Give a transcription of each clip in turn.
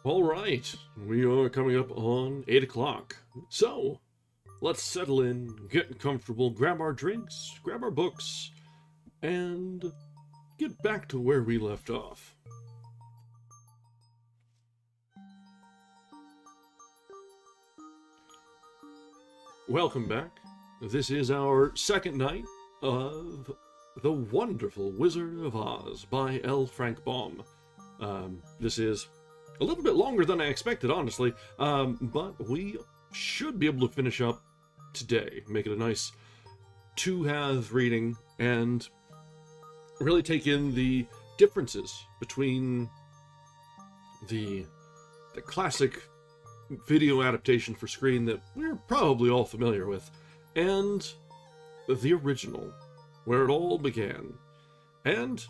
All right, we are coming up on 8 o'clock. So, let's settle in, get comfortable, grab our drinks, grab our books, and get back to where we left off. Welcome back. This is our second night of The Wonderful Wizard of Oz by L. Frank Baum. This is a little bit longer than I expected, honestly, but we should be able to finish up today, make it a nice two-half reading, and really take in the differences between the classic video adaptation for screen that we're probably all familiar with, and the original, where it all began. And,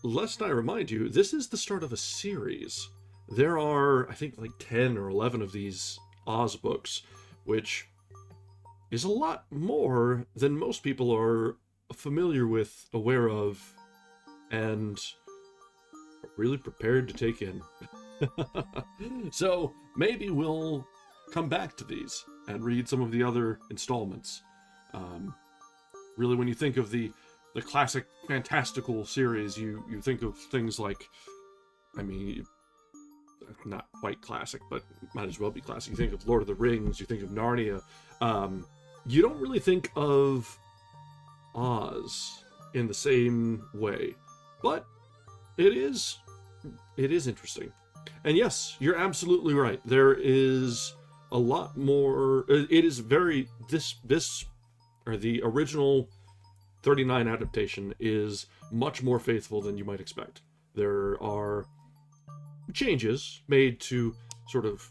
lest I remind you, this is the start of a series. There are, I think, like 10 or 11 of these Oz books, which is a lot more than most people are familiar with, aware of, and really prepared to take in. So, maybe we'll come back to these and read some of the other installments. Really, when you think of the classic fantastical series, you think of things like, I mean, not quite classic, but might as well be classic. You think of Lord of the Rings, you think of Narnia. You don't really think of Oz in the same way, but it is interesting. And yes, you're absolutely right. There is a lot more. It is very the original 39 adaptation is much more faithful than you might expect. There are changes made to sort of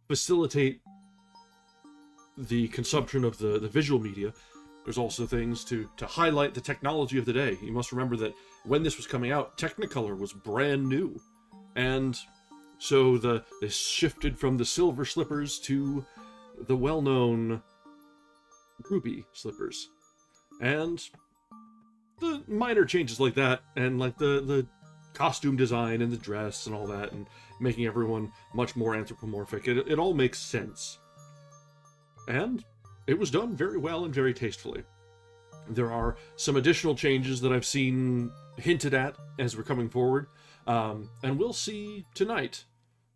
facilitate the consumption of the visual media. There's also things to highlight the technology of the day. You must remember that when this was coming out, Technicolor was brand new. And so they shifted from the silver slippers to the well-known ruby slippers. And the minor changes like that, and like the costume design and the dress and all that, and making everyone much more anthropomorphic. It all makes sense. And it was done very well and very tastefully. There are some additional changes that I've seen hinted at as we're coming forward, and we'll see tonight,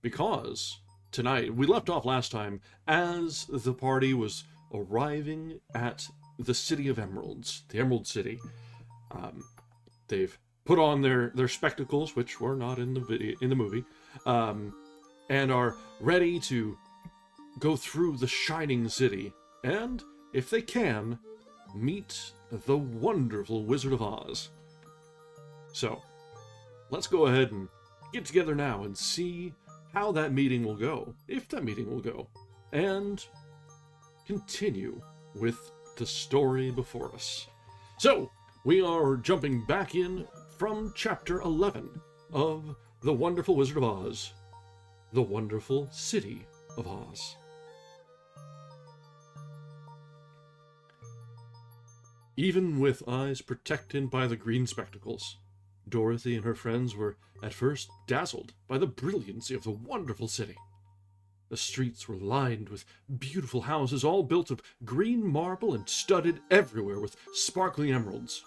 because tonight, we left off last time as the party was arriving at the City of Emeralds, the Emerald City. They've put on their spectacles, which were not in the movie, and are ready to go through the shining city, and, if they can, meet the wonderful Wizard of Oz. So, let's go ahead and get together now and see how that meeting will go, if that meeting will go, and continue with the story before us. So, we are jumping back in from Chapter 11 of The Wonderful Wizard of Oz, The Wonderful City of Oz. Even with eyes protected by the green spectacles, Dorothy and her friends were at first dazzled by the brilliancy of the wonderful city. The streets were lined with beautiful houses, all built of green marble and studded everywhere with sparkling emeralds.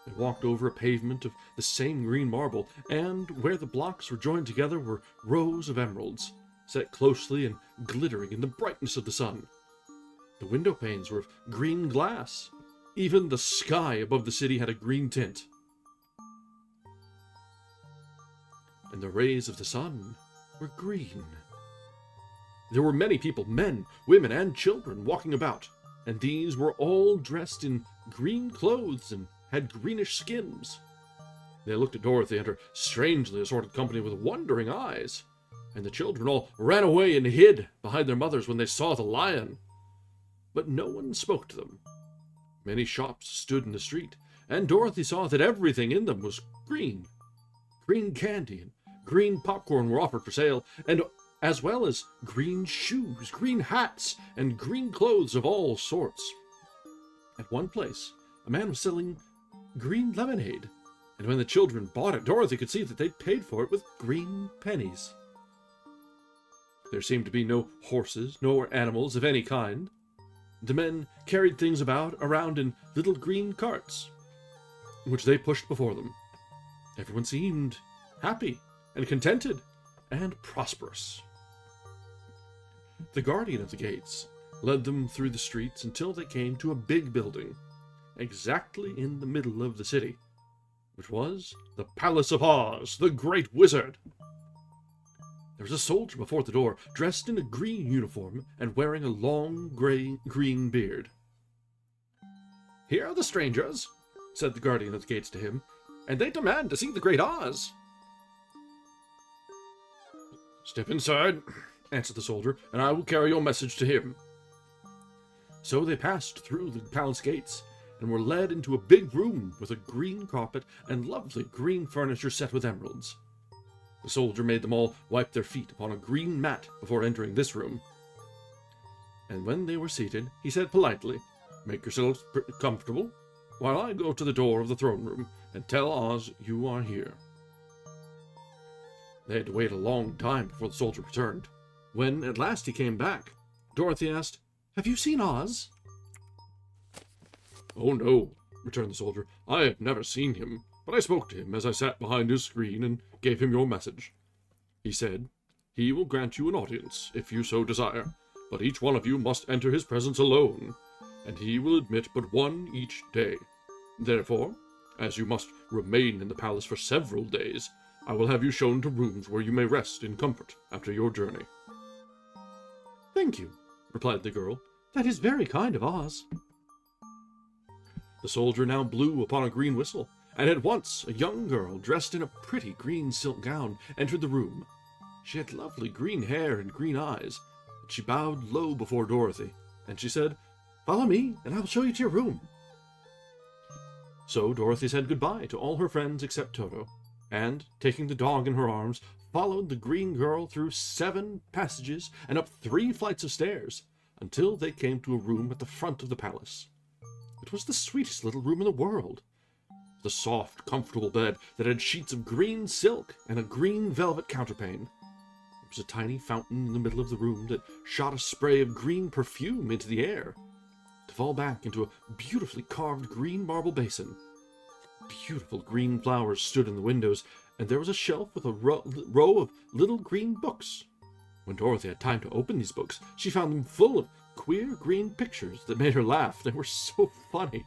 They walked over a pavement of the same green marble, and where the blocks were joined together were rows of emeralds, set closely and glittering in the brightness of the sun. The window panes were of green glass. Even the sky above the city had a green tint. And the rays of the sun were green. There were many people, men, women, and children, walking about, and these were all dressed in green clothes and had greenish skins. They looked at Dorothy and her strangely assorted company with wondering eyes, and the children all ran away and hid behind their mothers when they saw the lion. But no one spoke to them. Many shops stood in the street, and Dorothy saw that everything in them was green. Green candy and green popcorn were offered for sale, and as well as green shoes, green hats, and green clothes of all sorts. At one place, a man was selling green lemonade, and when the children bought it, Dorothy could see that they'd paid for it with green pennies. There seemed to be no horses, nor animals of any kind. The men carried things around in little green carts, which they pushed before them. Everyone seemed happy and contented and prosperous. The guardian of the gates led them through the streets until they came to a big building, exactly in the middle of the city, which was the Palace of Oz, the Great Wizard. There was a soldier before the door, dressed in a green uniform and wearing a long green beard. "Here are the strangers," said the guardian of the gates to him, "and they demand to see the Great Oz." "Step inside," answered the soldier, "and I will carry your message to him." So they passed through the palace gates and were led into a big room with a green carpet and lovely green furniture set with emeralds. The soldier made them all wipe their feet upon a green mat before entering this room. And when they were seated, he said politely, "Make yourselves comfortable while I go to the door of the throne room and tell Oz you are here." They had to wait a long time before the soldier returned. When at last he came back, Dorothy asked, "Have you seen Oz?" "Oh no," returned the soldier. "I have never seen him, but I spoke to him as I sat behind his screen and gave him your message. He said he will grant you an audience, if you so desire, but each one of you must enter his presence alone, and he will admit but one each day. Therefore, as you must remain in the palace for several days, I will have you shown to rooms where you may rest in comfort after your journey." "Thank you," replied the girl. "That is very kind of Oz." The soldier now blew upon a green whistle, and at once a young girl, dressed in a pretty green silk gown, entered the room. She had lovely green hair and green eyes, and she bowed low before Dorothy, and she said, "Follow me, and I will show you to your room." So Dorothy said goodbye to all her friends except Toto, and, taking the dog in her arms, followed the green girl through 7 passages and up 3 flights of stairs, until they came to a room at the front of the palace. It was the sweetest little room in the world. The soft, comfortable bed that had sheets of green silk and a green velvet counterpane. There was a tiny fountain in the middle of the room that shot a spray of green perfume into the air, to fall back into a beautifully carved green marble basin. Beautiful green flowers stood in the windows, and there was a shelf with a row of little green books. When Dorothy had time to open these books, she found them full of queer green pictures that made her laugh. They were so funny.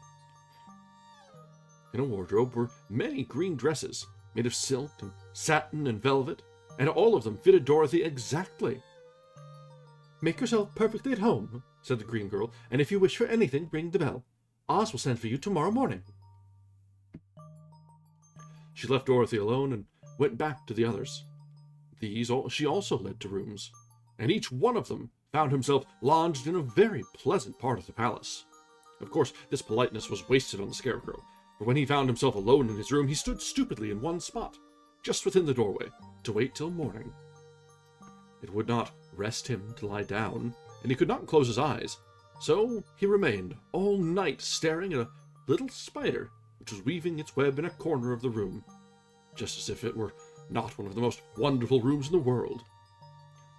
In a wardrobe were many green dresses, made of silk and satin and velvet, and all of them fitted Dorothy exactly. "Make yourself perfectly at home," said the green girl, "and if you wish for anything, ring the bell. Oz will send for you tomorrow morning." She left Dorothy alone and went back to the others. She also led to rooms, and each one of them found himself lodged in a very pleasant part of the palace. Of course, this politeness was wasted on the Scarecrow, for when he found himself alone in his room, he stood stupidly in one spot, just within the doorway, to wait till morning. It would not rest him to lie down, and he could not close his eyes, so he remained all night staring at a little spider which was weaving its web in a corner of the room, just as if it were not one of the most wonderful rooms in the world.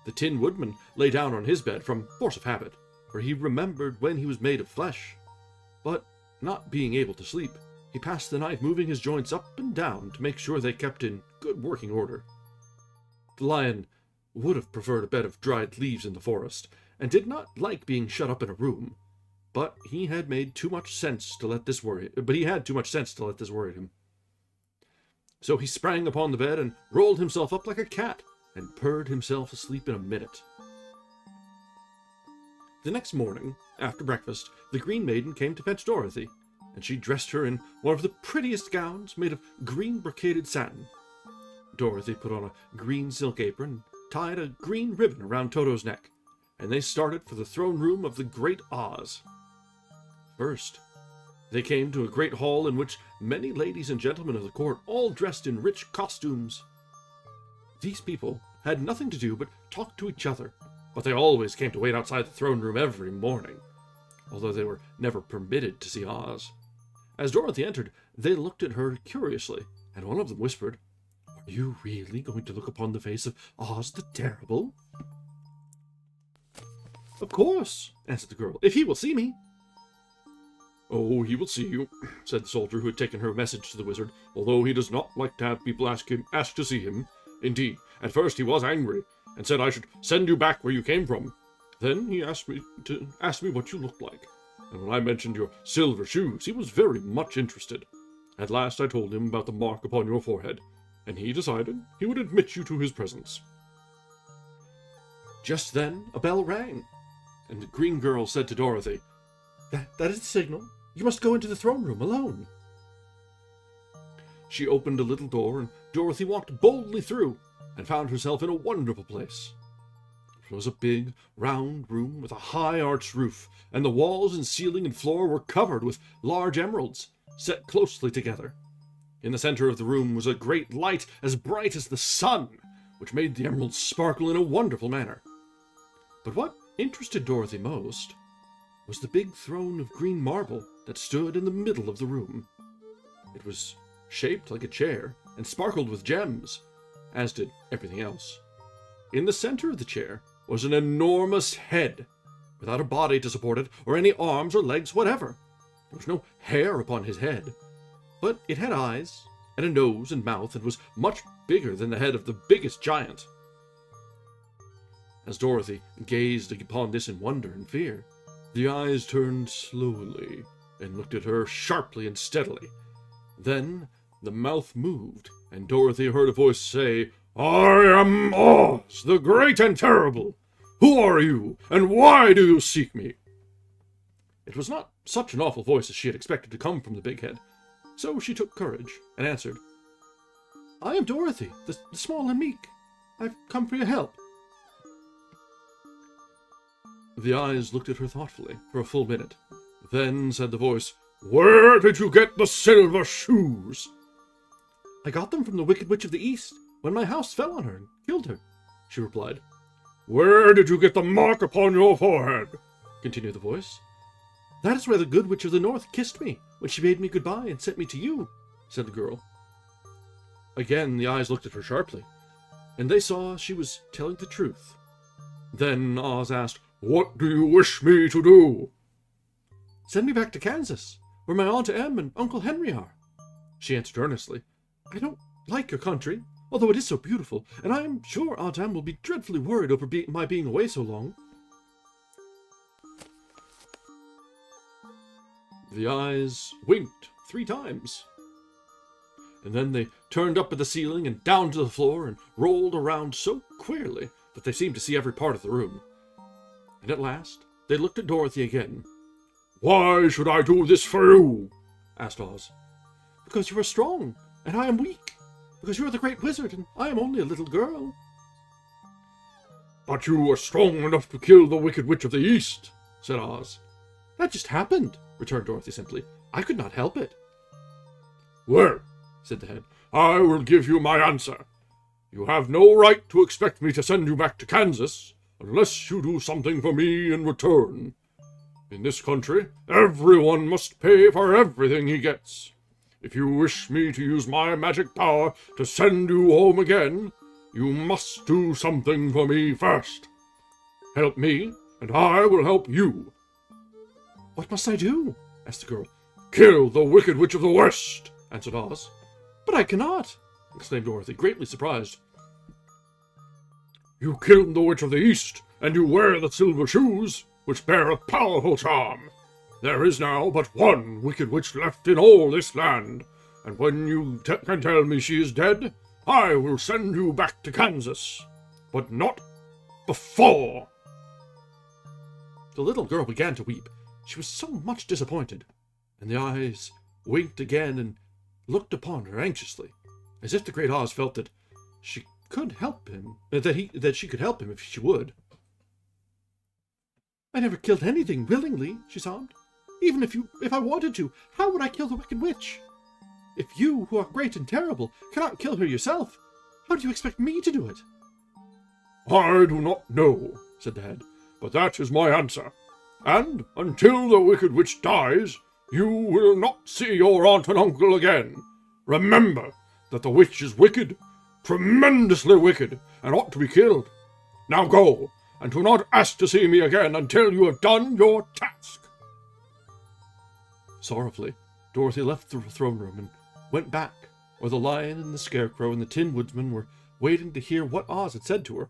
The Tin Woodman lay down on his bed from force of habit, for he remembered when he was made of flesh, but, not being able to sleep, he passed the night moving his joints up and down to make sure they kept in good working order. The Lion would have preferred a bed of dried leaves in the forest, and did not like being shut up in a room, but he had too much sense to let this worry him. So he sprang upon the bed and rolled himself up like a cat, and purred himself asleep in a minute. The next morning, after breakfast, the Green Maiden came to fetch Dorothy, and she dressed her in one of the prettiest gowns made of green brocaded satin. Dorothy put on a green silk apron and tied a green ribbon around Toto's neck, and they started for the throne room of the Great Oz. First, they came to a great hall in which many ladies and gentlemen of the court, all dressed in rich costumes. These people had nothing to do but talk to each other, but they always came to wait outside the throne room every morning, although they were never permitted to see Oz. As Dorothy entered, they looked at her curiously, and one of them whispered, "Are you really going to look upon the face of Oz the Terrible?" "Of course," answered the girl, "if he will see me." "Oh, he will see you," said the soldier who had taken her message to the wizard, "although he does not like to have people ask to see him. Indeed, at first he was angry, and said I should send you back where you came from. Then he asked me what you looked like, and when I mentioned your silver shoes, he was very much interested. At last I told him about the mark upon your forehead, and he decided he would admit you to his presence." Just then a bell rang, and the green girl said to Dorothy, That is the signal. You must go into the throne room alone." She opened a little door, and Dorothy walked boldly through, and found herself in a wonderful place. It was a big, round room with a high arched roof, and the walls and ceiling and floor were covered with large emeralds, set closely together. In the center of the room was a great light as bright as the sun, which made the emeralds sparkle in a wonderful manner. But what interested Dorothy most was the big throne of green marble that stood in the middle of the room. It was shaped like a chair and sparkled with gems, as did everything else. In the center of the chair was an enormous head, without a body to support it, or any arms or legs whatever. There was no hair upon his head, but it had eyes, and a nose and mouth, and was much bigger than the head of the biggest giant. As Dorothy gazed upon this in wonder and fear, the eyes turned slowly, and looked at her sharply and steadily. Then the mouth moved, and Dorothy heard a voice say, "I am Oz, the Great and Terrible. Who are you, and why do you seek me?" It was not such an awful voice as she had expected to come from the big head, so she took courage and answered, "I am Dorothy, the small and meek. I've come for your help." The eyes looked at her thoughtfully for a full minute. Then said the voice, "Where did you get the silver shoes?" "I got them from the Wicked Witch of the East, when my house fell on her and killed her," she replied. "Where did you get the mark upon your forehead?" continued the voice. "That is where the Good Witch of the North kissed me, when she bade me goodbye and sent me to you," said the girl. Again the eyes looked at her sharply, and they saw she was telling the truth. Then Oz asked, "What do you wish me to do?" "Send me back to Kansas, where my Aunt Em and Uncle Henry are," she answered earnestly. "I don't like your country, although it is so beautiful, and I am sure Aunt Em will be dreadfully worried over my being away so long." The eyes winked 3 times, and then they turned up at the ceiling and down to the floor and rolled around so queerly that they seemed to see every part of the room. And at last they looked at Dorothy again. "Why should I do this for you?" asked Oz. "Because you are strong, and I am weak. Because you are the great wizard, and I am only a little girl." "But you were strong enough to kill the Wicked Witch of the East," said Oz. "That just happened," returned Dorothy simply. "I could not help it." "Well," said the head, "I will give you my answer. You have no right to expect me to send you back to Kansas, unless you do something for me in return. In this country, everyone must pay for everything he gets. If you wish me to use my magic power to send you home again, you must do something for me first. Help me, and I will help you." "What must I do?" asked the girl. "Kill the Wicked Witch of the West," answered Oz. "But I cannot," exclaimed Dorothy, greatly surprised. "You killed the Witch of the East, and you wear the silver shoes, which bear a powerful charm. There is now but one Wicked Witch left in all this land, and when you can tell me she is dead, I will send you back to Kansas. But not before." The little girl began to weep. She was so much disappointed, and the eyes winked again and looked upon her anxiously, as if the great Oz felt that she could help him, that she could help him if she would. "I never killed anything willingly," she sobbed. "Even if I wanted to, how would I kill the Wicked Witch? If you, who are great and terrible, cannot kill her yourself, how do you expect me to do it?" "I do not know," said the head, "but that is my answer. And until the Wicked Witch dies, you will not see your aunt and uncle again. Remember that the witch is wicked, tremendously wicked, and ought to be killed. Now go, and do not ask to see me again until you have done your task." Sorrowfully, Dorothy left the throne room and went back, where the Lion and the Scarecrow and the Tin Woodman were waiting to hear what Oz had said to her.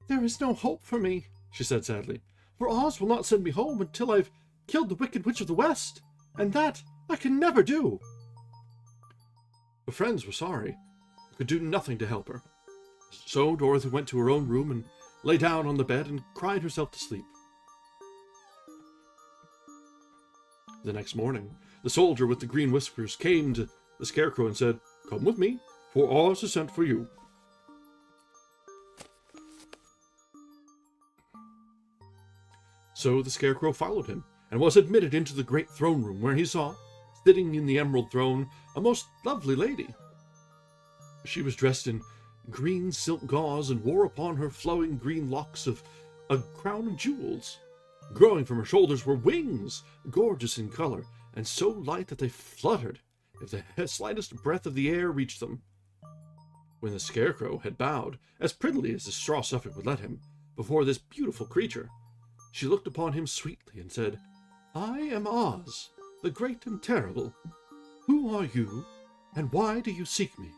"There is no hope for me," she said sadly, "for Oz will not send me home until I've killed the Wicked Witch of the West, and that I can never do." Her friends were sorry, but could do nothing to help her. So Dorothy went to her own room and lay down on the bed and cried herself to sleep. The next morning, the soldier with the green whiskers came to the Scarecrow and said, "Come with me, for Oz has sent for you." So the Scarecrow followed him, and was admitted into the great throne room, where he saw, sitting in the emerald throne, a most lovely lady. She was dressed in green silk gauze, and wore upon her flowing green locks of a crown of jewels. Growing from her shoulders were wings, gorgeous in color, and so light that they fluttered if the slightest breath of the air reached them. When the Scarecrow had bowed, as prettily as the straw Suffolk would let him, before this beautiful creature, she looked upon him sweetly and said, "I am Oz, the great and terrible. Who are you, and why do you seek me?"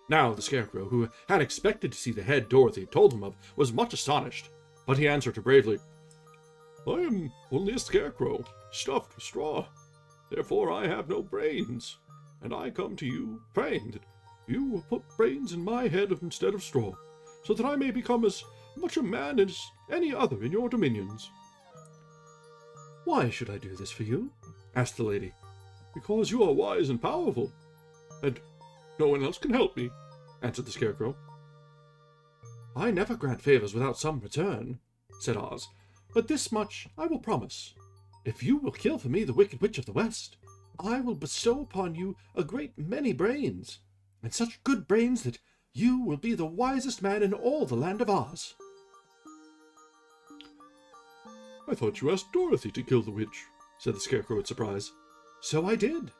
Now the Scarecrow, who had expected to see the head Dorothy had told him of, was much astonished, but he answered her bravely, "I am only a scarecrow, stuffed with straw. Therefore I have no brains, and I come to you praying that you will put brains in my head instead of straw, so that I may become as much a man as any other in your dominions." "Why should I do this for you?" asked the lady. "Because you are wise and powerful, and no one else can help me," answered the Scarecrow. "I never grant favors without some return," said Oz, "but this much I will promise. If you will kill for me the Wicked Witch of the West, I will bestow upon you a great many brains, and such good brains that you will be the wisest man in all the land of Oz." "I thought you asked Dorothy to kill the witch," said the Scarecrow in surprise. "So I did.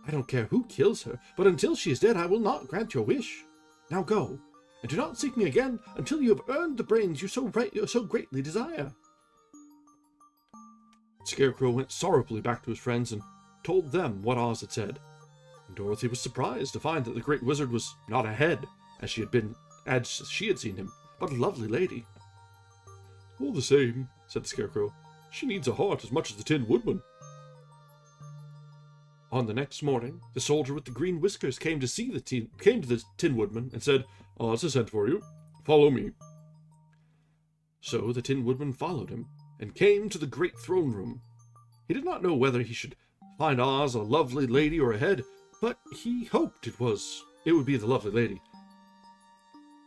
I don't care who kills her, but until she is dead I will not grant your wish. Now go, and do not seek me again until you have earned the brains you so greatly desire." The Scarecrow went sorrowfully back to his friends and told them what Oz had said. And Dorothy was surprised to find that the great wizard was not a head, as she had seen him, but a lovely lady. "All the same," said the Scarecrow, "she needs a heart as much as the Tin Woodman." On the next morning, the soldier with the green whiskers came to the Tin Woodman and said, "Oz has sent for you. Follow me." So the Tin Woodman followed him, and came to the great throne room. He did not know whether he should find Oz a lovely lady or a head, but he hoped it would be the lovely lady.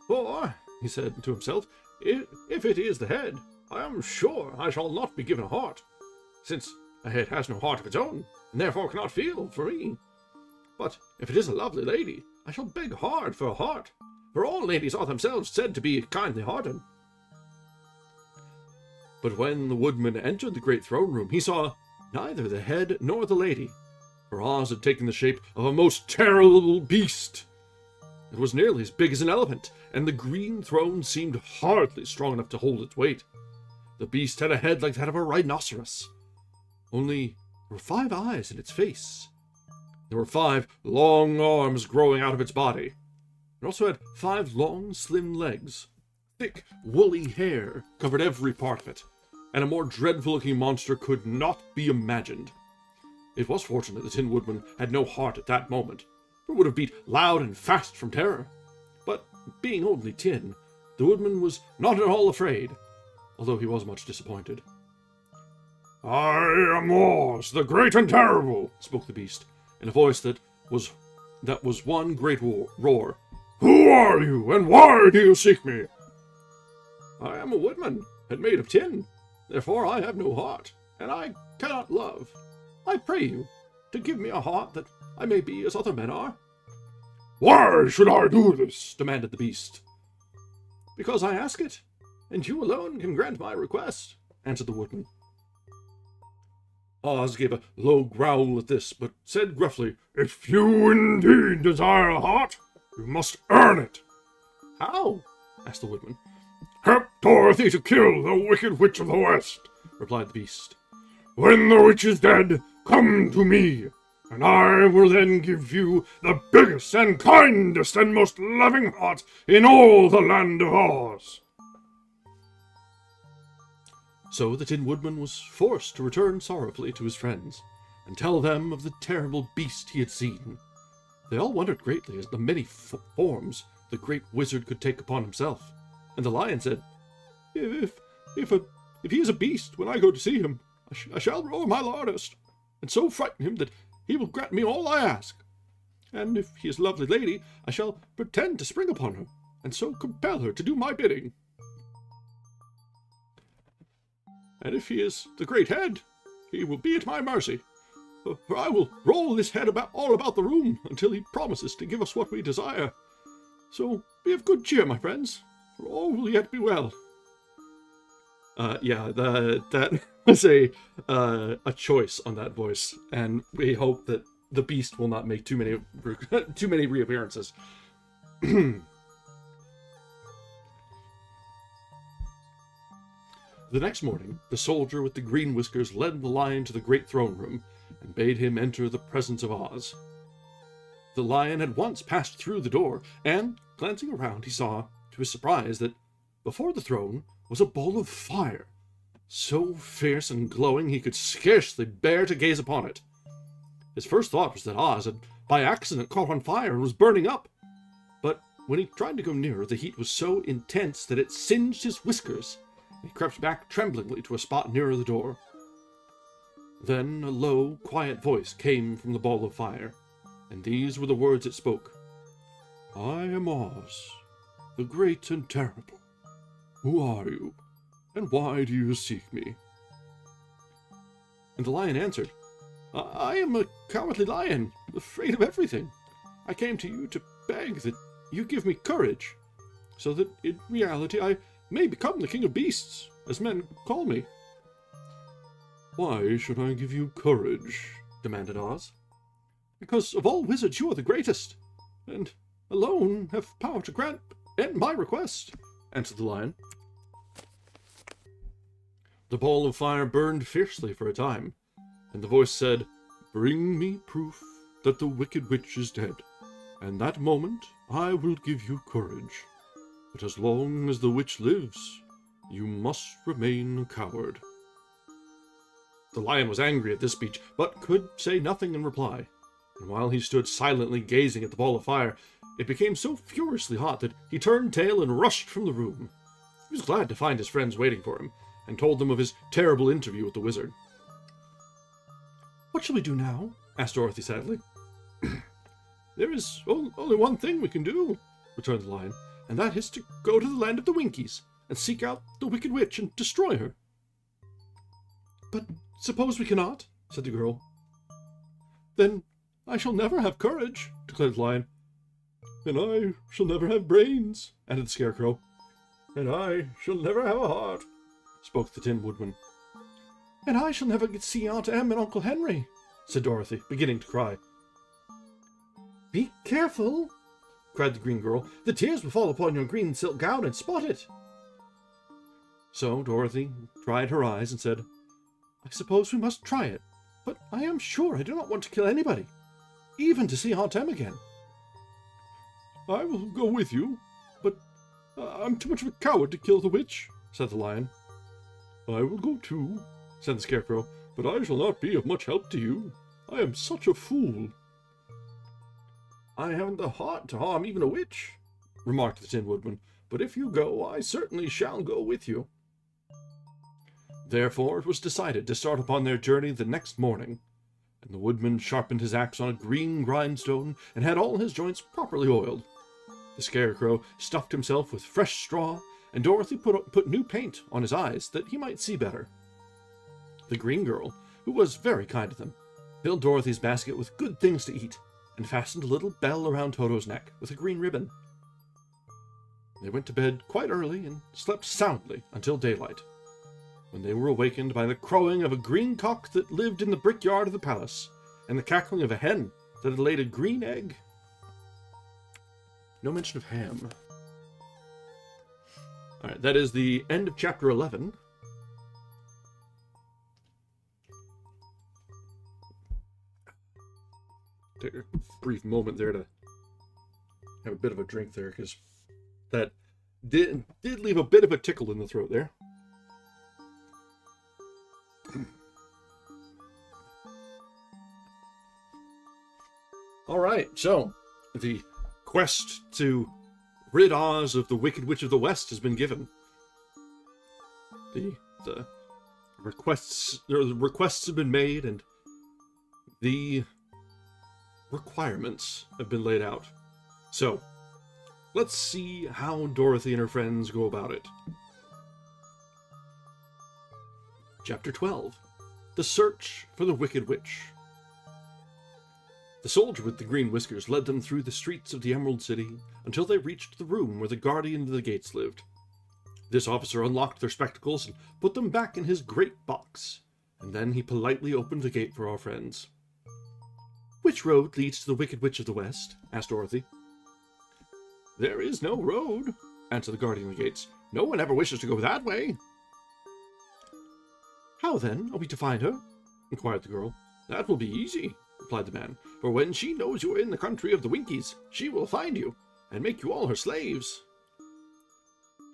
"For," he said to himself, if it is the head, I am sure I shall not be given a heart, since a head has no heart of its own, and therefore cannot feel for me. But if it is a lovely lady, I shall beg hard for a heart, for all ladies are themselves said to be kindly-hearted." But when the woodman entered the great throne room, he saw neither the head nor the lady, for Oz had taken the shape of a most terrible beast. It was nearly as big as an elephant, and the green throne seemed hardly strong enough to hold its weight. The beast had a head like that of a rhinoceros, only there were 5 eyes in its face. There were 5 long arms growing out of its body. It also had 5 long, slim legs. Thick, woolly hair covered every part of it, and a more dreadful-looking monster could not be imagined. It was fortunate the Tin Woodman had no heart at that moment, for it would have beat loud and fast from terror. But, being only tin, the Woodman was not at all afraid, although he was much disappointed. "I am Oz, the great and terrible," spoke the beast, in a voice that was one great roar. "Who are you, and why do you seek me?" "I am a woodman, and made of tin. Therefore I have no heart, and I cannot love. I pray you to give me a heart that I may be as other men are." "Why should I do this?" demanded the beast. "Because I ask it, and you alone can grant my request," answered the woodman. Oz gave a low growl at this, but said gruffly, "If you indeed desire a heart, you must earn it." "How?" asked the woodman. "Help Dorothy to kill the Wicked Witch of the West," replied the beast. "When the witch is dead, come to me, and I will then give you the biggest and kindest and most loving heart in all the land of Oz." So the Tin Woodman was forced to return sorrowfully to his friends, and tell them of the terrible beast he had seen. They all wondered greatly at the many forms the great wizard could take upon himself, and the lion said, If he is a beast, when I go to see him, I shall roar my loudest, and so frighten him that he will grant me all I ask. And if he is a lovely lady, I shall pretend to spring upon her, and so compel her to do my bidding. And if he is the great head, he will be at my mercy, for I will roll this head all about the room until he promises to give us what we desire. So be of good cheer, my friends, for all will yet be well. That was a choice on that voice, and we hope that the beast will not make too many reappearances. The next morning, the soldier with the green whiskers led the lion to the great throne room, and bade him enter the presence of Oz. The lion had once passed through the door, and, glancing around, he saw, to his surprise, that before the throne was a ball of fire, so fierce and glowing he could scarcely bear to gaze upon it. His first thought was that Oz had by accident caught on fire and was burning up, but when he tried to go nearer, the heat was so intense that it singed his whiskers. He crept back tremblingly to a spot nearer the door. Then a low, quiet voice came from the ball of fire, and these were the words it spoke. "I am Oz, the great and terrible. Who are you, and why do you seek me?" And the lion answered, I am a cowardly lion, afraid of everything. I came to you to beg that you give me courage, so that in reality I may become the king of beasts, as men call me." "Why should I give you courage?" demanded Oz. "Because of all wizards you are the greatest, and alone have power to grant my request," answered the lion. The ball of fire burned fiercely for a time, and the voice said, "Bring me proof that the Wicked Witch is dead, and that moment I will give you courage. But as long as the witch lives, you must remain a coward." The lion was angry at this speech, but could say nothing in reply, and while he stood silently gazing at the ball of fire, it became so furiously hot that he turned tail and rushed from the room. He was glad to find his friends waiting for him, and told them of his terrible interview with the wizard. "What shall we do now?" asked Dorothy sadly. "There is only one thing we can do," returned the lion, "and that is to go to the land of the Winkies, and seek out the Wicked Witch and destroy her." "But suppose we cannot?" said the girl. "Then I shall never have courage," declared the lion. "And I shall never have brains," added the Scarecrow. "And I shall never have a heart," spoke the Tin Woodman. "And I shall never get to see Aunt Em and Uncle Henry," said Dorothy, beginning to cry. "Be careful," cried the green girl. "The tears will fall upon your green silk gown and spot it." So Dorothy dried her eyes and said, "I suppose we must try it, but I am sure I do not want to kill anybody, even to see Aunt Em again." "I will go with you, but I'm too much of a coward to kill the witch," said the lion. "I will go too," said the Scarecrow, "but I shall not be of much help to you. I am such a fool." "I haven't the heart to harm even a witch," remarked the Tin Woodman, "but if you go, I certainly shall go with you." Therefore it was decided to start upon their journey the next morning, and the woodman sharpened his axe on a green grindstone and had all his joints properly oiled. The Scarecrow stuffed himself with fresh straw, and Dorothy put new paint on his eyes that he might see better. The green girl, who was very kind to them, filled Dorothy's basket with good things to eat, and fastened a little bell around Toto's neck with a green ribbon. They went to bed quite early and slept soundly until daylight, when they were awakened by the crowing of a green cock that lived in the brickyard of the palace, and the cackling of a hen that had laid a green egg. No mention of ham. Alright, that is the end of chapter 11. Take a brief moment there to have a bit of a drink there, because that did leave a bit of a tickle in the throat there. Alright, so the quest to rid Oz of the Wicked Witch of the West has been given. The requests have been made, and the requirements have been laid out. So, let's see how Dorothy and her friends go about it. Chapter 12. The Search for the Wicked Witch. The soldier with the green whiskers led them through the streets of the Emerald City until they reached the room where the guardian of the gates lived. This officer unlocked their spectacles and put them back in his great box, and then he politely opened the gate for our friends. "Which road leads to the Wicked Witch of the West?" asked Dorothy. "There is no road," answered the guardian of the gates. "No one ever wishes to go that way." "How, then, are we to find her?" inquired the girl. "That will be easy," replied the man, "for when she knows you are in the country of the Winkies, she will find you, and make you all her slaves."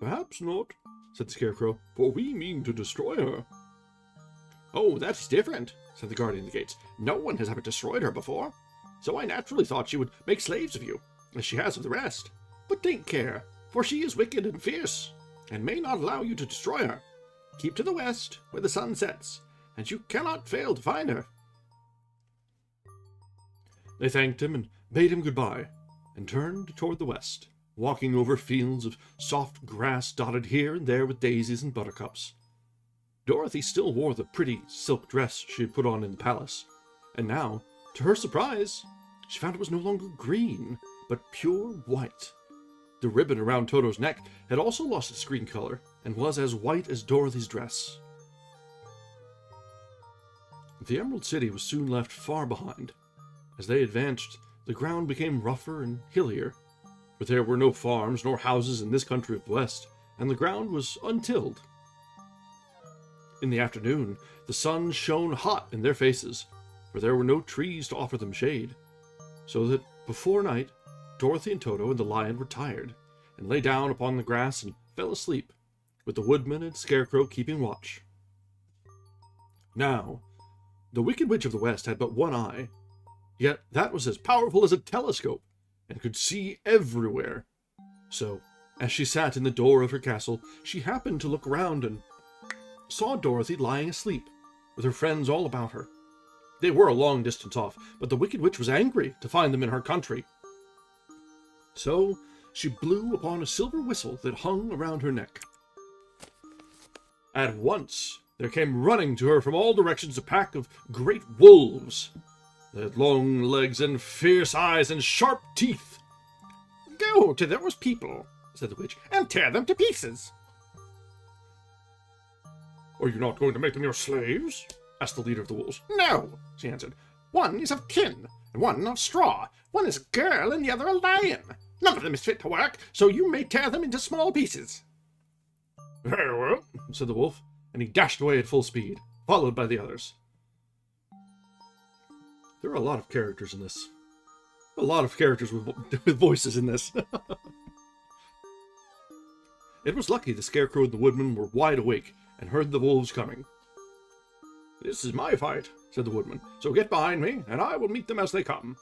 "Perhaps not," said the Scarecrow, "for we mean to destroy her." "Oh, that is different," said the guardian of the gates. "No one has ever destroyed her before, so I naturally thought she would make slaves of you, as she has of the rest. But take care, for she is wicked and fierce, and may not allow you to destroy her. Keep to the west, where the sun sets, and you cannot fail to find her." They thanked him and bade him goodbye, and turned toward the west, walking over fields of soft grass dotted here and there with daisies and buttercups. Dorothy still wore the pretty silk dress she had put on in the palace, and now, to her surprise, she found it was no longer green, but pure white. The ribbon around Toto's neck had also lost its green color, and was as white as Dorothy's dress. The Emerald City was soon left far behind. As they advanced, the ground became rougher and hillier, for there were no farms nor houses in this country of the West, and the ground was untilled. In the afternoon, the sun shone hot in their faces, for there were no trees to offer them shade, so that before night, Dorothy and Toto and the lion were tired, and lay down upon the grass and fell asleep, with the woodman and Scarecrow keeping watch. Now, the Wicked Witch of the West had but one eye, yet that was as powerful as a telescope, and could see everywhere. So, as she sat in the door of her castle, she happened to look around and saw Dorothy lying asleep, with her friends all about her. They were a long distance off, but the Wicked Witch was angry to find them in her country. So she blew upon a silver whistle that hung around her neck. At once there came running to her from all directions a pack of great wolves. They had long legs and fierce eyes and sharp teeth. "Go to those people," said the witch, "and tear them to pieces." "Are you not going to make them your slaves?" asked the leader of the wolves. "No," she answered. "One is of tin, and one of straw. One is a girl, and the other a lion. None of them is fit to work, so you may tear them into small pieces." "Very well," said the wolf, and he dashed away at full speed, followed by the others. There are a lot of characters in this. A lot of characters with voices in this. It was lucky the Scarecrow and the Woodman were wide awake and heard the wolves coming. "This is my fight," said the Woodman, "so get behind me, and I will meet them as they come."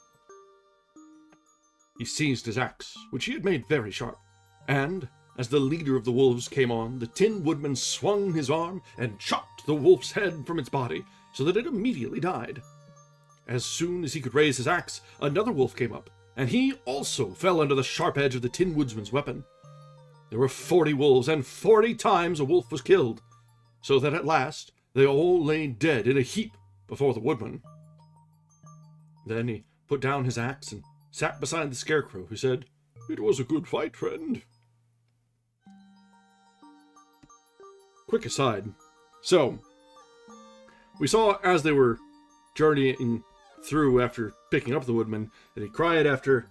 He seized his axe, which he had made very sharp, and, as the leader of the wolves came on, the Tin Woodman swung his arm and chopped the wolf's head from its body, so that it immediately died. As soon as he could raise his axe, another wolf came up, and he also fell under the sharp edge of the Tin Woodsman's weapon. There were 40 wolves, and 40 times a wolf was killed, so that at last they all lay dead in a heap before the Woodman. Then he put down his axe and sat beside the Scarecrow, who said, "It was a good fight, friend." Quick aside. So, we saw as they were journeying through after picking up the Woodman that he cried after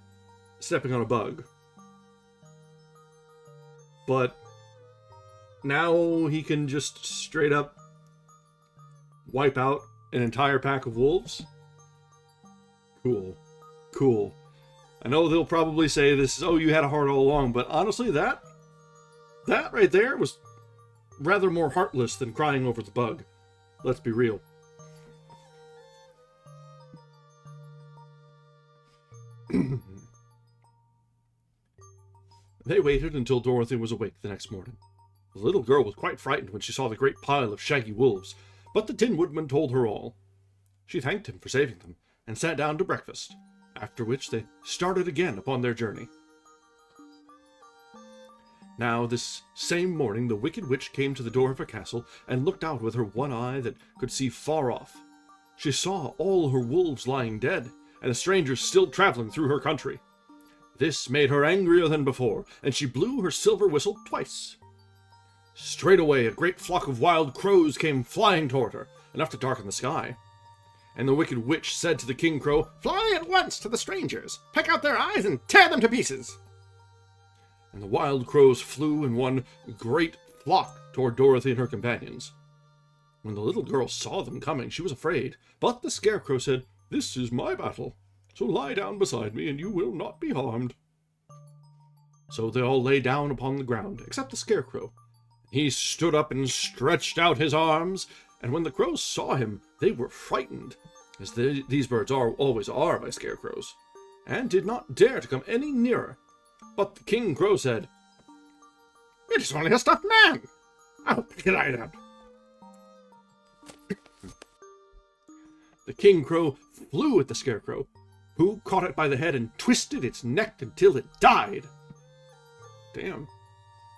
stepping on a bug. But now he can just straight up wipe out an entire pack of wolves? Cool. Cool. I know they'll probably say this is, oh, you had a heart all along, but honestly, that right there was rather more heartless than crying over the bug. Let's be real. They waited until Dorothy was awake the next morning. The little girl was quite frightened when she saw the great pile of shaggy wolves, but the Tin Woodman told her all. She thanked him for saving them, and sat down to breakfast, after which they started again upon their journey. Now, this same morning, the Wicked Witch came to the door of her castle, and looked out with her one eye that could see far off. She saw all her wolves lying dead, and the strangers still traveling through her country. This made her angrier than before, and she blew her silver whistle twice. Straightway a great flock of wild crows came flying toward her, enough to darken the sky. And the Wicked Witch said to the King Crow, "Fly at once to the strangers, peck out their eyes, and tear them to pieces." And the wild crows flew in one great flock toward Dorothy and her companions. When the little girl saw them coming, she was afraid, but the Scarecrow said, "This is my battle, so lie down beside me, and you will not be harmed." So they all lay down upon the ground, except the Scarecrow. He stood up and stretched out his arms, and when the crows saw him, they were frightened, as these birds always are by scarecrows, and did not dare to come any nearer. But the King Crow said, "It is only a stuffed man. I'll pick it out." The King Crow flew at the Scarecrow, who caught it by the head and twisted its neck until it died. Damn.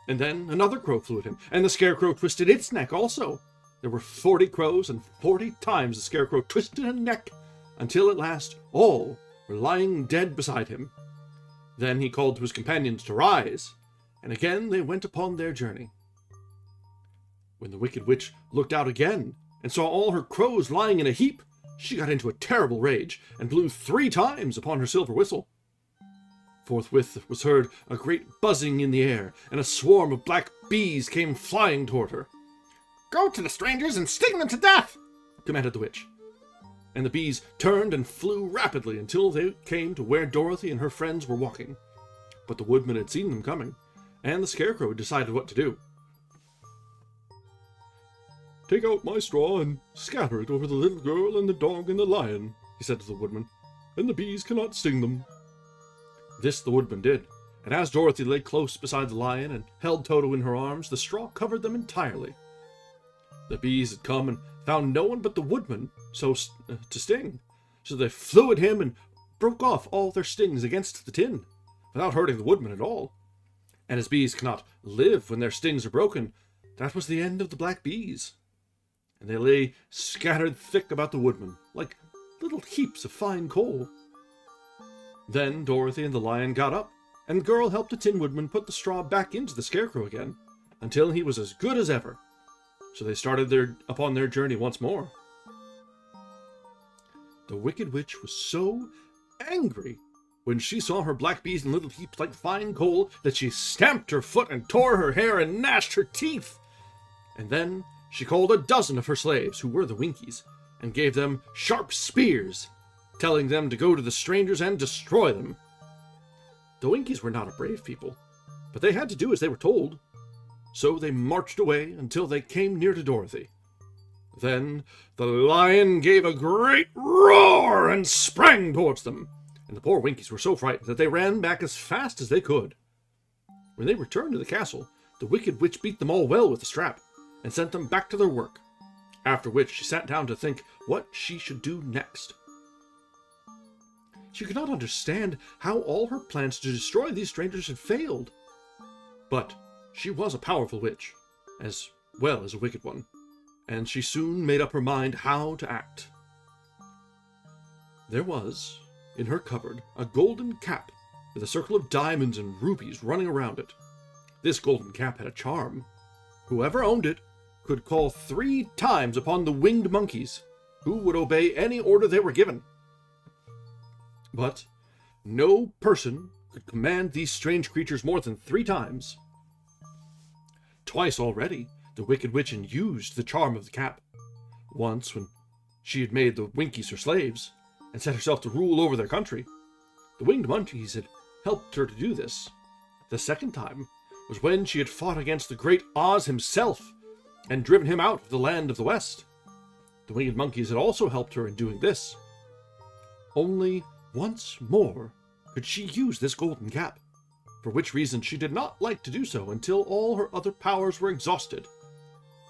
And then another crow flew at him, and the Scarecrow twisted its neck also. There were 40 crows, and 40 times the Scarecrow twisted a neck, until at last all were lying dead beside him. Then he called to his companions to rise, and again they went upon their journey. When the Wicked Witch looked out again, and saw all her crows lying in a heap, she got into a terrible rage, and blew 3 times upon her silver whistle. Forthwith was heard a great buzzing in the air, and a swarm of black bees came flying toward her. "Go to the strangers and sting them to death!" commanded the witch. And the bees turned and flew rapidly until they came to where Dorothy and her friends were walking. But the woodman had seen them coming, and the Scarecrow had decided what to do. "Take out my straw and scatter it over the little girl and the dog and the lion," he said to the woodman, "and the bees cannot sting them." This the woodman did, and as Dorothy lay close beside the lion and held Toto in her arms, the straw covered them entirely. The bees had come and found no one but the woodman to sting, so they flew at him and broke off all their stings against the tin, without hurting the woodman at all. And as bees cannot live when their stings are broken, that was the end of the black bees. And they lay scattered thick about the woodman, like little heaps of fine coal. Then Dorothy and the lion got up, and the girl helped the Tin Woodman put the straw back into the Scarecrow again, until he was as good as ever. So they started upon their journey once more. The Wicked Witch was so angry when she saw her black bees in little heaps like fine coal that she stamped her foot and tore her hair and gnashed her teeth. And then she called a dozen of her slaves, who were the Winkies, and gave them sharp spears, telling them to go to the strangers and destroy them. The Winkies were not a brave people, but they had to do as they were told. So they marched away until they came near to Dorothy. Then the lion gave a great roar and sprang towards them, and the poor Winkies were so frightened that they ran back as fast as they could. When they returned to the castle, the Wicked Witch beat them all well with the strap, and sent them back to their work, after which she sat down to think what she should do next. She could not understand how all her plans to destroy these strangers had failed. But she was a powerful witch, as well as a wicked one, and she soon made up her mind how to act. There was, in her cupboard, a golden cap with a circle of diamonds and rubies running around it. This golden cap had a charm. Whoever owned it could call 3 times upon the winged monkeys, who would obey any order they were given. But no person could command these strange creatures more than 3 times. Twice already, the Wicked Witch had used the charm of the cap. Once, when she had made the Winkies her slaves, and set herself to rule over their country. The winged monkeys had helped her to do this. The second time was when she had fought against the great Oz himself, and driven him out of the land of the West. The winged monkeys had also helped her in doing this. Only once more could she use this golden cap, for which reason she did not like to do so until all her other powers were exhausted.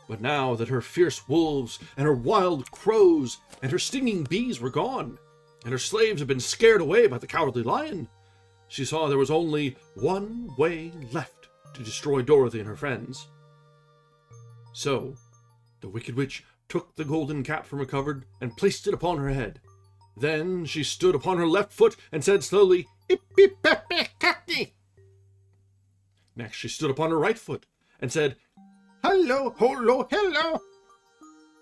But now that her fierce wolves and her wild crows and her stinging bees were gone, and her slaves had been scared away by the cowardly lion, she saw there was only one way left to destroy Dorothy and her friends. So, the Wicked Witch took the golden cap from her cupboard and placed it upon her head. Then she stood upon her left foot and said slowly, "Ip-pip-pep-pep-cacti." Next she stood upon her right foot and said, "Hello, holo, hello."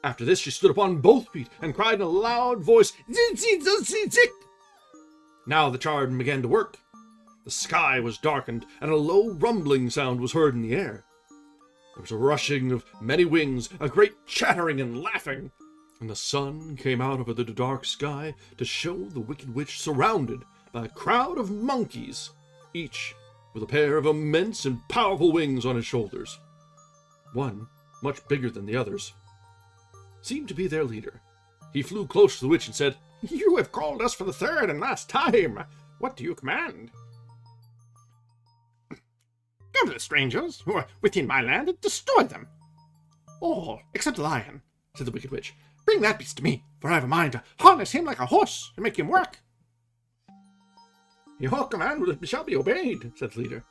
After this she stood upon both feet and cried in a loud voice, "Zit-zit-zit-zit-zit." Now the charm began to work. The sky was darkened, and a low rumbling sound was heard in the air. There was a rushing of many wings, a great chattering and laughing, and the sun came out over the dark sky to show the Wicked Witch surrounded by a crowd of monkeys, each with a pair of immense and powerful wings on his shoulders. One, much bigger than the others, seemed to be their leader. He flew close to the witch and said, "You have called us for the third and last time. What do you command?" "Go to the strangers who are within my land and destroy them." "All except the lion," said the Wicked Witch. "Bring that beast to me, for I have a mind to harness him like a horse and make him work." "Your command shall be obeyed," said the leader.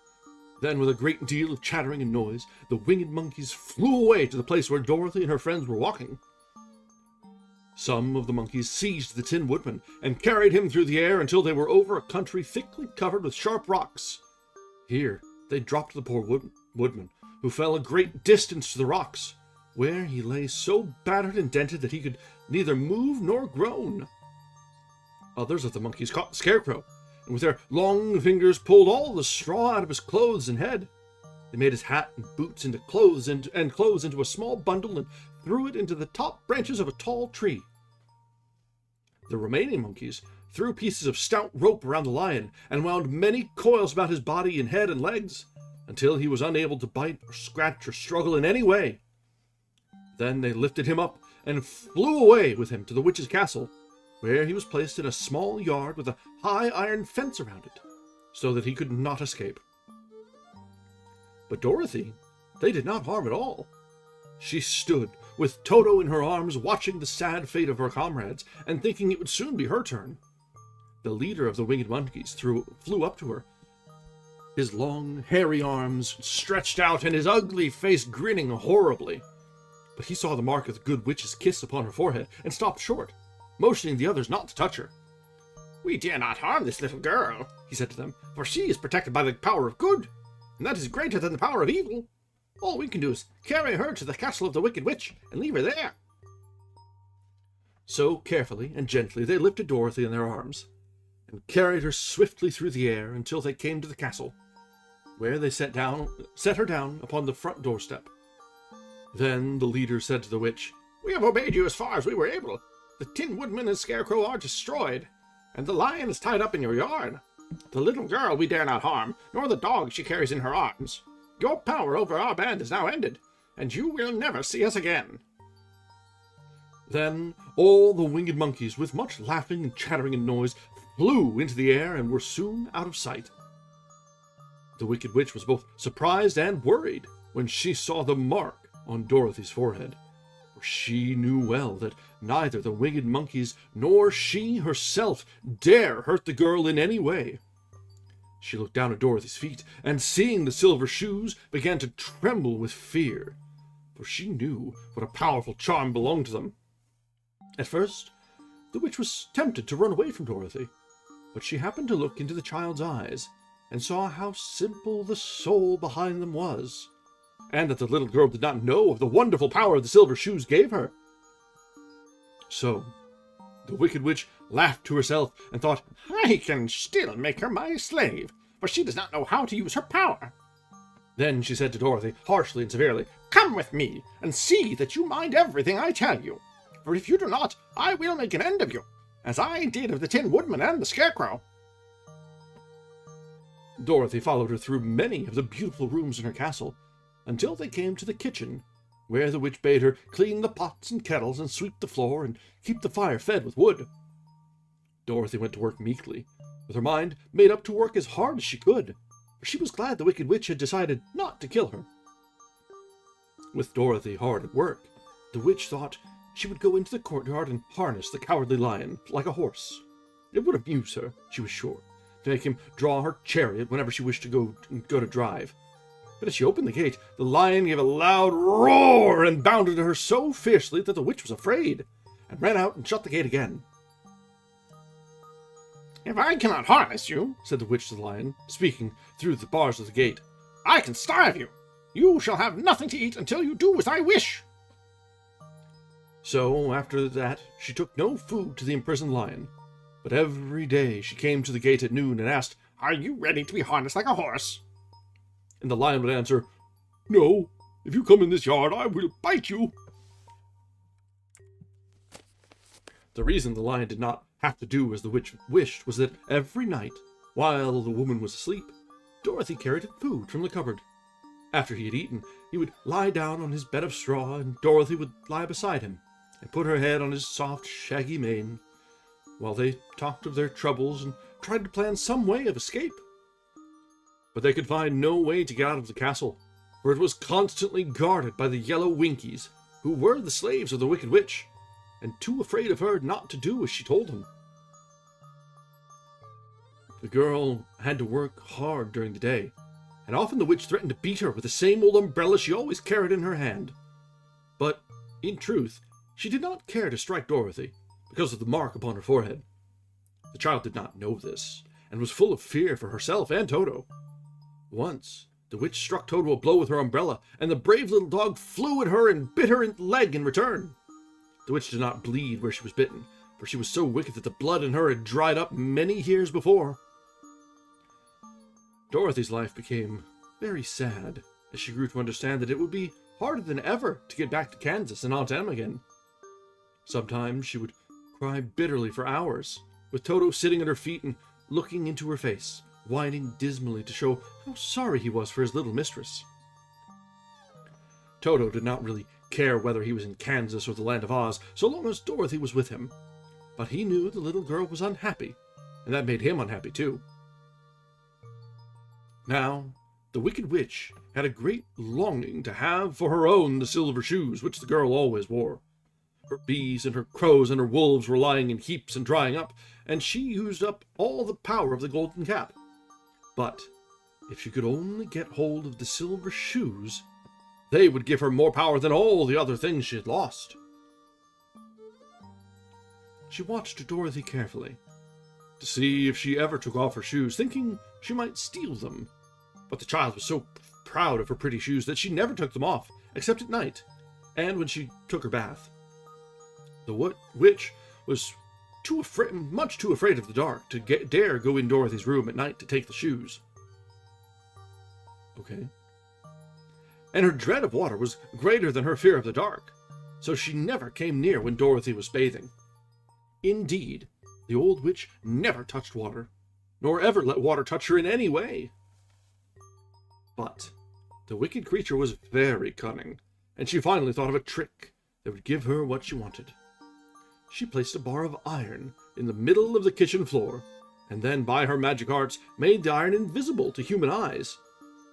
Then, with a great deal of chattering and noise, the winged monkeys flew away to the place where Dorothy and her friends were walking. Some of the monkeys seized the Tin Woodman and carried him through the air until they were over a country thickly covered with sharp rocks. Here they dropped the poor woodman, who fell a great distance to the rocks, where he lay so battered and dented that he could neither move nor groan. Others of the monkeys caught the Scarecrow, and with their long fingers pulled all the straw out of his clothes and head. They made his hat and boots into clothes and clothes into a small bundle and threw it into the top branches of a tall tree. The remaining monkeys threw pieces of stout rope around the lion and wound many coils about his body and head and legs, until he was unable to bite or scratch or struggle in any way. Then they lifted him up and flew away with him to the witch's castle, where he was placed in a small yard with a high iron fence around it, so that he could not escape. But Dorothy they did not harm at all. She stood with Toto in her arms, watching the sad fate of her comrades, and thinking it would soon be her turn. The leader of the winged monkeys flew up to her, his long, hairy arms stretched out and his ugly face grinning horribly. But he saw the mark of the good witch's kiss upon her forehead and stopped short, motioning the others not to touch her. "We dare not harm this little girl," he said to them, "for she is protected by the power of good, and that is greater than the power of evil. All we can do is carry her to the castle of the Wicked Witch and leave her there." So carefully and gently they lifted Dorothy in their arms, and carried her swiftly through the air until they came to the castle, where they set her down upon the front doorstep. Then the leader said to the witch, "We have obeyed you as far as we were able. The Tin Woodman and Scarecrow are destroyed, and the lion is tied up in your yard. The little girl we dare not harm, nor the dog she carries in her arms. Your power over our band is now ended, and you will never see us again." Then all the winged monkeys, with much laughing and chattering and noise, flew into the air and were soon out of sight. The Wicked Witch was both surprised and worried when she saw the mark on Dorothy's forehead, for she knew well that neither the winged monkeys nor she herself dare hurt the girl in any way. She looked down at Dorothy's feet, and seeing the silver shoes, began to tremble with fear, for she knew what a powerful charm belonged to them. At first, the witch was tempted to run away from Dorothy, but she happened to look into the child's eyes, and saw how simple the soul behind them was, and that the little girl did not know of the wonderful power the silver shoes gave her. So the Wicked Witch laughed to herself and thought, "I can still make her my slave, for she does not know how to use her power." Then she said to Dorothy, harshly and severely, "Come with me, and see that you mind everything I tell you. For if you do not, I will make an end of you, as I did of the Tin Woodman and the Scarecrow." Dorothy followed her through many of the beautiful rooms in her castle, until they came to the kitchen, where the witch bade her clean the pots and kettles and sweep the floor and keep the fire fed with wood. Dorothy went to work meekly, with her mind made up to work as hard as she could, for she was glad the Wicked Witch had decided not to kill her. With Dorothy hard at work, the witch thought she would go into the courtyard and harness the Cowardly Lion like a horse. It would amuse her, she was sure, to make him draw her chariot whenever she wished to go to drive. But as she opened the gate, the lion gave a loud roar and bounded at her so fiercely that the witch was afraid, and ran out and shut the gate again. "If I cannot harness you," said the witch to the lion, speaking through the bars of the gate, "I can starve you. You shall have nothing to eat until you do as I wish." So, after that, she took no food to the imprisoned lion, but every day she came to the gate at noon and asked, "Are you ready to be harnessed like a horse?" And the lion would answer, "No, if you come in this yard, I will bite you." The reason the lion did not have to do as the witch wished was that every night, while the woman was asleep, Dorothy carried him food from the cupboard. After he had eaten, he would lie down on his bed of straw, and Dorothy would lie beside him and put her head on his soft, shaggy mane, while they talked of their troubles and tried to plan some way of escape. But they could find no way to get out of the castle, for it was constantly guarded by the Yellow Winkies, who were the slaves of the Wicked Witch, and too afraid of her not to do as she told them. The girl had to work hard during the day, and often the witch threatened to beat her with the same old umbrella she always carried in her hand. But, in truth, she did not care to strike Dorothy, because of the mark upon her forehead. The child did not know this, and was full of fear for herself and Toto. Once, the witch struck Toto a blow with her umbrella, and the brave little dog flew at her and bit her leg in return. The witch did not bleed where she was bitten, for she was so wicked that the blood in her had dried up many years before. Dorothy's life became very sad as she grew to understand that it would be harder than ever to get back to Kansas and Aunt Em again. Sometimes she would cry bitterly for hours, with Toto sitting at her feet and looking into her face, whining dismally to show how sorry he was for his little mistress. Toto did not really care whether he was in Kansas or the Land of Oz, so long as Dorothy was with him. But he knew the little girl was unhappy, and that made him unhappy too. Now, the Wicked Witch had a great longing to have for her own the silver shoes which the girl always wore. Her bees and her crows and her wolves were lying in heaps and drying up, and she used up all the power of the golden cap. But if she could only get hold of the silver shoes, they would give her more power than all the other things she had lost. She watched Dorothy carefully, to see if she ever took off her shoes, thinking she might steal them. But the child was so proud of her pretty shoes that she never took them off, except at night, and when she took her bath. The witch was much too afraid of the dark to dare go in Dorothy's room at night to take the shoes. Okay. And her dread of water was greater than her fear of the dark, so she never came near when Dorothy was bathing. Indeed, the old witch never touched water, nor ever let water touch her in any way. But the wicked creature was very cunning, and she finally thought of a trick that would give her what she wanted. She placed a bar of iron in the middle of the kitchen floor, and then by her magic arts made the iron invisible to human eyes,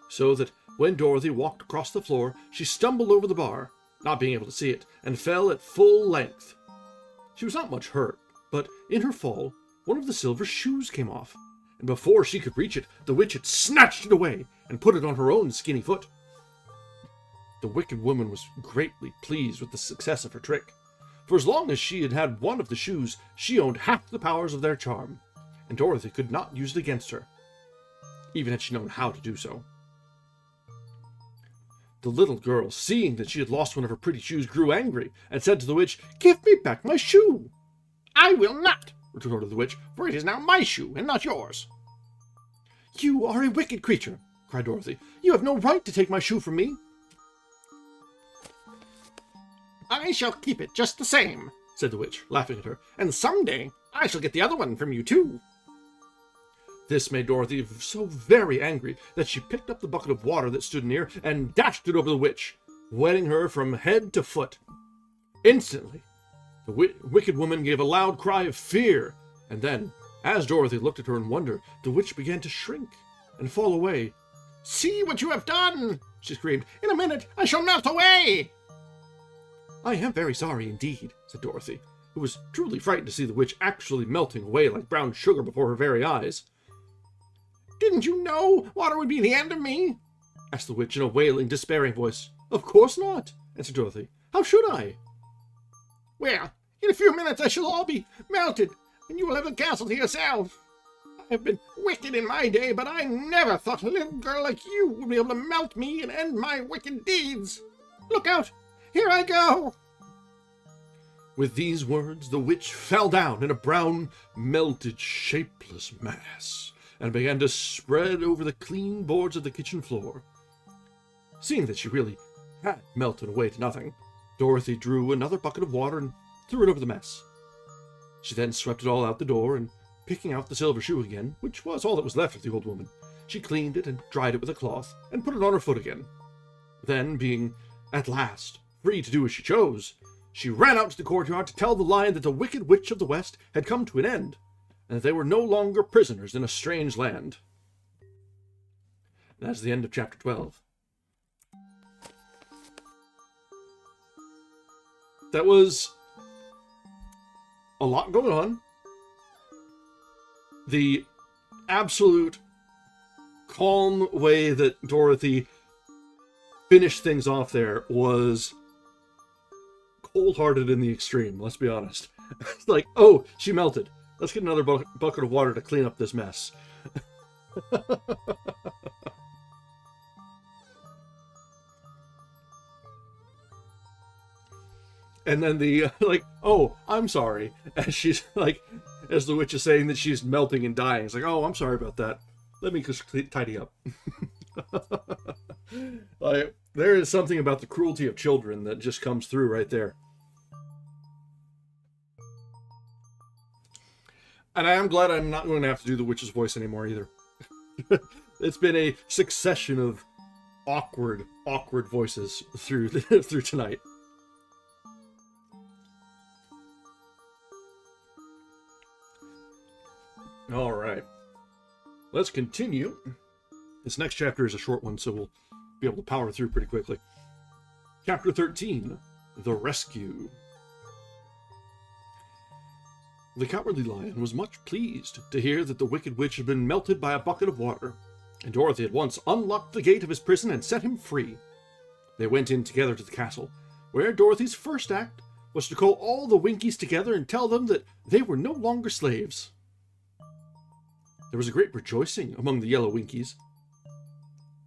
so that when Dorothy walked across the floor, she stumbled over the bar, not being able to see it, and fell at full length. She was not much hurt, but in her fall, one of the silver shoes came off, and before she could reach it, the witch had snatched it away and put it on her own skinny foot. The wicked woman was greatly pleased with the success of her trick, for as long as she had had one of the shoes, she owned half the powers of their charm, and Dorothy could not use it against her, even had she known how to do so. The little girl, seeing that she had lost one of her pretty shoes, grew angry, and said to the witch, "Give me back my shoe!" "I will not," retorted the witch, "for it is now my shoe, and not yours." "You are a wicked creature," cried Dorothy. "You have no right to take my shoe from me." "I shall keep it just the same," said the witch, laughing at her, "and someday I shall get the other one from you too." This made Dorothy so very angry that she picked up the bucket of water that stood near and dashed it over the witch, wetting her from head to foot. Instantly, the wicked woman gave a loud cry of fear, and then, as Dorothy looked at her in wonder, the witch began to shrink and fall away. "See what you have done!" she screamed. "In a minute I shall melt away!" "I am very sorry indeed," said Dorothy, who was truly frightened to see the witch actually melting away like brown sugar before her very eyes. "Didn't you know water would be the end of me?" asked the witch in a wailing, despairing voice. "Of course not," answered Dorothy. "How should I?" "Well, in a few minutes I shall all be melted, and you will have the castle to yourself. I have been wicked in my day, but I never thought a little girl like you would be able to melt me and end my wicked deeds. Look out! Here I go!" With these words, the witch fell down in a brown, melted, shapeless mass, and began to spread over the clean boards of the kitchen floor. Seeing that she really had melted away to nothing, Dorothy drew another bucket of water and threw it over the mess. She then swept it all out the door, and picking out the silver shoe again, which was all that was left of the old woman, she cleaned it and dried it with a cloth, and put it on her foot again. Then, being at last free to do as she chose, she ran out to the courtyard to tell the lion that the Wicked Witch of the West had come to an end, and that they were no longer prisoners in a strange land. That's the end of chapter 12. That was a lot going on. The absolute calm way that Dorothy finished things off there was cold-hearted in the extreme, let's be honest. It's like, oh, she melted. Let's get another bucket of water to clean up this mess. And then the, like, oh, I'm sorry. As she's, like, as the witch is saying that she's melting and dying. It's like, oh, I'm sorry about that. Let me just tidy up. Like, there is something about the cruelty of children that just comes through right there. And I am glad I'm not going to have to do the witch's voice anymore either. It's been a succession of awkward voices through tonight. All right. Let's continue. This next chapter is a short one, so we'll be able to power through pretty quickly. Chapter 13, The Rescue. The Cowardly Lion was much pleased to hear that the Wicked Witch had been melted by a bucket of water, and Dorothy at once unlocked the gate of his prison and set him free. They went in together to the castle, where Dorothy's first act was to call all the Winkies together and tell them that they were no longer slaves. There was a great rejoicing among the yellow Winkies.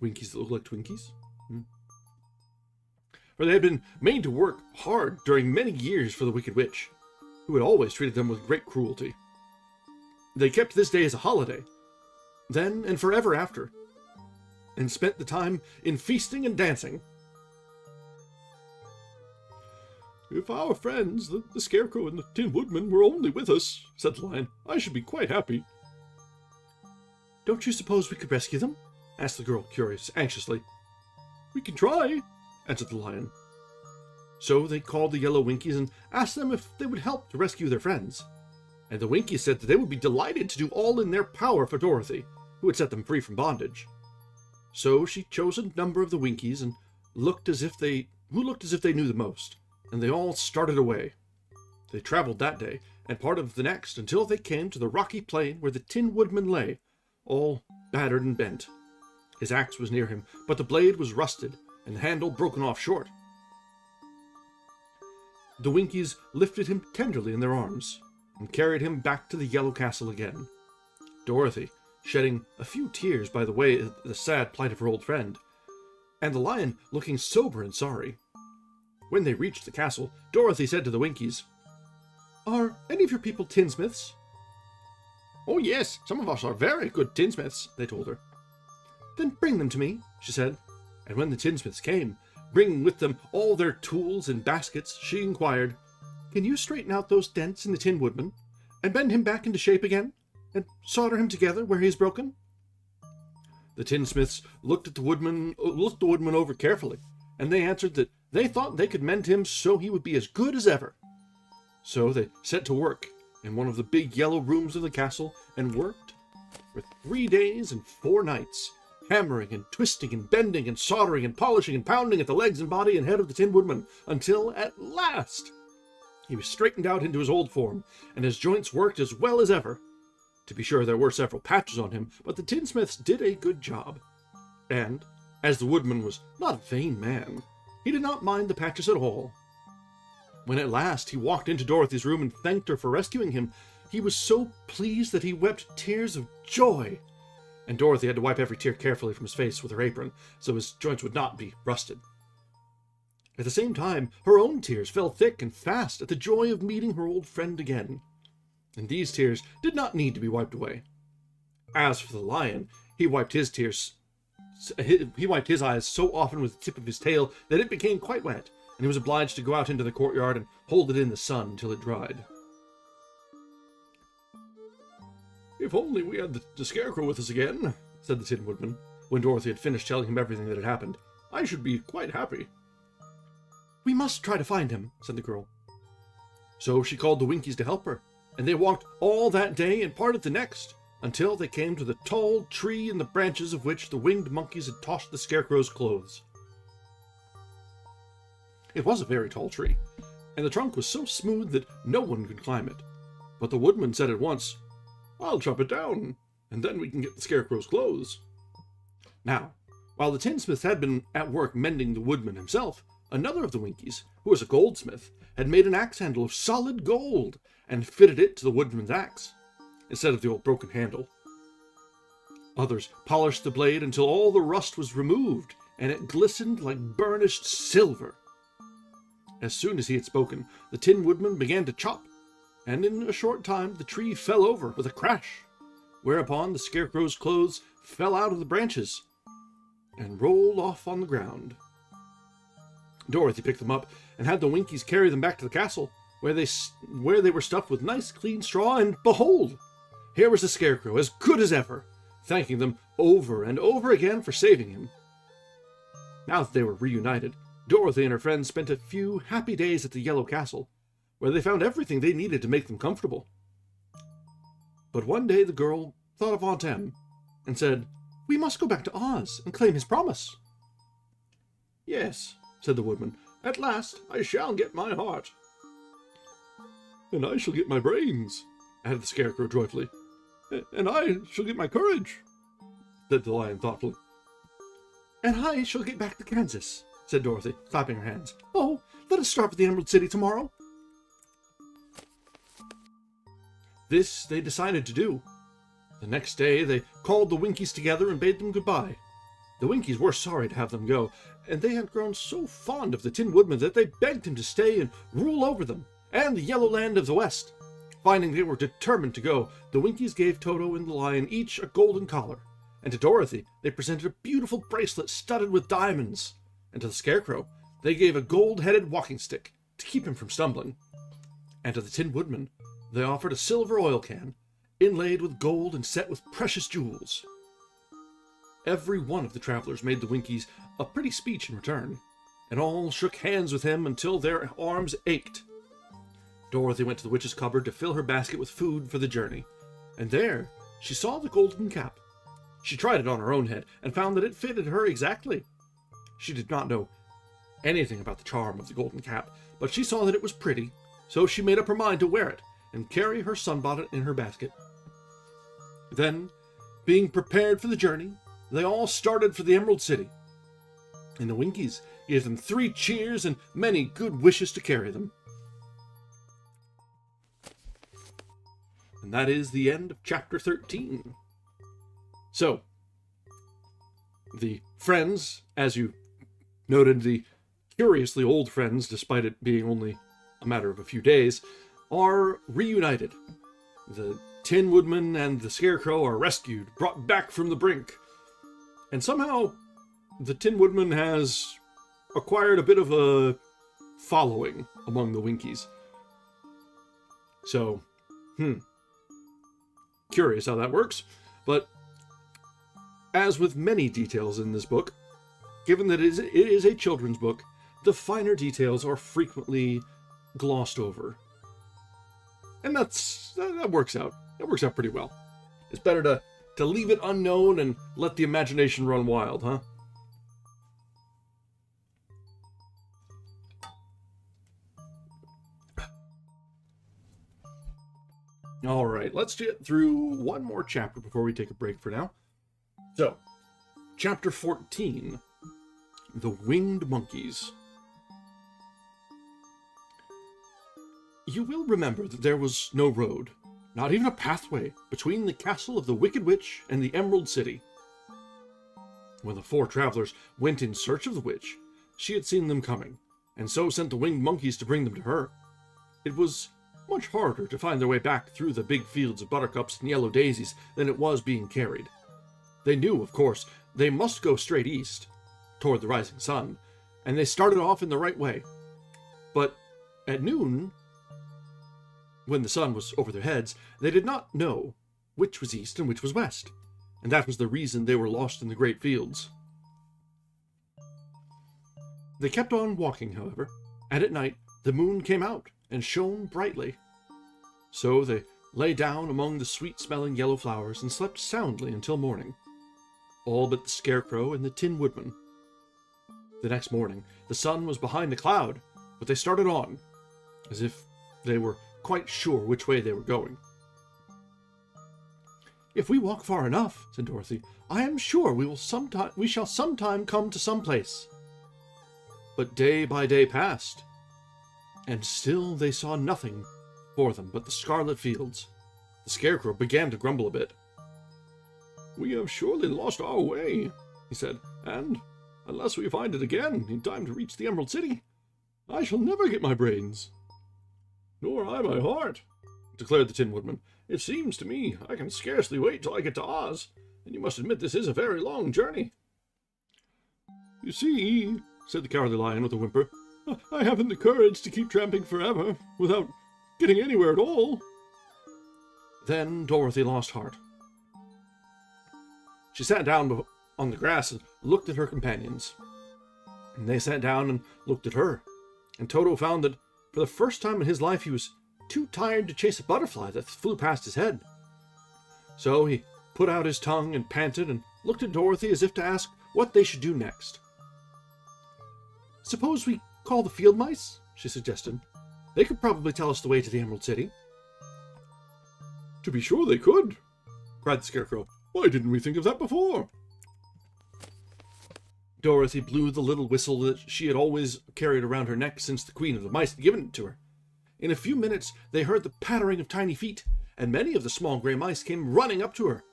Winkies that look like Twinkies? For they had been made to work hard during many years for the Wicked Witch, who had always treated them with great cruelty. They kept this day as a holiday, then and forever after, and spent the time in feasting and dancing. "If our friends, the Scarecrow and the Tin Woodman, were only with us," said the Lion, "I should be quite happy." "Don't you suppose we could rescue them?" asked the girl, anxiously. "We can try," answered the Lion. So they called the yellow Winkies and asked them if they would help to rescue their friends. And the Winkies said that they would be delighted to do all in their power for Dorothy, who had set them free from bondage. So she chose a number of the Winkies and looked as if they knew the most, and they all started away. They traveled that day and part of the next until they came to the rocky plain where the Tin Woodman lay, all battered and bent. His axe was near him, but the blade was rusted and the handle broken off short. The Winkies lifted him tenderly in their arms and carried him back to the Yellow Castle again, Dorothy shedding a few tears by the way at the sad plight of her old friend, and the Lion looking sober and sorry. When they reached the castle, Dorothy said to the Winkies, "Are any of your people tinsmiths?" "Oh yes, some of us are very good tinsmiths," they told her. Then bring them to me, she said. And when the tinsmiths came, bringing with them all their tools and baskets, she inquired, Can you straighten out those dents in the Tin Woodman, and bend him back into shape again, and solder him together where he is broken? The tinsmiths looked the woodman over carefully, and they answered that they thought they could mend him so he would be as good as ever. So they set to work in one of the big yellow rooms of the castle and worked for 3 days and 4 nights, hammering and twisting and bending and soldering and polishing and pounding at the legs and body and head of the Tin Woodman, until at last he was straightened out into his old form, and his joints worked as well as ever. To be sure, there were several patches on him, but the tinsmiths did a good job. And, as the woodman was not a vain man, he did not mind the patches at all. When at last he walked into Dorothy's room and thanked her for rescuing him, he was so pleased that he wept tears of joy, and Dorothy had to wipe every tear carefully from his face with her apron, so his joints would not be rusted. At the same time, her own tears fell thick and fast at the joy of meeting her old friend again, and these tears did not need to be wiped away. As for the lion, he wiped his eyes so often with the tip of his tail that it became quite wet, and he was obliged to go out into the courtyard and hold it in the sun until it dried. "If only we had the Scarecrow with us again," said the Tin Woodman, when Dorothy had finished telling him everything that had happened. "I should be quite happy." "We must try to find him," said the girl. So she called the Winkies to help her, and they walked all that day and part of the next, until they came to the tall tree in the branches of which the winged monkeys had tossed the Scarecrow's clothes. It was a very tall tree, and the trunk was so smooth that no one could climb it. But the woodman said at once, "I'll chop it down, and then we can get the Scarecrow's clothes." Now, while the tinsmith had been at work mending the woodman himself, another of the Winkies, who was a goldsmith, had made an axe handle of solid gold, and fitted it to the woodman's axe, instead of the old broken handle. Others polished the blade until all the rust was removed, and it glistened like burnished silver. As soon as he had spoken, the Tin Woodman began to chop, and in a short time the tree fell over with a crash, whereupon the Scarecrow's clothes fell out of the branches and rolled off on the ground. Dorothy picked them up and had the Winkies carry them back to the castle, where they were stuffed with nice clean straw, and behold, here was the Scarecrow, as good as ever, thanking them over and over again for saving him. Now that they were reunited, Dorothy and her friends spent a few happy days at the Yellow Castle, where they found everything they needed to make them comfortable. But one day the girl thought of Aunt Em, and said, "We must go back to Oz and claim his promise." "Yes," said the woodman, "at last I shall get my heart." "And I shall get my brains," added the Scarecrow joyfully. "And I shall get my courage," said the lion thoughtfully. "And I shall get back to Kansas," said Dorothy, clapping her hands. "Oh, let us start for the Emerald City tomorrow." This they decided to do. The next day they called the Winkies together and bade them goodbye. The Winkies were sorry to have them go, and they had grown so fond of the Tin Woodman that they begged him to stay and rule over them and the Yellow Land of the West. Finding they were determined to go, the Winkies gave Toto and the lion each a golden collar, and to Dorothy they presented a beautiful bracelet studded with diamonds, and to the Scarecrow they gave a gold-headed walking stick to keep him from stumbling, and to the Tin Woodman they offered a silver oil can, inlaid with gold and set with precious jewels. Every one of the travelers made the Winkies a pretty speech in return, and all shook hands with him until their arms ached. Dorothy went to the witch's cupboard to fill her basket with food for the journey, and there she saw the golden cap. She tried it on her own head, and found that it fitted her exactly. She did not know anything about the charm of the golden cap, but she saw that it was pretty, so she made up her mind to wear it, and carry her sunbonnet in her basket. Then, being prepared for the journey, they all started for the Emerald City, and the Winkies gave them 3 cheers and many good wishes to carry them. And that is the end of chapter 13. So, the friends, as you noted, the curiously old friends, despite it being only a matter of a few days, are reunited. The Tin Woodman and the Scarecrow are rescued, brought back from the brink, And somehow, the Tin Woodman has acquired a bit of a following among the Winkies. So, curious how that works. But, as with many details in this book, given that it is a children's book, the finer details are frequently glossed over. And that works out. It works out pretty well. It's better to leave it unknown and let the imagination run wild, huh? All right, let's get through one more chapter before we take a break for now. So, chapter 14, The Winged Monkeys. You will remember that there was no road, not even a pathway, between the castle of the Wicked Witch and the Emerald City. When the four travelers went in search of the witch, she had seen them coming, and so sent the winged monkeys to bring them to her. It was much harder to find their way back through the big fields of buttercups and yellow daisies than it was being carried. They knew, of course, they must go straight east, toward the rising sun, and they started off in the right way. But at noon, when the sun was over their heads, they did not know which was east and which was west, and that was the reason they were lost in the great fields. They kept on walking, however, and at night the moon came out and shone brightly. So they lay down among the sweet-smelling yellow flowers and slept soundly until morning, all but the Scarecrow and the Tin Woodman. The next morning, the sun was behind a cloud, but they started on, as if they were quite sure which way they were going. "If we walk far enough," said Dorothy, "I am sure we shall sometime come to some place." But day by day passed, and still they saw nothing for them but the scarlet fields. The Scarecrow began to grumble a bit. "We have surely lost our way," he said, "and, unless we find it again in time to reach the Emerald City, I shall never get my brains." "Nor I my heart," declared the Tin Woodman. "It seems to me I can scarcely wait till I get to Oz, and you must admit this is a very long journey." "You see," said the Cowardly Lion with a whimper, "I haven't the courage to keep tramping forever without getting anywhere at all." Then Dorothy lost heart. She sat down on the grass and looked at her companions. And they sat down and looked at her. And Toto found that for the first time in his life he was too tired to chase a butterfly that flew past his head. So he put out his tongue and panted and looked at Dorothy as if to ask what they should do next. "Suppose we call the field mice?" she suggested. "They could probably tell us the way to the Emerald City." "To be sure they could," cried the Scarecrow. "Why didn't we think of that before?" Dorothy blew the little whistle that she had always carried around her neck since the Queen of the Mice had given it to her. In a few minutes they heard the pattering of tiny feet, and many of the small gray mice came running up to her.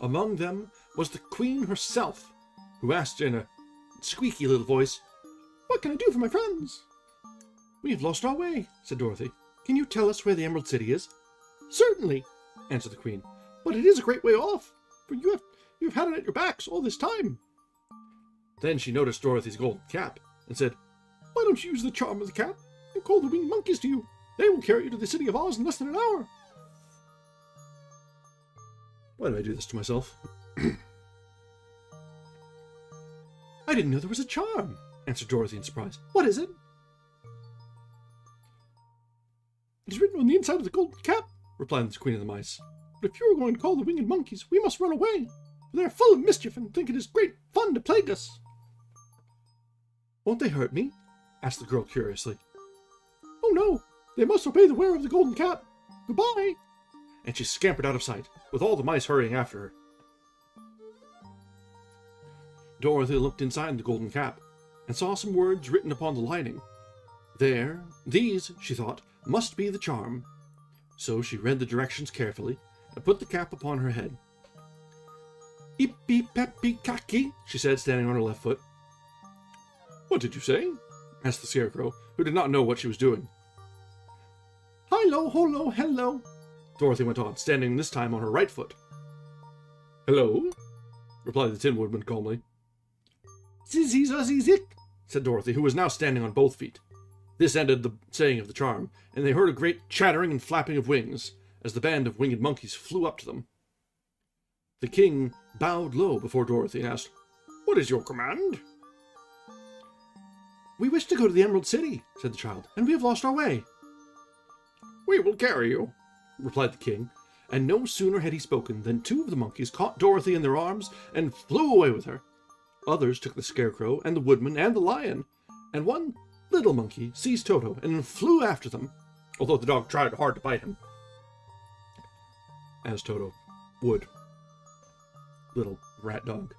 Among them was the Queen herself, who asked in a squeaky little voice, "What can I do for my friends?" "We have lost our way," said Dorothy. "Can you tell us where the Emerald City is?" "Certainly," answered the Queen, "but it is a great way off, for you have had it at your backs all this time." Then she noticed Dorothy's golden cap, and said, "Why don't you use the charm of the cap, and call the winged monkeys to you? They will carry you to the City of Oz in less than an hour." Why do I do this to myself? "I didn't know there was a charm," answered Dorothy in surprise. "What is it?" "It is written on the inside of the golden cap," replied the Queen of the Mice. "But if you are going to call the winged monkeys, we must run away, for they are full of mischief and think it is great fun to plague us." "Won't they hurt me?" asked the girl curiously. "Oh no, they must obey the wearer of the golden cap. Goodbye." And she scampered out of sight, with all the mice hurrying after her. Dorothy looked inside the golden cap, and saw some words written upon the lining. These, she thought, must be the charm. So she read the directions carefully, and put the cap upon her head. "Ippy-peppy-kaki," she said, standing on her left foot. "What did you say?" asked the Scarecrow, who did not know what she was doing. "Hi-lo, ho-lo, hello," Dorothy went on, standing this time on her right foot. "Hello," replied the Tin Woodman calmly. Zizizazizik, said Dorothy, who was now standing on both feet. This ended the saying of the charm, and they heard a great chattering and flapping of wings, as the band of winged monkeys flew up to them. The king bowed low before Dorothy and asked, "What is your command?" "We wish to go to the Emerald City," said the child, "and we have lost our way." "We will carry you," replied the king, and no sooner had he spoken than 2 of the monkeys caught Dorothy in their arms and flew away with her. Others took the Scarecrow and the Woodman and the Lion, and one little monkey seized Toto and flew after them, although the dog tried hard to bite him. As Toto would. Little rat dog.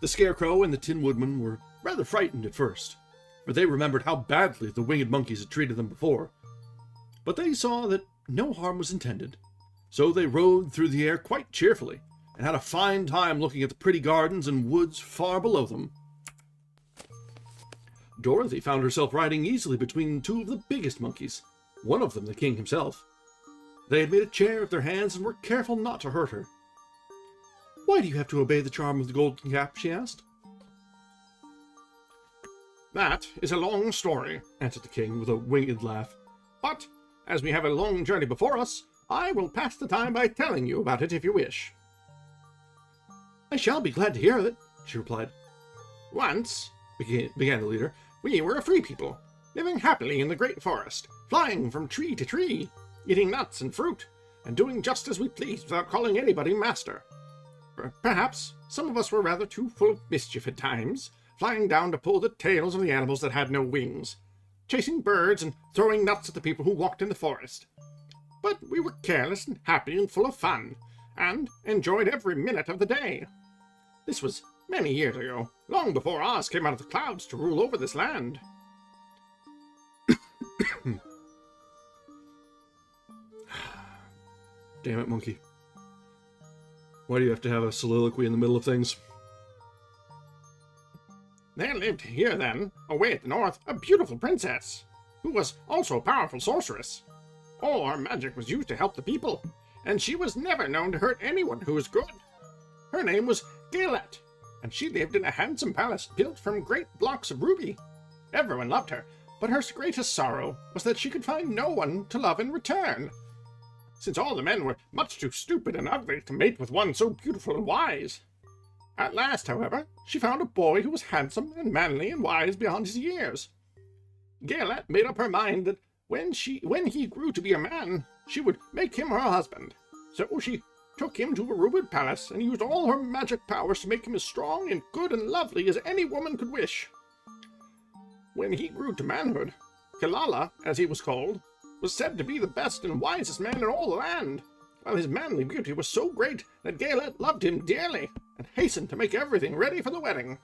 The Scarecrow and the Tin Woodman were rather frightened at first, for they remembered how badly the winged monkeys had treated them before. But they saw that no harm was intended, so they rode through the air quite cheerfully, and had a fine time looking at the pretty gardens and woods far below them. Dorothy found herself riding easily between 2 of the biggest monkeys, one of them the king himself. They had made a chair with their hands and were careful not to hurt her. "Why do you have to obey the charm of the golden cap?" she asked. "That is a long story," answered the king with a winged laugh. "But, as we have a long journey before us, I will pass the time by telling you about it if you wish." "I shall be glad to hear it," she replied. "Once," began the leader, "we were a free people, living happily in the great forest, flying from tree to tree, eating nuts and fruit, and doing just as we pleased without calling anybody master. Perhaps some of us were rather too full of mischief at times, flying down to pull the tails of the animals that had no wings, chasing birds and throwing nuts at the people who walked in the forest. But we were careless and happy and full of fun, and enjoyed every minute of the day. This was many years ago, long before Oz came out of the clouds to rule over this land." Damn it, monkey. Why do you have to have a soliloquy in the middle of things? "There lived here then, away at the north, a beautiful princess, who was also a powerful sorceress. All her magic was used to help the people, and she was never known to hurt anyone who was good. Her name was Galette, and she lived in a handsome palace built from great blocks of ruby. Everyone loved her, but her greatest sorrow was that she could find no one to love in return, since all the men were much too stupid and ugly to mate with one so beautiful and wise. At last, however, she found a boy who was handsome and manly and wise beyond his years. Galette made up her mind that when he grew to be a man, she would make him her husband. So she took him to a ruined palace and used all her magic powers to make him as strong and good and lovely as any woman could wish. When he grew to manhood, Kalala, as he was called, was said to be the best and wisest man in all the land, while his manly beauty was so great that Galette loved him dearly and hastened to make everything ready for the wedding.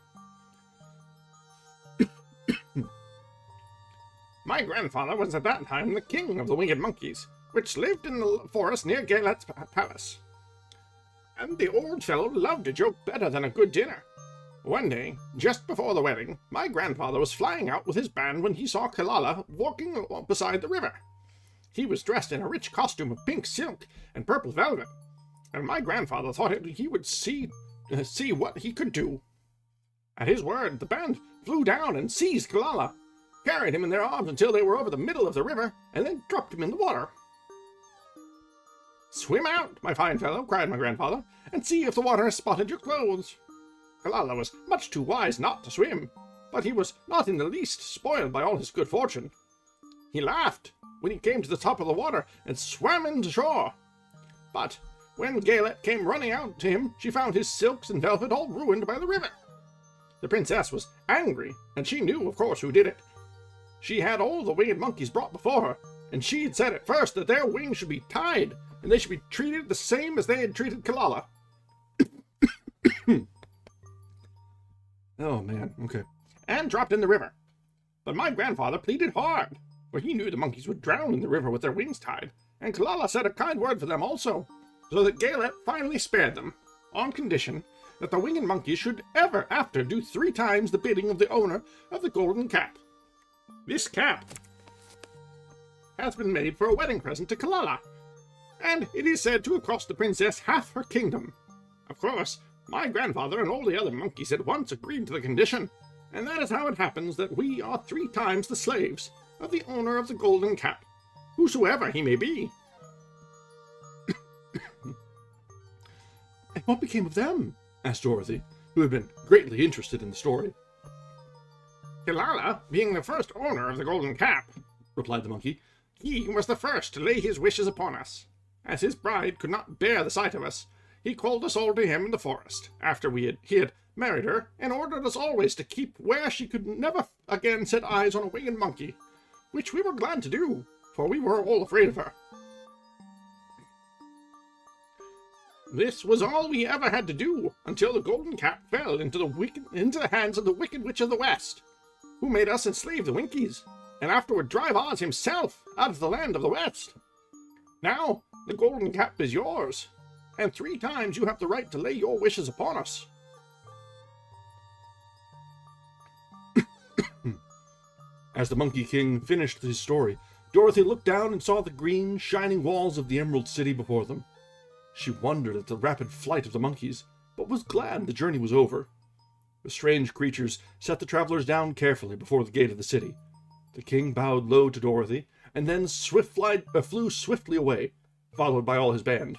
My grandfather was at that time the king of the winged monkeys, which lived in the forest near Galette's palace. And the old fellow loved a joke better than a good dinner. One day, just before the wedding, my grandfather was flying out with his band when he saw Kalala walking beside the river. He was dressed in a rich costume of pink silk and purple velvet, and my grandfather thought he would see what he could do. At his word, the band flew down and seized Kalala, carried him in their arms until they were over the middle of the river, and then dropped him in the water. "Swim out, my fine fellow," cried my grandfather, "and see if the water has spotted your clothes." Kalala was much too wise not to swim, but he was not in the least spoiled by all his good fortune. He laughed when he came to the top of the water and swam into shore. But when Galette came running out to him, she found his silks and velvet all ruined by the river. The princess was angry, and she knew, of course, who did it. She had all the winged monkeys brought before her, and she had said at first that their wings should be tied, and they should be treated the same as they had treated Kalala. Oh, man, okay. And dropped in the river. But my grandfather pleaded hard, for he knew the monkeys would drown in the river with their wings tied, and Kalala said a kind word for them also, so that Galette finally spared them, on condition that the winged monkeys should ever after do 3 times the bidding of the owner of the golden cap. This cap has been made for a wedding present to Kalala, and it is said to have cost the princess half her kingdom. Of course, My grandfather and all the other monkeys at once agreed to the condition, and that is how it happens that we are 3 times the slaves of the owner of the golden cap, whosoever he may be. And what became of them? Asked Dorothy, who had been greatly interested in the story. Kilala, being the first owner of the golden cap, Replied the monkey. he was the first to lay his wishes upon us. As his bride could not bear the sight of us, he called us all to him in the forest, after he had married her, and ordered us always to keep where she could never again set eyes on a winged monkey, which we were glad to do, for we were all afraid of her. This was all we ever had to do until the golden cap fell into the hands of the wicked witch of the west, who made us enslave the Winkies, and afterward drive Oz himself out of the land of the west. Now the golden cap is yours, and 3 times you have the right to lay your wishes upon us. As the Monkey King finished his story, Dorothy looked down and saw the green, shining walls of the Emerald City before them. She wondered at the rapid flight of the monkeys, but was glad the journey was over. The strange creatures set the travelers down carefully before the gate of the city. The king bowed low to Dorothy, and then flew swiftly away, followed by all his band.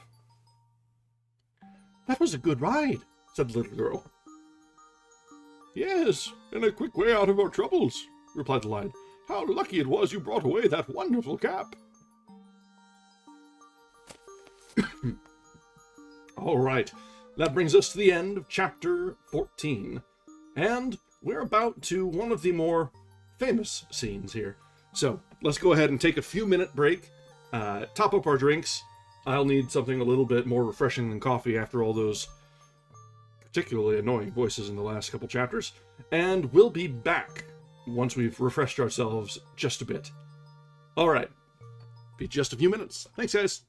"That was a good ride," said the little girl. "Yes, and a quick way out of our troubles," replied the lion. "How lucky it was you brought away that wonderful cap." All right, that brings us to the end of chapter 14, and we're about to one of the more famous scenes here. So let's go ahead and take a few-minute break, top up our drinks. I'll need something a little bit more refreshing than coffee after all those particularly annoying voices in the last couple chapters, and we'll be back once we've refreshed ourselves just a bit. All right, be just a few minutes. Thanks, guys.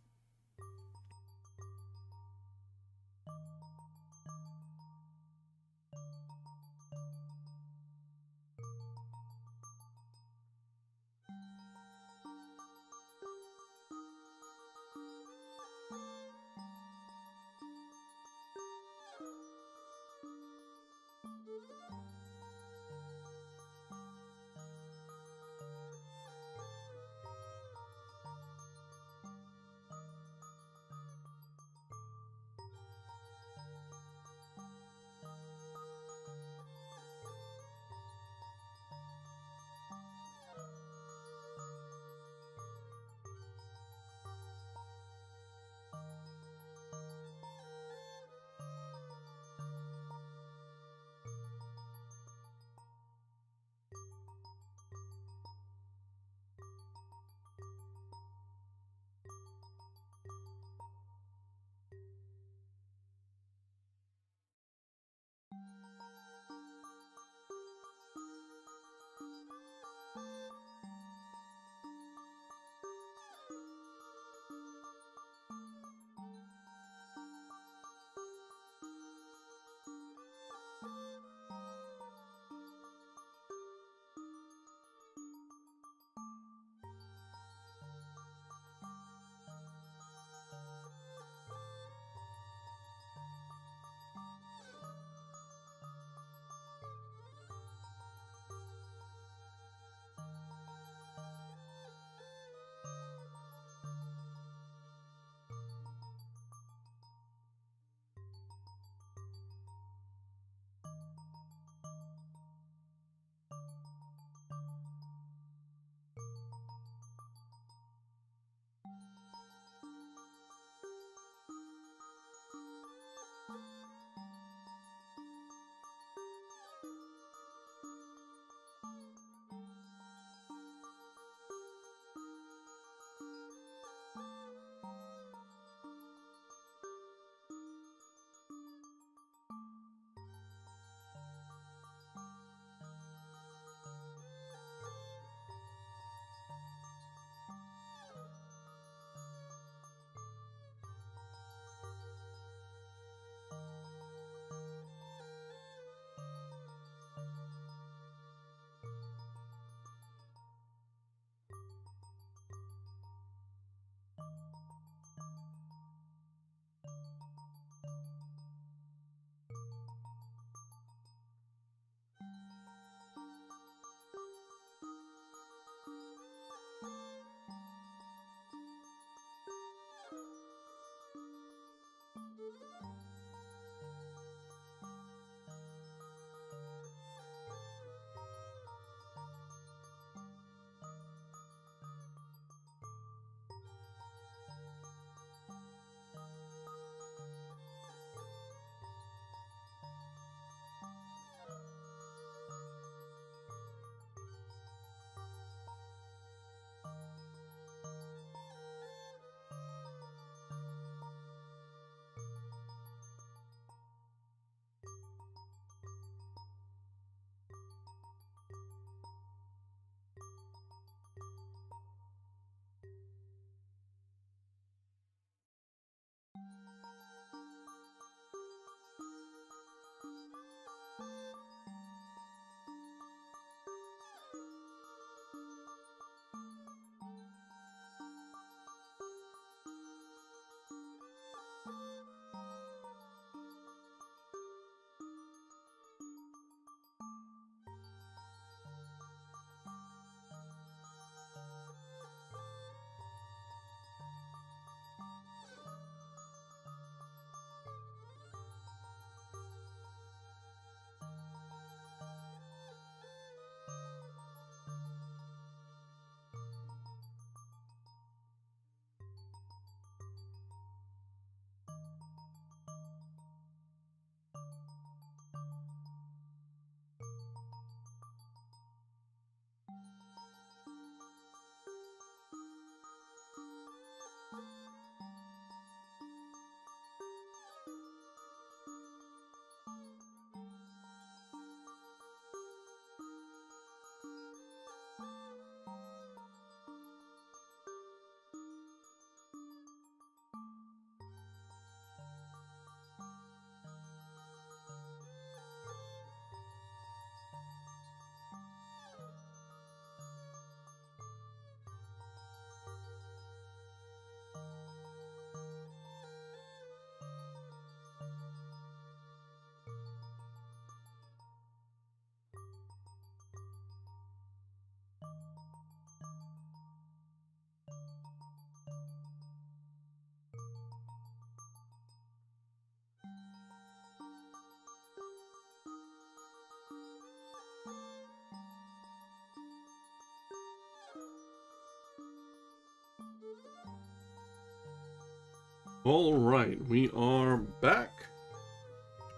All right, we are back.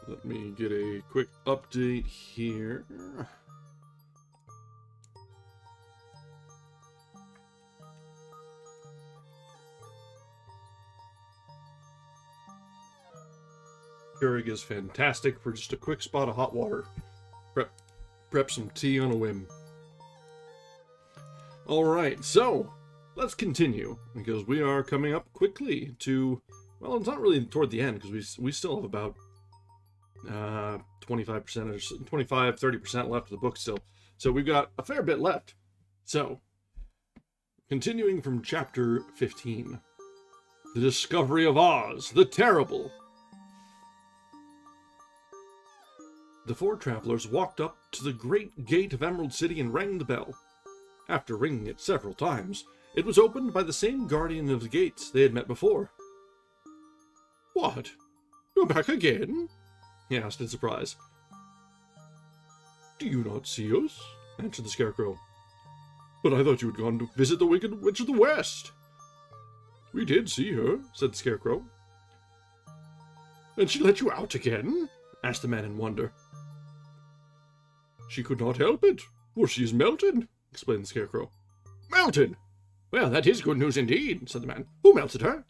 Let me get a quick update here. Keurig is fantastic for just a quick spot of hot water. Prep some tea on a whim. All right, so let's continue because we are coming up quickly to, well, it's not really toward the end because we still have about 25% or 25-30% left of the book still. So we've got a fair bit left. So, continuing from chapter 15, The Discovery of Oz, the Terrible. The four travelers walked up to the great gate of Emerald City and rang the bell. After ringing it several times, it was opened by the same guardian of the gates they had met before. "What? You're back again?" he asked in surprise. "Do you not see us?" answered the Scarecrow. "But I thought you had gone to visit the Wicked Witch of the West." "We did see her," said the Scarecrow. "And she let you out again?" asked the man in wonder. "She could not help it, for she is melted," explained the Scarecrow. "Melted? Well, that is good news indeed," said the man. "Who melted her?"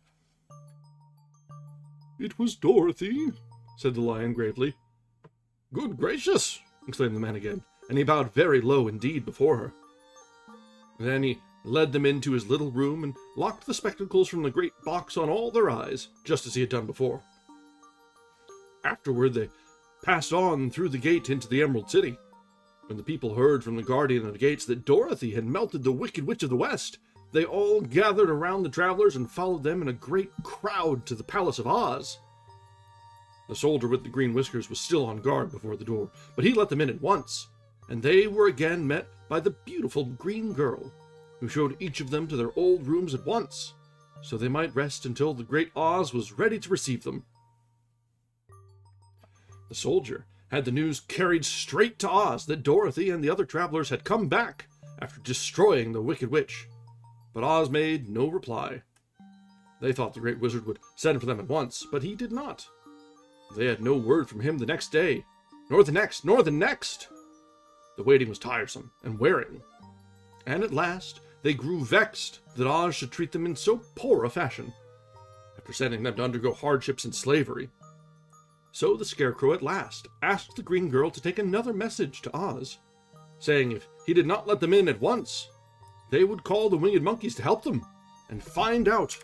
"It was Dorothy," said the Lion gravely. "Good gracious!" exclaimed the man again, and he bowed very low indeed before her. Then he led them into his little room and locked the spectacles from the great box on all their eyes, just as he had done before. Afterward they passed on through the gate into the Emerald City. When the people heard from the guardian of the gates that Dorothy had melted the Wicked Witch of the West, they all gathered around the travelers and followed them in a great crowd to the Palace of Oz. The soldier with the green whiskers was still on guard before the door, but he let them in at once, and they were again met by the beautiful green girl, who showed each of them to their old rooms at once, so they might rest until the great Oz was ready to receive them. The soldier had the news carried straight to Oz that Dorothy and the other travelers had come back after destroying the Wicked Witch. But Oz made no reply. They thought the Great Wizard would send for them at once, but he did not. They had no word from him the next day, nor the next, nor the next. The waiting was tiresome and wearing, and at last they grew vexed that Oz should treat them in so poor a fashion, after sending them to undergo hardships and slavery. So the Scarecrow at last asked the Green Girl to take another message to Oz, saying if he did not let them in at once, they would call the winged monkeys to help them and find out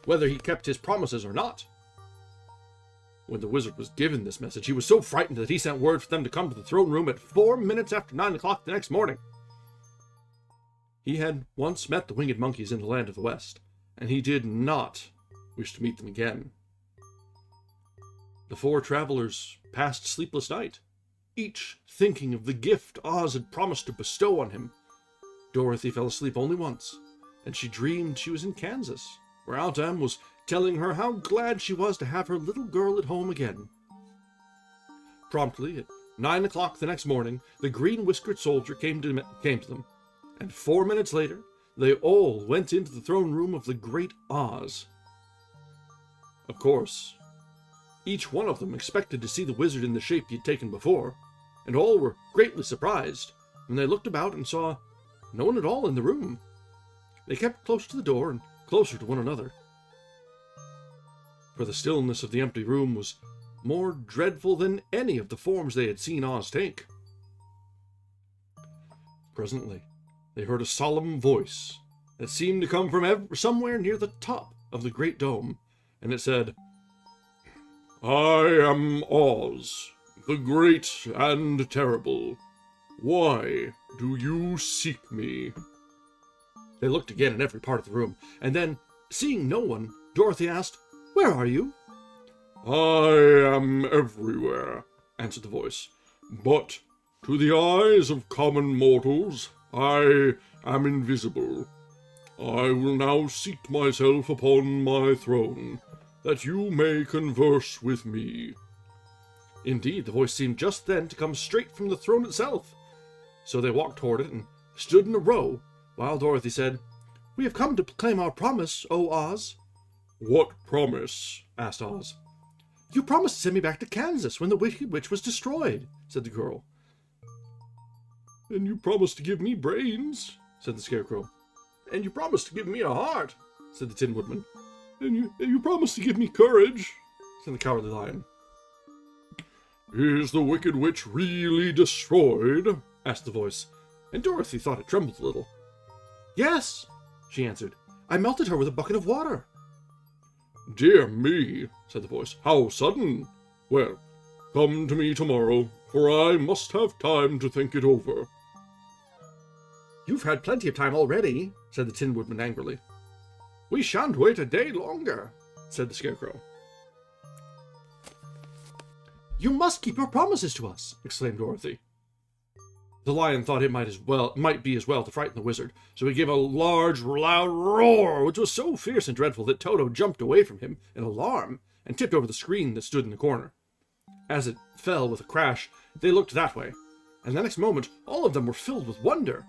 whether he kept his promises or not. When the wizard was given this message, he was so frightened that he sent word for them to come to the throne room at 4 minutes after 9 o'clock the next morning. He had once met the winged monkeys in the land of the West, and he did not wish to meet them again. The 4 travelers passed a sleepless night, each thinking of the gift Oz had promised to bestow on him. Dorothy fell asleep only once, and she dreamed she was in Kansas, where Aunt Em was telling her how glad she was to have her little girl at home again. Promptly, at 9 o'clock the next morning, the green-whiskered soldier came to them, and 4 minutes later, they all went into the throne room of the great Oz. Of course, each one of them expected to see the wizard in the shape he had taken before, and all were greatly surprised when they looked about and saw no one at all in the room. They kept close to the door and closer to one another, for the stillness of the empty room was more dreadful than any of the forms they had seen Oz take. Presently, they heard a solemn voice that seemed to come from somewhere near the top of the great dome, and it said, "I am Oz, the great and terrible. Why do you seek me?" They looked again in every part of the room, and then, seeing no one, Dorothy asked, "Where are you?" "I am everywhere," answered the voice, "but to the eyes of common mortals, I am invisible. I will now seat myself upon my throne, that you may converse with me." Indeed, the voice seemed just then to come straight from the throne itself. So they walked toward it and stood in a row, while Dorothy said, "We have come to claim our promise, O Oz." "What promise?" asked Oz. "You promised to send me back to Kansas when the Wicked Witch was destroyed," said the girl. "And you promised to give me brains," said the Scarecrow. "And you promised to give me a heart," said the Tin Woodman. "And you promised to give me courage," said the Cowardly Lion. "Is the Wicked Witch really destroyed?" asked the voice, and Dorothy thought it trembled a little. "Yes," she answered. "I melted her with a bucket of water." "Dear me," said the voice, "how sudden! Well, come to me tomorrow, for I must have time to think it over." "You've had plenty of time already," said the Tin Woodman angrily. "We shan't wait a day longer," said the Scarecrow. "You must keep your promises to us," exclaimed Dorothy. The lion thought it might be as well to frighten the wizard, so he gave a large, loud roar, which was so fierce and dreadful that Toto jumped away from him in alarm and tipped over the screen that stood in the corner. As it fell with a crash, they looked that way, and the next moment all of them were filled with wonder,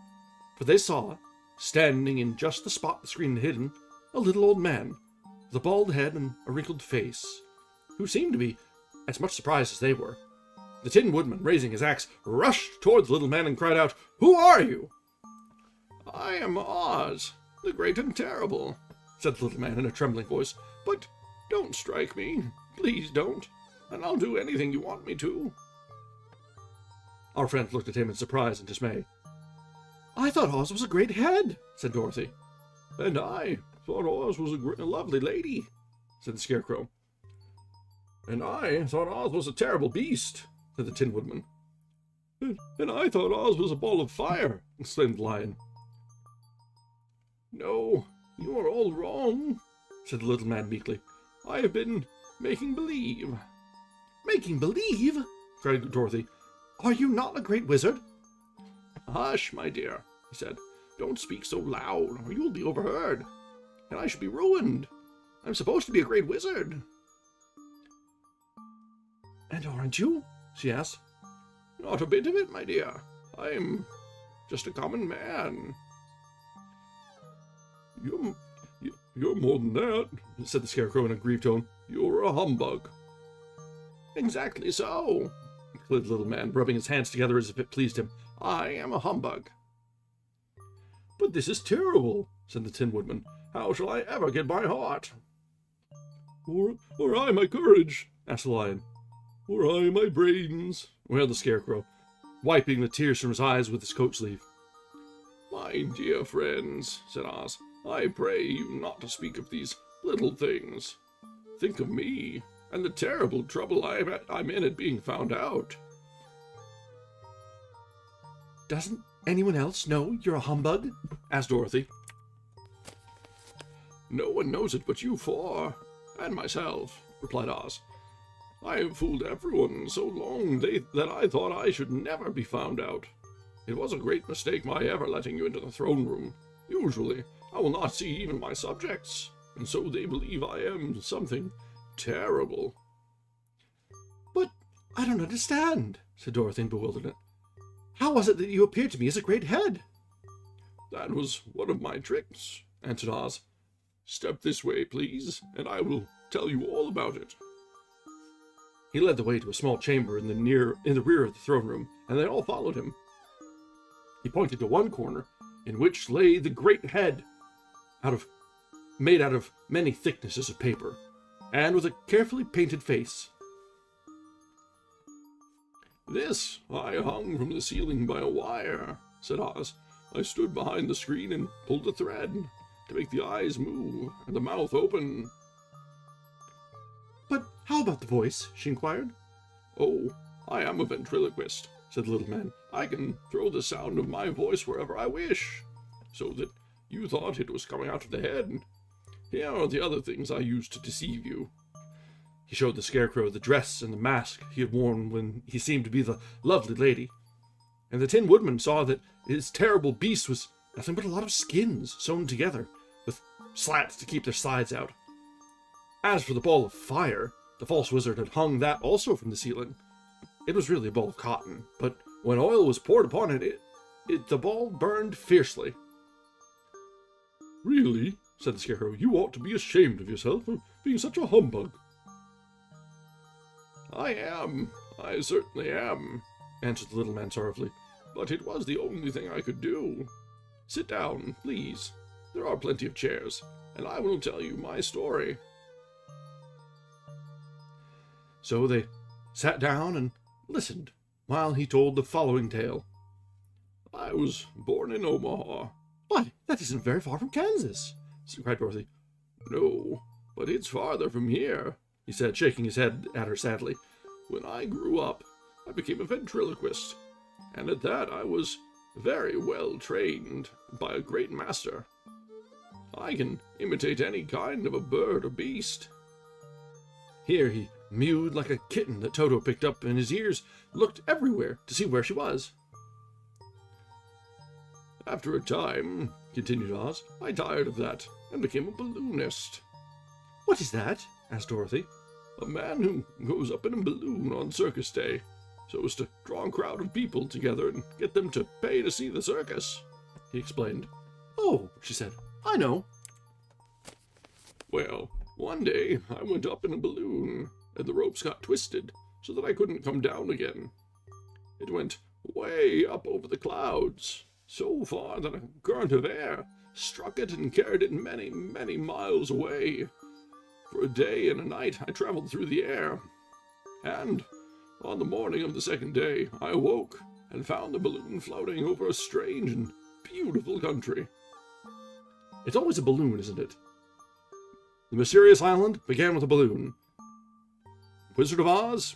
for they saw, standing in just the spot the screen had hidden, a little old man, with a bald head and a wrinkled face, who seemed to be as much surprised as they were. The Tin Woodman, raising his axe, rushed toward the little man and cried out, "Who are you?" "I am Oz, the great and terrible," said the little man in a trembling voice. "But don't strike me, please don't, and I'll do anything you want me to." Our friend looked at him in surprise and dismay. "I thought Oz was a great head," said Dorothy. "And I thought Oz was a lovely lady," said the Scarecrow. "And I thought Oz was a terrible beast," said the Tin Woodman. "And I thought Oz was a ball of fire," exclaimed the Lion. "No, you are all wrong," said the little man meekly. "I have been making believe." "Making believe?" cried Dorothy. "Are you not a great wizard?" "Hush, my dear," he said. "Don't speak so loud, or you will be overheard, and I shall be ruined. I'm supposed to be a great wizard." And aren't you? She asked. Not a bit of it, my dear. I'm just a common man. You're more than that, said the Scarecrow in a grieved tone. You're a humbug. Exactly so, declared the little man, rubbing his hands together as if it pleased him. I am a humbug. But this is terrible, said the Tin Woodman. How shall I ever get my heart? Or I my courage, asked the Lion. Or I my brains, wailed the Scarecrow, wiping the tears from his eyes with his coat sleeve. My dear friends, said Oz, I pray you not to speak of these little things. Think of me, and the terrible trouble I'm in at being found out. Doesn't anyone else know you're a humbug? Asked Dorothy. No one knows it but you four, and myself, replied Oz. I have fooled everyone so long that I thought I should never be found out. It was a great mistake my ever letting you into the throne room. Usually, I will not see even my subjects, and so they believe I am something terrible. But I don't understand, said Dorothy in bewilderment. How was it that you appeared to me as a great head? That was one of my tricks, answered Oz. Step this way, please, and I will tell you all about it. He led the way to a small chamber in the rear of the throne room, and they all followed him. He pointed to one corner, in which lay the great head, made out of many thicknesses of paper, and with a carefully painted face. This I hung from the ceiling by a wire, said Oz. I stood behind the screen and pulled the thread to make the eyes move and the mouth open. But how about the voice? She inquired. Oh, I am a ventriloquist, said the little man. I can throw the sound of my voice wherever I wish, so that you thought it was coming out of the head. Here are the other things I used to deceive you. He showed the Scarecrow the dress and the mask he had worn when he seemed to be the lovely lady, and the Tin Woodman saw that his terrible beast was nothing but a lot of skins sewn together, with slats to keep their sides out. As for the ball of fire, the false wizard had hung that also from the ceiling. It was really a ball of cotton, but when oil was poured upon it, the ball burned fiercely. Really, said the Scarecrow, you ought to be ashamed of yourself for being such a humbug. I certainly am, answered the little man sorrowfully, but it was the only thing I could do. Sit down, please. There are plenty of chairs, and I will tell you my story. So they sat down and listened while he told the following tale. I was born in Omaha. Why, that isn't very far from Kansas, cried Dorothy. No, but it's farther from here, he said, shaking his head at her sadly. When I grew up, I became a ventriloquist, and at that I was very well trained by a great master. I can imitate any kind of a bird or beast. Here he mewed like a kitten that Toto picked up, and his ears looked everywhere to see where she was. After a time, continued Oz, I tired of that and became a balloonist. What is that? Asked Dorothy. A man who goes up in a balloon on circus day, so as to draw a crowd of people together and get them to pay to see the circus, he explained. Oh, she said, I know. Well, one day I went up in a balloon, and the ropes got twisted so that I couldn't come down again. It went way up over the clouds, so far that a current of air struck it and carried it many, many miles away. For a day and a night I traveled through the air, and on the morning of the second day I awoke and found the balloon floating over a strange and beautiful country. It's always a balloon, isn't it? The mysterious island began with a balloon. Wizard of Oz?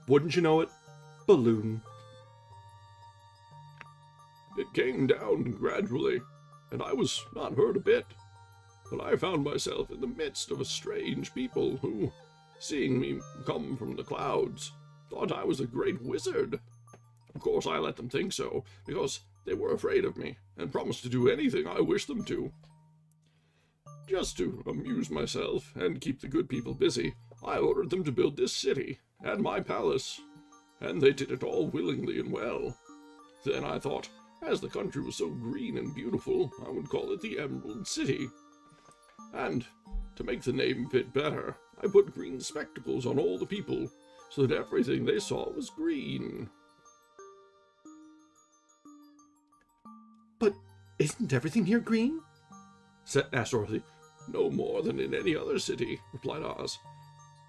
Wouldn't you know it? Balloon. It came down gradually, and I was not hurt a bit. But I found myself in the midst of a strange people who, seeing me come from the clouds, thought I was a great wizard. Of course I let them think so, because they were afraid of me, and promised to do anything I wished them to. Just to amuse myself and keep the good people busy, I ordered them to build this city, and my palace, and they did it all willingly and well. Then I thought, as the country was so green and beautiful, I would call it the Emerald City. And, to make the name fit better, I put green spectacles on all the people, so that everything they saw was green. But isn't everything here green? Asked Dorothy. No more than in any other city, replied Oz.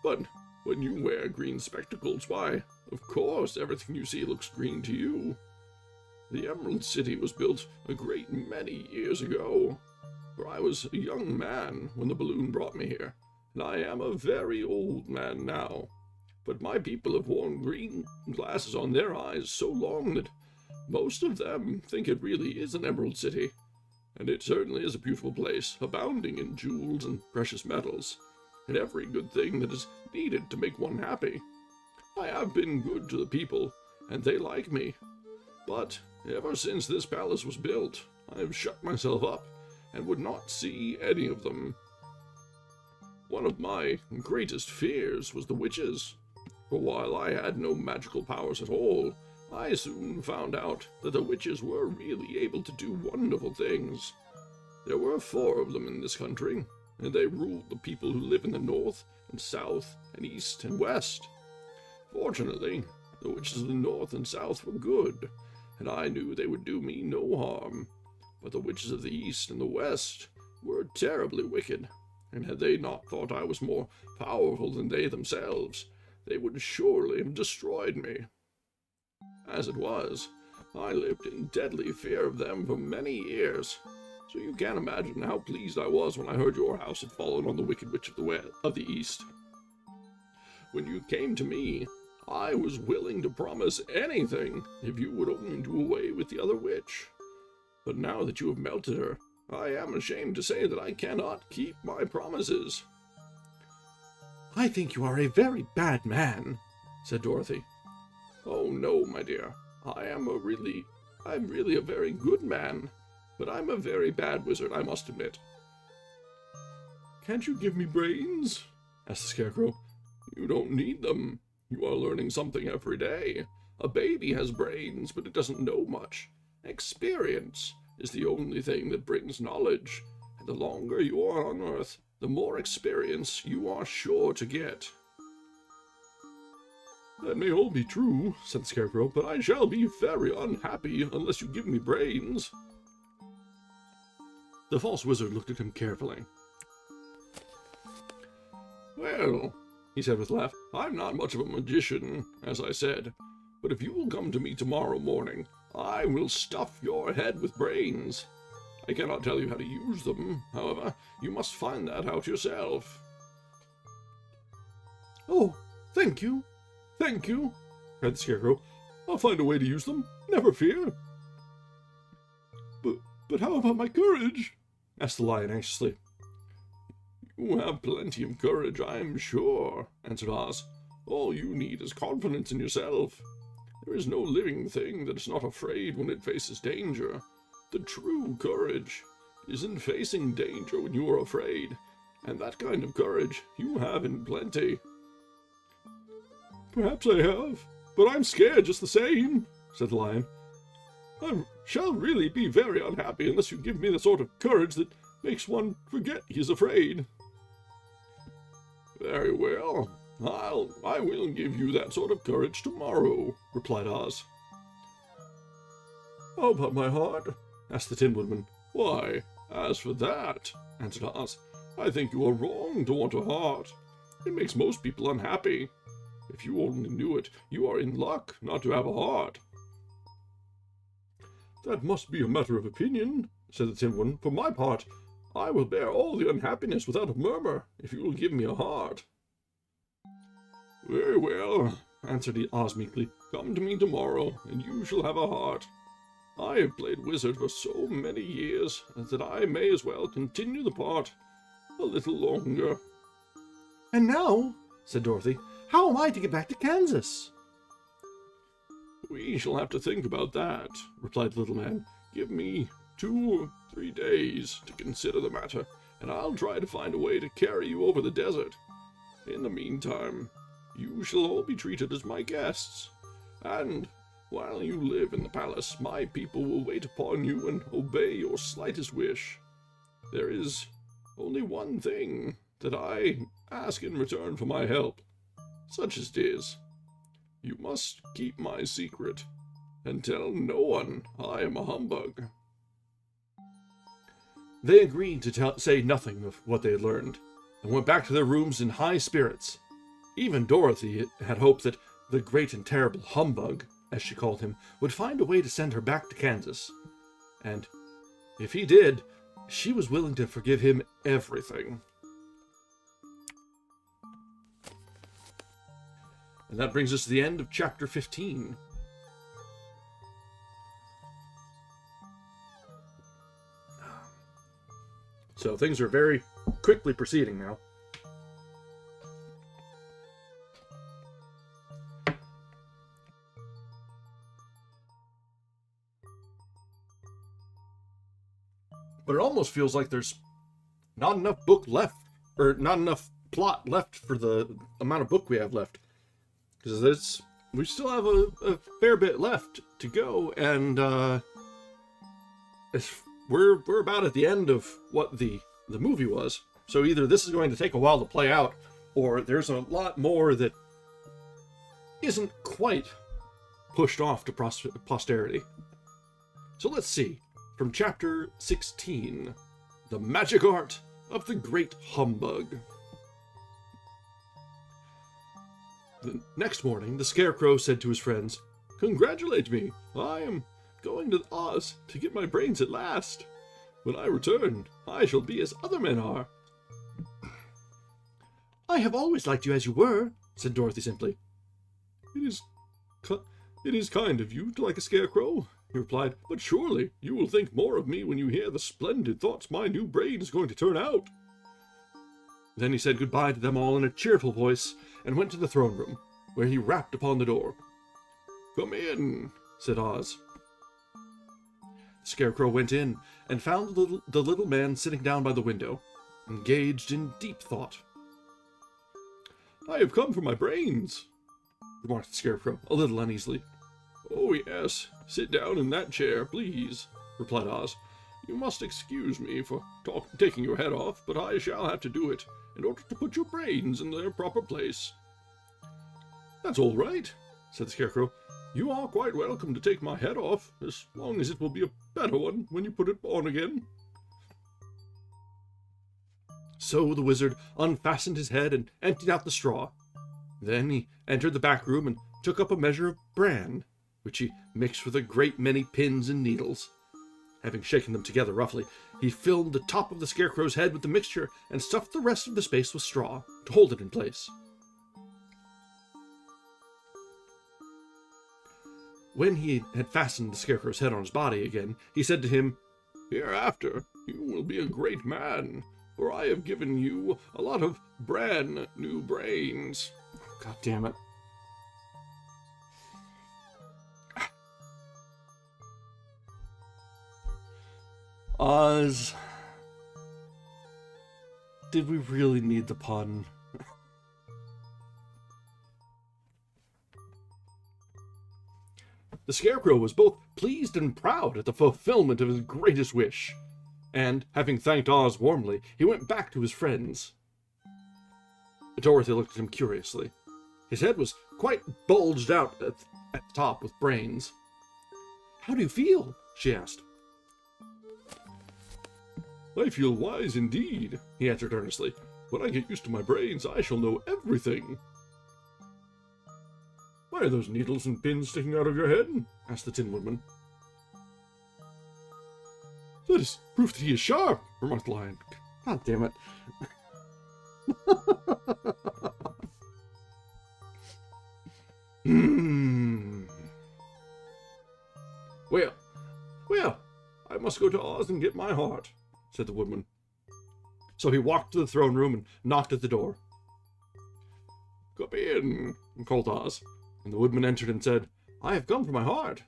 But when you wear green spectacles, why, of course everything you see looks green to you. The Emerald City was built a great many years ago, for I was a young man when the balloon brought me here, and I am a very old man now. But my people have worn green glasses on their eyes so long that most of them think it really is an Emerald City. And it certainly is a beautiful place, abounding in jewels and precious metals, and every good thing that is needed to make one happy. I have been good to the people, and they like me. But ever since this palace was built, I have shut myself up, and would not see any of them. One of my greatest fears was the witches, for while I had no magical powers at all, I soon found out that the witches were really able to do wonderful things. There were 4 of them in this country, and they ruled the people who live in the north and south and east and west. Fortunately, the witches of the north and south were good, and I knew they would do me no harm. But the witches of the east and the west were terribly wicked, and had they not thought I was more powerful than they themselves, they would surely have destroyed me. As it was, I lived in deadly fear of them for many years, so you can't imagine how pleased I was when I heard your house had fallen on the Wicked Witch of the East. When you came to me, I was willing to promise anything if you would only do away with the other witch. But now that you have melted her, I am ashamed to say that I cannot keep my promises. I think you are a very bad man, said Dorothy. Oh, no, my dear. I'm really a very good man, but I'm a very bad wizard, I must admit. Can't you give me brains? Asked the Scarecrow. You don't need them. You are learning something every day. A baby has brains, but it doesn't know much. Experience is the only thing that brings knowledge, and the longer you are on Earth, the more experience you are sure to get. That may all be true, said the Scarecrow, but I shall be very unhappy unless you give me brains. The false wizard looked at him carefully. Well, he said with a laugh, I'm not much of a magician, as I said, but if you will come to me tomorrow morning, I will stuff your head with brains. I cannot tell you how to use them, however, you must find that out yourself. Oh, thank you. Thank you, cried the Scarecrow. I'll find a way to use them, never fear. But how about my courage? Asked the Lion anxiously. You have plenty of courage, I am sure, answered Oz. All you need is confidence in yourself. There is no living thing that is not afraid when it faces danger. The true courage is in facing danger when you are afraid, and that kind of courage you have in plenty. Perhaps I have, but I'm scared just the same, said the Lion. I shall really be very unhappy unless you give me the sort of courage that makes one forget he is afraid. Very well. I will give you that sort of courage tomorrow, replied Oz. How about my heart? Asked the Tin Woodman. Why, as for that, answered Oz, I think you are wrong to want a heart. It makes most people unhappy. If you only knew it, you are in luck not to have a heart. That must be a matter of opinion, said the Tin Woodman. For my part, I will bear all the unhappiness without a murmur, if you will give me a heart. Very well, answered Oz meekly. Come to me tomorrow, and you shall have a heart. I have played wizard for so many years that I may as well continue the part a little longer. And now, said Dorothy, how am I to get back to Kansas? We shall have to think about that, replied the little man. Give me 2 or 3 days to consider the matter, and I'll try to find a way to carry you over the desert. In the meantime, you shall all be treated as my guests, and while you live in the palace, my people will wait upon you and obey your slightest wish. There is only one thing that I ask in return for my help, such as it is. You must keep my secret, and tell no one I am a humbug." They agreed to say nothing of what they had learned, and went back to their rooms in high spirits. Even Dorothy had hoped that the great and terrible humbug, as she called him, would find a way to send her back to Kansas. And if he did, she was willing to forgive him everything. And that brings us to the end of chapter 15. So things are very quickly proceeding now. But it almost feels like there's not enough book left, or not enough plot left for the amount of book we have left. Because we still have a fair bit left to go, and we're about at the end of what the movie was. So either this is going to take a while to play out, or there's a lot more that isn't quite pushed off to posterity. So let's see. From chapter 16, The Magic Art of the Great Humbug. The next morning, the Scarecrow said to his friends, "Congratulate me! I am going to Oz to get my brains at last. When I return, I shall be as other men are." "I have always liked you as you were," said Dorothy simply. It is kind of you to like a scarecrow," he replied, "but surely you will think more of me when you hear the splendid thoughts my new brain is going to turn out." Then he said goodbye to them all in a cheerful voice, and went to the throne room, where he rapped upon the door. "Come in," said Oz. The Scarecrow went in, and found the little man sitting down by the window, engaged in deep thought. "I have come for my brains," remarked the Scarecrow, a little uneasily. "Oh, yes, sit down in that chair, please," replied Oz. "You must excuse me for taking your head off, but I shall have to do it in order to put your brains in their proper place." "That's all right," said the Scarecrow. "You are quite welcome to take my head off, as long as it will be a better one when you put it on again." So the wizard unfastened his head and emptied out the straw. Then he entered the back room and took up a measure of bran, which he mixed with a great many pins and needles. Having shaken them together roughly, he filled the top of the Scarecrow's head with the mixture and stuffed the rest of the space with straw to hold it in place. When he had fastened the Scarecrow's head on his body again, he said to him, "Hereafter you will be a great man, for I have given you a lot of brand new brains." God damn it. Oz. Did we really need the pun? The Scarecrow was both pleased and proud at the fulfillment of his greatest wish, and, having thanked Oz warmly, he went back to his friends. Dorothy looked at him curiously. His head was quite bulged out at the top with brains. "How do you feel?" she asked. "I feel wise indeed," he answered earnestly. "When I get used to my brains, I shall know everything." "Why are those needles and pins sticking out of your head?" asked the Tin Woodman. "That is proof that he is sharp," remarked the Lion. God damn it. Well, I must go to Oz and get my heart," said the Woodman. So he walked to the throne room and knocked at the door. "Come in," called Oz, and the Woodman entered and said, "I have come for my heart."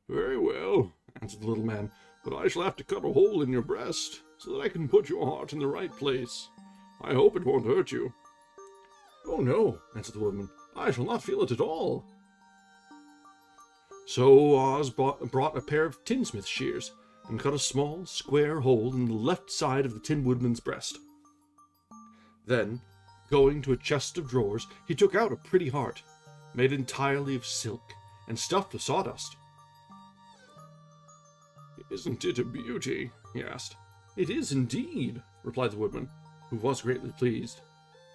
"Very well," answered the little man, "but I shall have to cut a hole in your breast, so that I can put your heart in the right place. I hope it won't hurt you." "Oh no," answered the woodman, "I shall not feel it at all." So Oz brought a pair of tinsmith's shears and cut a small, square hole in the left side of the Tin Woodman's breast. Then, going to a chest of drawers, he took out a pretty heart, made entirely of silk and stuffed with sawdust. "Isn't it a beauty?" he asked. "It is indeed," replied the woodman, who was greatly pleased.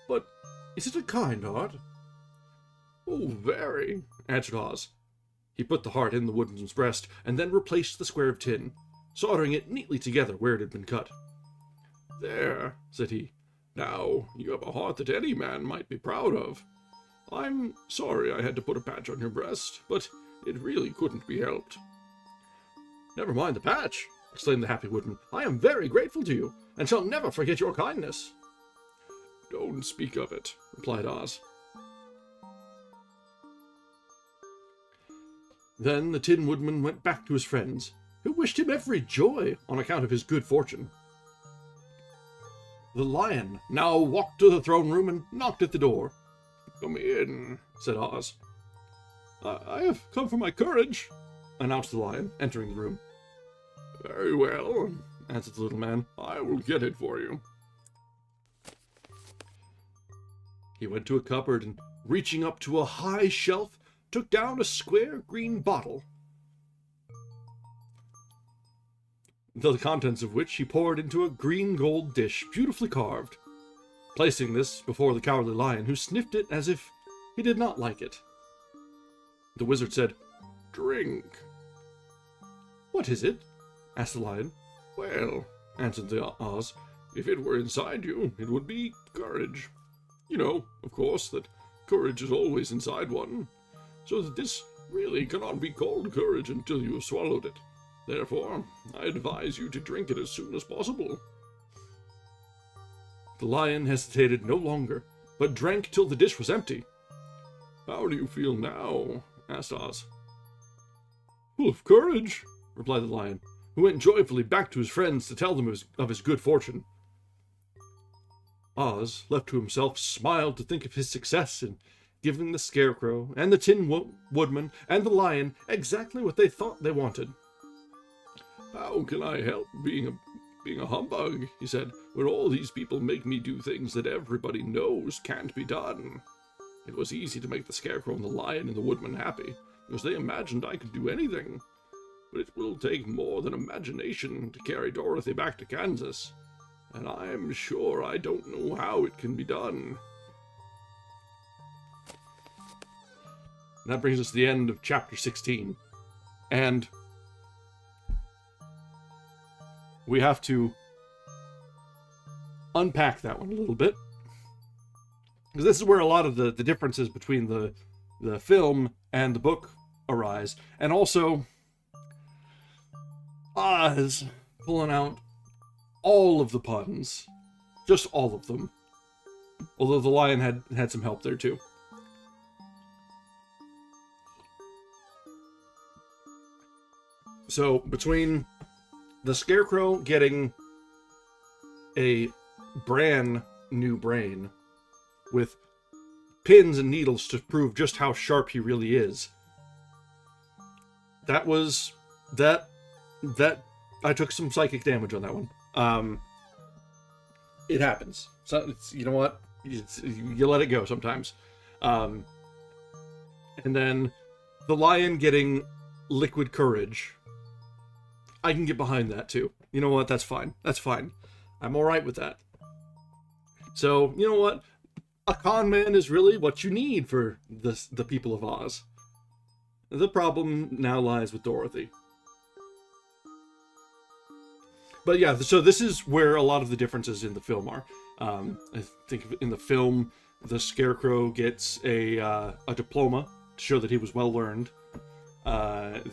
"But is it a kind heart?" "Oh, very," answered Oz. He put the heart in the woodman's breast, and then replaced the square of tin, soldering it neatly together where it had been cut. "There," said he. "Now you have a heart that any man might be proud of. I'm sorry I had to put a patch on your breast, but it really couldn't be helped." "Never mind the patch," exclaimed the happy woodman. "I am very grateful to you, and shall never forget your kindness." "Don't speak of it," replied Oz. Then the Tin Woodman went back to his friends, who wished him every joy on account of his good fortune. The Lion now walked to the throne room and knocked at the door. "Come in," said Oz. I have come for my courage," announced the Lion, entering the room. "Very well," answered the little man. "I will get it for you." He went to a cupboard and, reaching up to a high shelf, took down a square green bottle, the contents of which he poured into a green gold dish beautifully carved, placing this before the Cowardly Lion, who sniffed it as if he did not like it. The wizard said, "Drink." "What is it?" asked the Lion. "Well," answered the Oz, "if it were inside you, it would be courage. You know, of course, that courage is always inside one, so that this really cannot be called courage until you have swallowed it. Therefore, I advise you to drink it as soon as possible." The Lion hesitated no longer, but drank till the dish was empty. "How do you feel now?" asked Oz. "Full of courage," replied the Lion, who went joyfully back to his friends to tell them of his good fortune. Oz, left to himself, smiled to think of his success in giving the Scarecrow and the Tin Woodman and the Lion exactly what they thought they wanted. "How can I help being a humbug," he said, "when all these people make me do things that everybody knows can't be done?" It was easy to make the Scarecrow and the Lion and the Woodman happy, because they imagined I could do anything. But it will take more than imagination to carry Dorothy back to Kansas, and I'm sure I don't know how it can be done. And that brings us to the end of chapter 16. And we have to unpack that one a little bit, because this is where a lot of the differences between the film and the book arise. And also, Oz pulling out all of the puns. Just all of them. Although the Lion had some help there too. So, between the Scarecrow getting a brand new brain with pins and needles to prove just how sharp he really is, that I took some psychic damage on that one. It happens. So it's, you know what? You let it go sometimes. And then the Lion getting liquid courage. I can get behind that too. You know what? That's fine. That's fine. I'm alright with that. So, you know what? A con man is really what you need for the people of Oz. The problem now lies with Dorothy. But yeah, so this is where a lot of the differences in the film are. I think in the film, the Scarecrow gets a diploma to show that he was well learned. I'm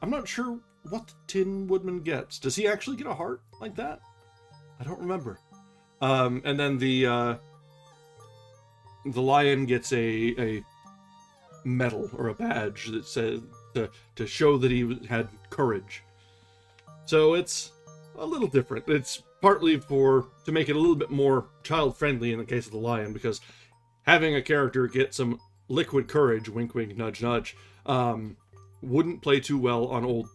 not sure what the Tin Woodman gets. Does he actually get a heart like that? I don't remember. And then the Lion gets a medal or a badge that says to show that he had courage. So it's a little different. It's partly to make it a little bit more child-friendly in the case of the lion, because having a character get some liquid courage, wink wink, nudge nudge, wouldn't play too well on old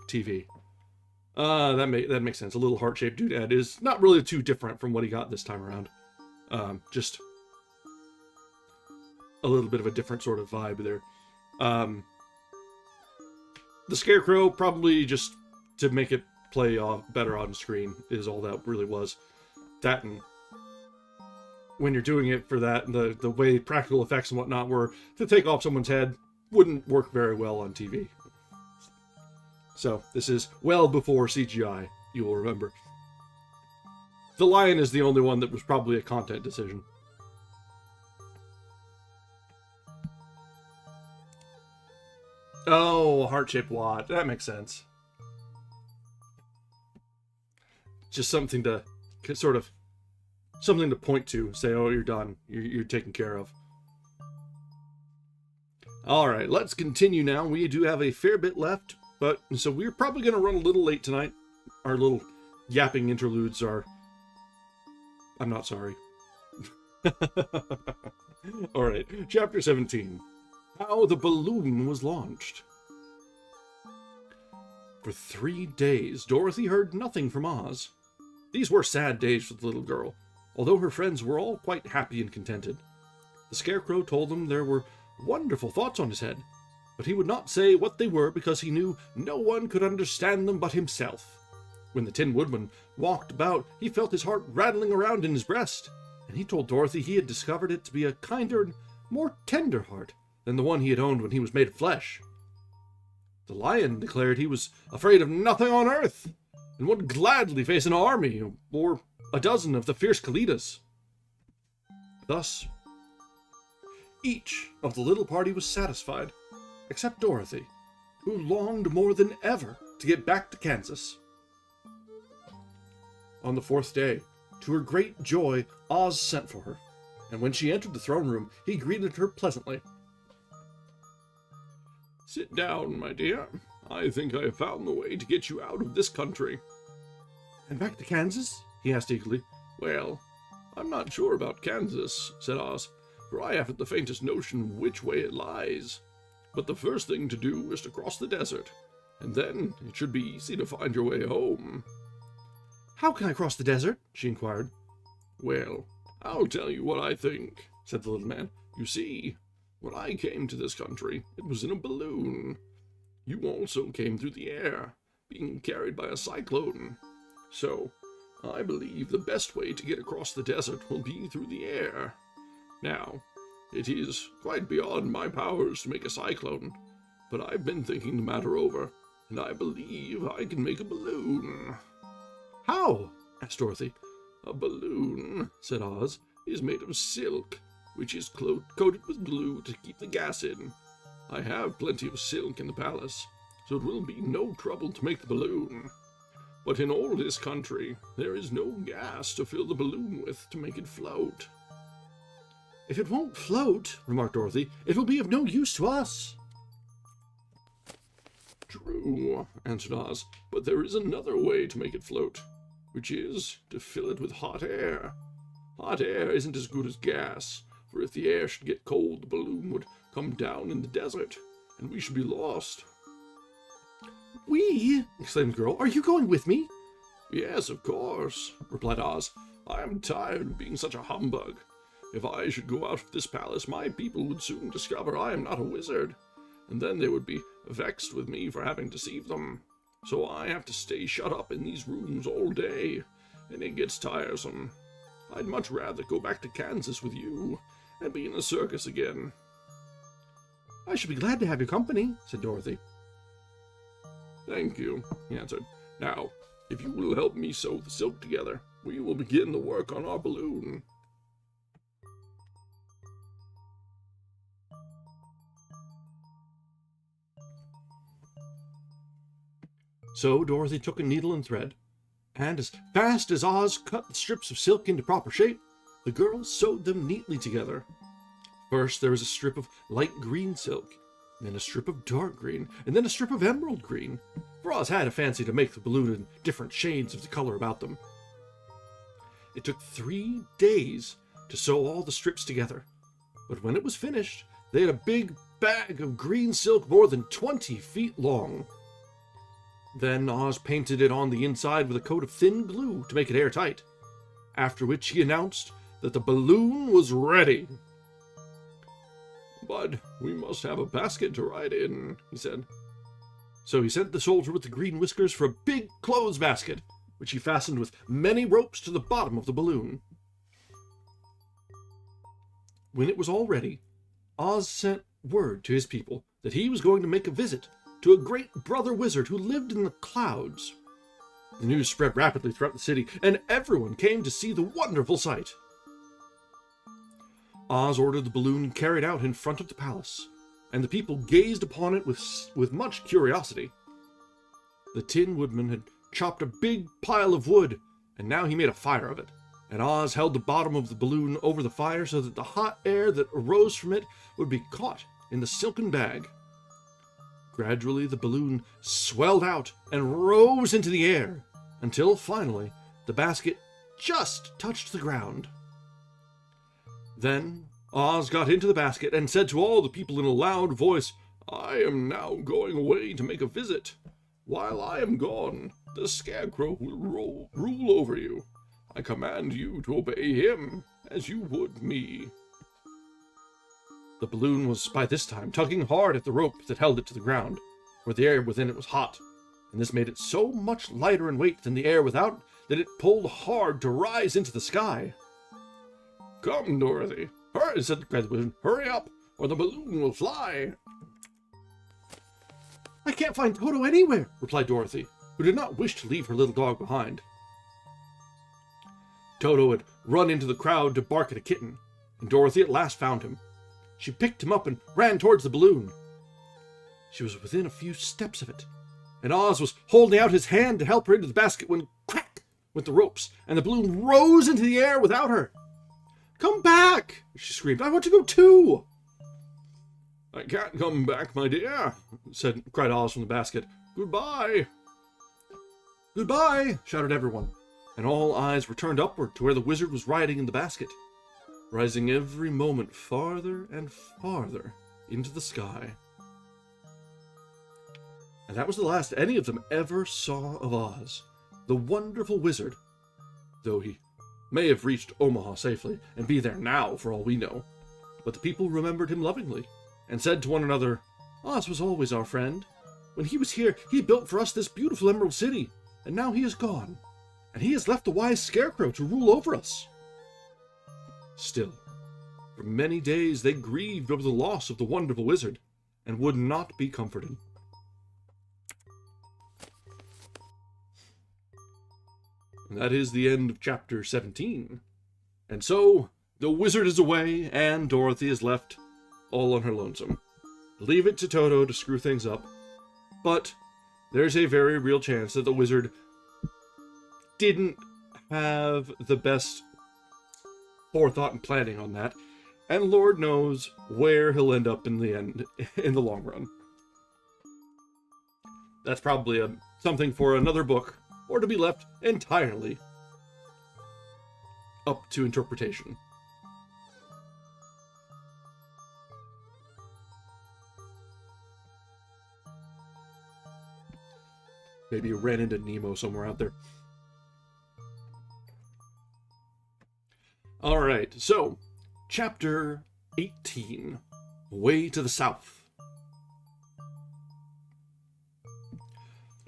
TV. That makes sense. A little heart-shaped doodad is not really too different from what he got this time around. Just a little bit of a different sort of vibe there. The Scarecrow, probably just to make it play better on screen, is all that really was. That, and when you're doing it for that, the way practical effects and whatnot were, to take off someone's head wouldn't work very well on TV. So, this is well before CGI, you will remember. The lion is the only one that was probably a content decision. Oh, heart-shaped watch. That makes sense. Just something to sort of... something to point to. Say, oh, you're done. You're taken care of. Alright, let's continue now. We do have a fair bit left. But, so we're probably going to run a little late tonight. Our little yapping interludes are... I'm not sorry. Alright, Chapter 17. How the Balloon was Launched. For 3 days, Dorothy heard nothing from Oz. These were sad days for the little girl, although her friends were all quite happy and contented. The Scarecrow told them there were wonderful thoughts on his head, but he would not say what they were because he knew no one could understand them but himself. When the Tin Woodman walked about, he felt his heart rattling around in his breast, and he told Dorothy he had discovered it to be a kinder and more tender heart than the one he had owned when he was made of flesh. The Lion declared he was afraid of nothing on earth, and would gladly face an army or a dozen of the fierce Kalidas. Thus, each of the little party was satisfied, except Dorothy, who longed more than ever to get back to Kansas. On the 4th day, to her great joy, Oz sent for her, and when she entered the throne room, he greeted her pleasantly. "Sit down, my dear. I think I have found the way to get you out of this country." "And back to Kansas?" he asked eagerly. "Well, I'm not sure about Kansas," said Oz, "for I haven't the faintest notion which way it lies. But the first thing to do is to cross the desert, and then it should be easy to find your way home." "How can I cross the desert?" she inquired. "Well, I'll tell you what I think," said the little man. "You see, when I came to this country, it was in a balloon. You also came through the air, being carried by a cyclone. So, I believe the best way to get across the desert will be through the air. Now, it is quite beyond my powers to make a cyclone, but I've been thinking the matter over, and I believe I can make a balloon." "How?" asked Dorothy. "A balloon," said Oz, "is made of silk, which is coated with glue to keep the gas in. I have plenty of silk in the palace, so it will be no trouble to make the balloon. But in all this country, there is no gas to fill the balloon with to make it float." "If it won't float," remarked Dorothy, "it will be of no use to us." "True," answered Oz, "but there is another way to make it float, which is to fill it with hot air. Hot air isn't as good as gas, for if the air should get cold, the balloon would come down in the desert, and we should be lost." "We?" exclaimed the girl. "Are you going with me?" "Yes, of course," replied Oz. "I am tired of being such a humbug. If I should go out of this palace, my people would soon discover I am not a wizard, and then they would be vexed with me for having deceived them. So I have to stay shut up in these rooms all day, and it gets tiresome. I'd much rather go back to Kansas with you and be in a circus again." "I should be glad to have your company," said Dorothy. "Thank you," he answered. "Now, if you will help me sew the silk together, we will begin the work on our balloon." So Dorothy took a needle and thread, and as fast as Oz cut the strips of silk into proper shape, the girls sewed them neatly together. First there was a strip of light green silk, then a strip of dark green, and then a strip of emerald green, for Oz had a fancy to make the balloon in different shades of the color about them. It took 3 days to sew all the strips together, but when it was finished, they had a big bag of green silk more than 20 feet long. Then Oz painted it on the inside with a coat of thin glue to make it airtight, after which he announced that the balloon was ready. "But we must have a basket to ride in," he said. So he sent the soldier with the green whiskers for a big clothes basket, which he fastened with many ropes to the bottom of the balloon. When it was all ready, Oz sent word to his people that he was going to make a visit to a great brother wizard who lived in the clouds. The news spread rapidly throughout the city, and everyone came to see the wonderful sight. Oz ordered the balloon carried out in front of the palace, and the people gazed upon it with much curiosity. The Tin Woodman had chopped a big pile of wood, and now he made a fire of it, and Oz held the bottom of the balloon over the fire so that the hot air that arose from it would be caught in the silken bag. Gradually, the balloon swelled out and rose into the air, until finally the basket just touched the ground. Then Oz got into the basket and said to all the people in a loud voice, "I am now going away to make a visit. While I am gone, the Scarecrow will rule over you. I command you to obey him as you would me." The balloon was by this time tugging hard at the rope that held it to the ground, where the air within it was hot, and this made it so much lighter in weight than the air without that it pulled hard to rise into the sky. "Come, Dorothy," cried the balloon. "Hurry up, or the balloon will fly." "I can't find Toto anywhere," replied Dorothy, who did not wish to leave her little dog behind. Toto had run into the crowd to bark at a kitten, and Dorothy at last found him. She picked him up and ran towards the balloon. She was within a few steps of it, and Oz was holding out his hand to help her into the basket when crack went the ropes, and the balloon rose into the air without her. "Come back!" she screamed. "I want to go too!" "I can't come back, my dear," cried Oz from the basket. "Goodbye!" "Goodbye!" shouted everyone, and all eyes were turned upward to where the wizard was riding in the basket, rising every moment farther and farther into the sky. And that was the last any of them ever saw of Oz, the wonderful wizard, though he may have reached Omaha safely and be there now for all we know. But the people remembered him lovingly and said to one another, "Oz was always our friend. When he was here, he built for us this beautiful Emerald City, and now he is gone, and he has left the wise Scarecrow to rule over us." Still, for many days they grieved over the loss of the wonderful wizard, and would not be comforted. And that is the end of chapter 17. And so, the wizard is away, and Dorothy is left all on her lonesome. Leave it to Toto to screw things up, but there's a very real chance that the wizard didn't have the best forethought and planning on that, and Lord knows where he'll end up in the end, in the long run. That's probably something for another book, or to be left entirely up to interpretation. Maybe you ran into Nemo somewhere out there. Alright, so, chapter 18, Way to the South.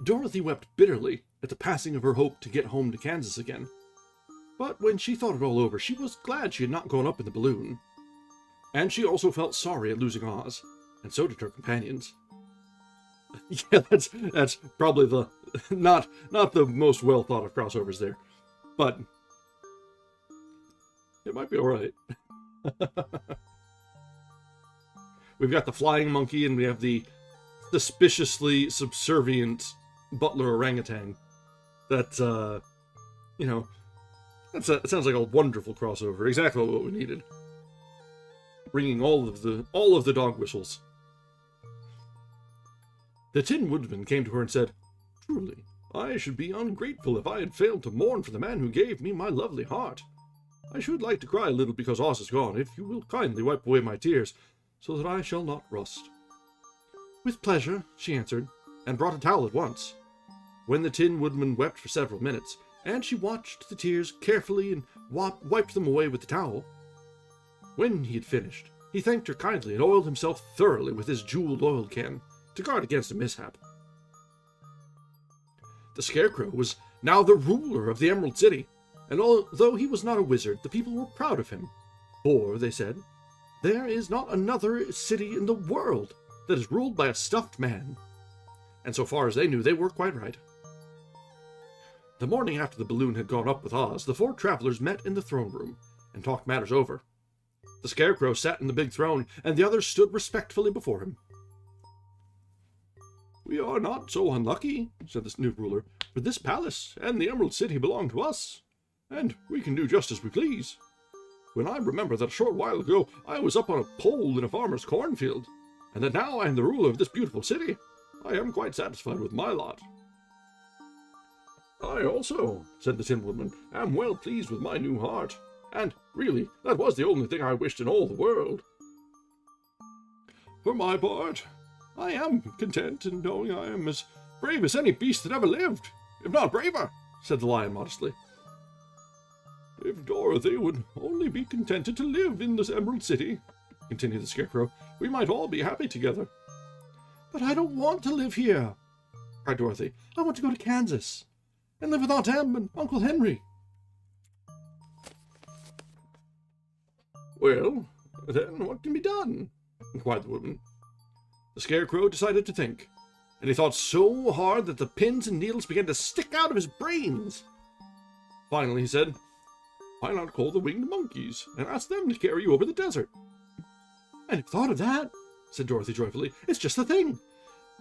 Dorothy wept bitterly at the passing of her hope to get home to Kansas again. But when she thought it all over, she was glad she had not gone up in the balloon. And she also felt sorry at losing Oz, and so did her companions. Yeah, that's probably the not the most well thought of crossovers there, but it might be all right. We've got the flying monkey, and we have the suspiciously subservient butler orangutan. That it sounds like a wonderful crossover. Exactly what we needed. Bringing all of the dog whistles. The Tin Woodman came to her and said, "Truly, I should be ungrateful if I had failed to mourn for the man who gave me my lovely heart. I should like to cry a little because Oz is gone, if you will kindly wipe away my tears, so that I shall not rust." "With pleasure," she answered, and brought a towel at once. When the Tin Woodman wept for several minutes, and she watched the tears carefully and wiped them away with the towel. When he had finished, he thanked her kindly and oiled himself thoroughly with his jeweled oil can, to guard against a mishap. The Scarecrow was now the ruler of the Emerald City, and although he was not a wizard, the people were proud of him. For, they said, there is not another city in the world that is ruled by a stuffed man. And so far as they knew, they were quite right. The morning after the balloon had gone up with Oz, the four travelers met in the throne room and talked matters over. The Scarecrow sat in the big throne, and the others stood respectfully before him. "We are not so unlucky," said the new ruler, "for this palace and the Emerald City belong to us, and we can do just as we please. When I remember that a short while ago I was up on a pole in a farmer's cornfield, and that now I am the ruler of this beautiful city, I am quite satisfied with my lot." "I also," said the Tin Woodman, "am well pleased with my new heart, and really, that was the only thing I wished in all the world. For my part, I am content in knowing I am as brave as any beast that ever lived, if not braver," said the Lion modestly. "If Dorothy would only be contented to live in this Emerald City," continued the Scarecrow, "we might all be happy together." "But I don't want to live here," cried Dorothy. "I want to go to Kansas and live with Aunt Em and Uncle Henry." "Well, then what can be done?" inquired the Woodman. The Scarecrow decided to think, and he thought so hard that the pins and needles began to stick out of his brains. Finally he said, "Why not call the winged monkeys and ask them to carry you over the desert?" "I never thought of that," said Dorothy joyfully. "It's just the thing.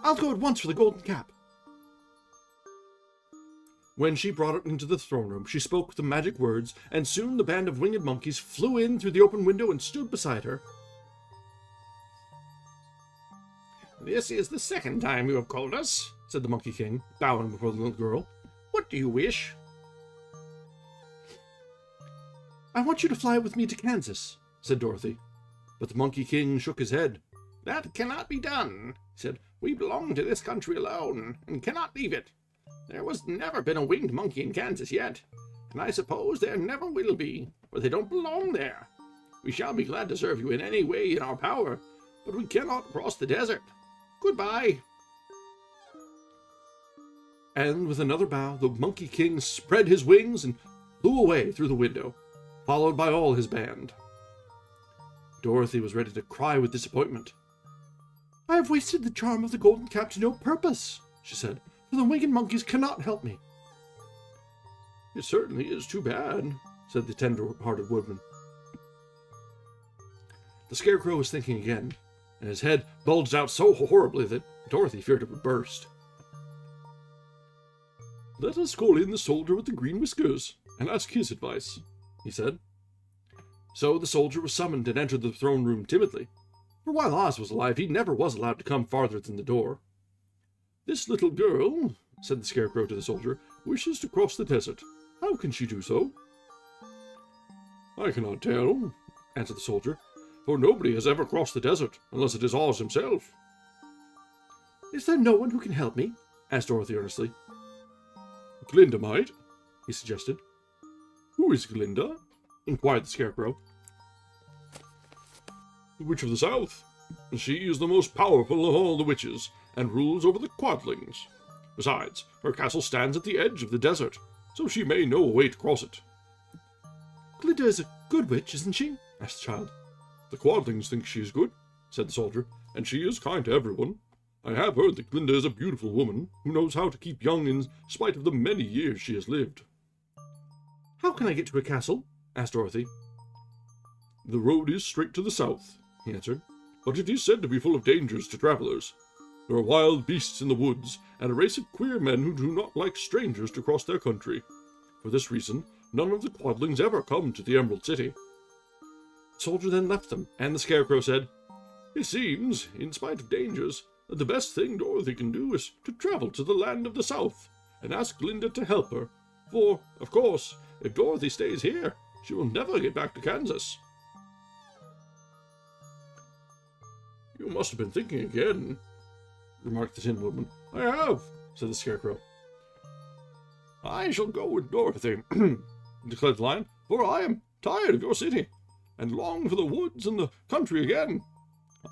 I'll go at once for the golden cap." When she brought it into the throne room, she spoke the magic words, and soon the band of winged monkeys flew in through the open window and stood beside her. "This is the second time you have called us," said the Monkey King, bowing before the little girl. "What do you wish?" "I want you to fly with me to Kansas," said Dorothy. But the Monkey King shook his head. "That cannot be done," he said. "We belong to this country alone, and cannot leave it. There was never been a winged monkey in Kansas yet, and I suppose there never will be, for they don't belong there. We shall be glad to serve you in any way in our power, but we cannot cross the desert. Goodbye." And with another bow, the Monkey King spread his wings and flew away through the window, followed by all his band. Dorothy was ready to cry with disappointment. "I have wasted the charm of the golden cap to no purpose," she said, "for the winged monkeys cannot help me." "It certainly is too bad," said the tender-hearted Woodman. The Scarecrow was thinking again, and his head bulged out so horribly that Dorothy feared it would burst. "Let us call in the soldier with the green whiskers and ask his advice," he said. So the soldier was summoned and entered the throne room timidly, for while Oz was alive, he never was allowed to come farther than the door. "This little girl," said the Scarecrow to the soldier, "wishes to cross the desert. How can she do so?" "I cannot tell," answered the soldier, "for nobody has ever crossed the desert, unless it is Oz himself." "Is there no one who can help me?" asked Dorothy earnestly. "Glinda might," he suggested. "Who is Glinda?" inquired the Scarecrow. "The Witch of the South. She is the most powerful of all the witches, and rules over the Quadlings. Besides, her castle stands at the edge of the desert, so she may know a way to cross it." "Glinda is a good witch, isn't she?" asked the child. "The Quadlings think she is good," said the soldier, "and she is kind to everyone. I have heard that Glinda is a beautiful woman, who knows how to keep young in spite of the many years she has lived." "How can I get to her castle?" asked Dorothy. "The road is straight to the south," he answered, "but it is said to be full of dangers to travelers. There are wild beasts in the woods, and a race of queer men who do not like strangers to cross their country. For this reason, none of the Quadlings ever come to the Emerald City." The soldier then left them, and the Scarecrow said, "It seems, in spite of dangers, that the best thing Dorothy can do is to travel to the land of the South and ask Glinda to help her. For, of course, if Dorothy stays here, she will never get back to Kansas. You must have been thinking again, remarked the Tin Woodman. I have, said the Scarecrow. I shall go with Dorothy, declared the Lion, for I am tired of your city, and long for the woods and the country again.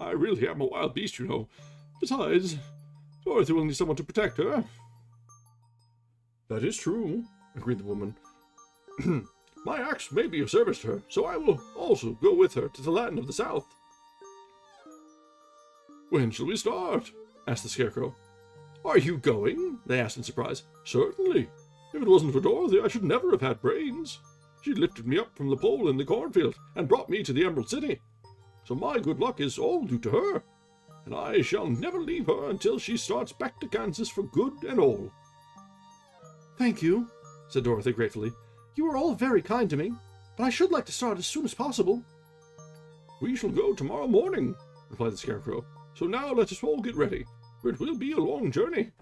I really am a wild beast, you know. Besides, Dorothy will need someone to protect her. That is true, agreed the woman. My axe may be of service to her, so I will also go with her to the land of the South. When shall we start? Asked the Scarecrow. Are you going? They asked in surprise. Certainly. If it wasn't for Dorothy, I should never have had brains. She lifted me up from the pole in the cornfield and brought me to the Emerald City. So my good luck is all due to her, and I shall never leave her until she starts back to Kansas for good and all. Thank you, said Dorothy gratefully. You are all very kind to me, but I should like to start as soon as possible. We shall go tomorrow morning, replied the Scarecrow. So now let us all get ready, for it will be a long journey.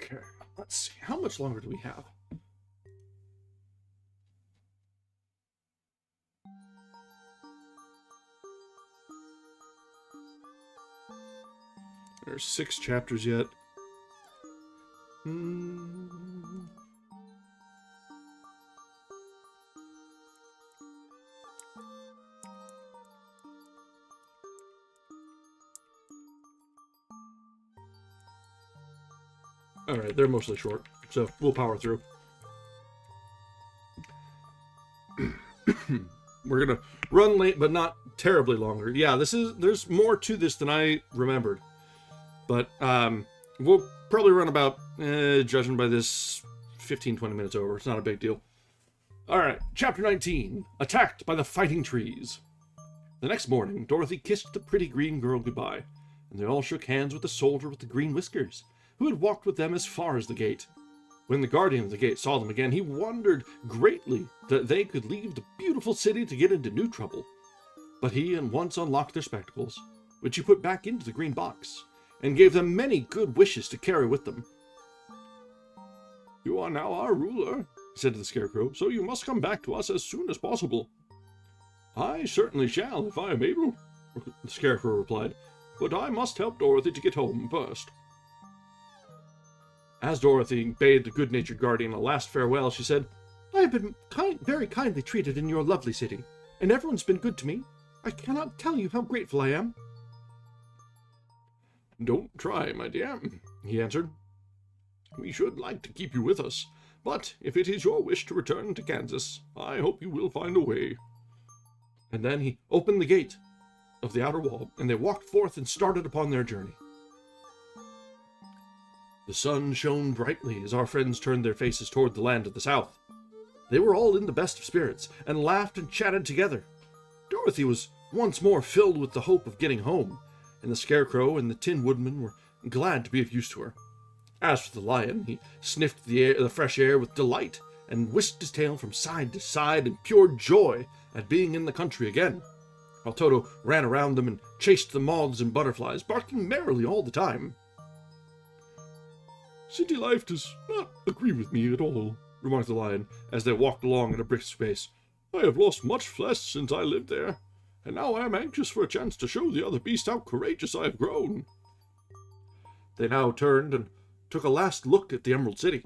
Okay, let's see. How much longer do we have? There's 6 chapters yet. Alright, they're mostly short, so we'll power through. We're gonna run late, but not terribly longer. Yeah, there's more to this than I remembered. But we'll probably run about, judging by this, 15-20 minutes over. It's not a big deal. Alright, Chapter 19, Attacked by the Fighting Trees. The next morning, Dorothy kissed the pretty green girl goodbye, and they all shook hands with the soldier with the green whiskers, who had walked with them as far as the gate. When the guardian of the gate saw them again, he wondered greatly that they could leave the beautiful city to get into new trouble. But he at once unlocked their spectacles, which he put back into the green box, and gave them many good wishes to carry with them. You are now our ruler, he said to the Scarecrow, so you must come back to us as soon as possible. I certainly shall, if I am able, the Scarecrow replied, but I must help Dorothy to get home first. As Dorothy bade the good-natured guardian a last farewell, she said, I have been very kindly treated in your lovely city, and everyone's been good to me. I cannot tell you how grateful I am. Don't try, my dear, he answered. We should like to keep you with us, but if it is your wish to return to Kansas, I hope you will find a way. And then he opened the gate of the outer wall, and they walked forth and started upon their journey. The sun shone brightly as our friends turned their faces toward the land of the South. They were all in the best of spirits, and laughed and chatted together. Dorothy was once more filled with the hope of getting home, and the Scarecrow and the Tin Woodman were glad to be of use to her. As for the Lion, he sniffed the fresh air with delight, and whisked his tail from side to side in pure joy at being in the country again, while Toto ran around them and chased the moths and butterflies, barking merrily all the time. City life does not agree with me at all, remarked the Lion, as they walked along at a brisk pace. I have lost much flesh since I lived there, and now I am anxious for a chance to show the other beasts how courageous I have grown. They now turned and took a last look at the Emerald City.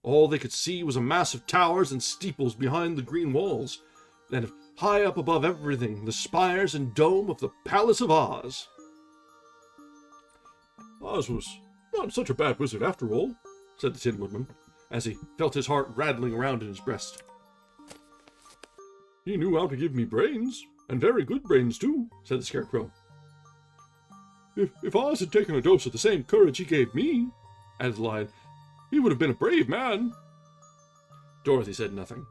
All they could see was a mass of towers and steeples behind the green walls, and high up above everything, the spires and dome of the Palace of Oz. Oz was not such a bad wizard after all, said the Tin Woodman, as he felt his heart rattling around in his breast. He knew how to give me brains, and very good brains too, said the Scarecrow. If Oz had taken a dose of the same courage he gave me, added the Lion, he would have been a brave man. Dorothy said nothing.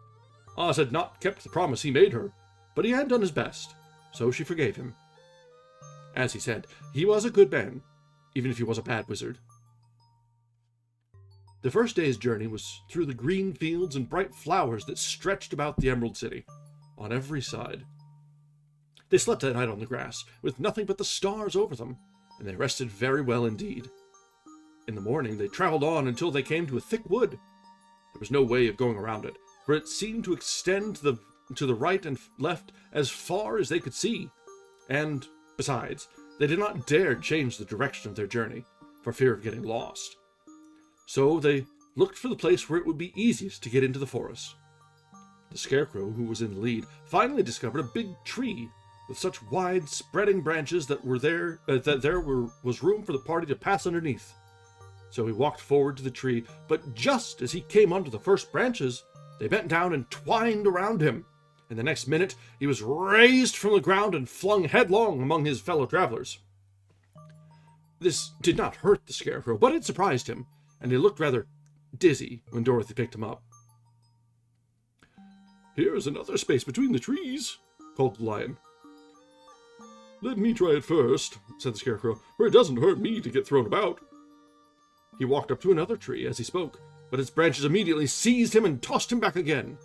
Oz had not kept the promise he made her, but he had done his best, so she forgave him. As he said, he was a good man, even if he was a bad wizard. The first day's journey was through the green fields and bright flowers that stretched about the Emerald City, on every side. They slept that night on the grass, with nothing but the stars over them, and they rested very well indeed. In the morning they traveled on until they came to a thick wood. There was no way of going around it, for it seemed to extend to the right and left as far as they could see, and, besides, they did not dare change the direction of their journey, for fear of getting lost. So they looked for the place where it would be easiest to get into the forest. The Scarecrow, who was in the lead, finally discovered a big tree with such wide, spreading branches that there was room for the party to pass underneath. So he walked forward to the tree, but just as he came under the first branches, they bent down and twined around him, and the next minute he was raised from the ground and flung headlong among his fellow travelers. This did not hurt the Scarecrow, but it surprised him, and he looked rather dizzy when Dorothy picked him up. "Here's another space between the trees," called the Lion. "Let me try it first," said the Scarecrow, "for it doesn't hurt me to get thrown about." He walked up to another tree as he spoke, but its branches immediately seized him and tossed him back again.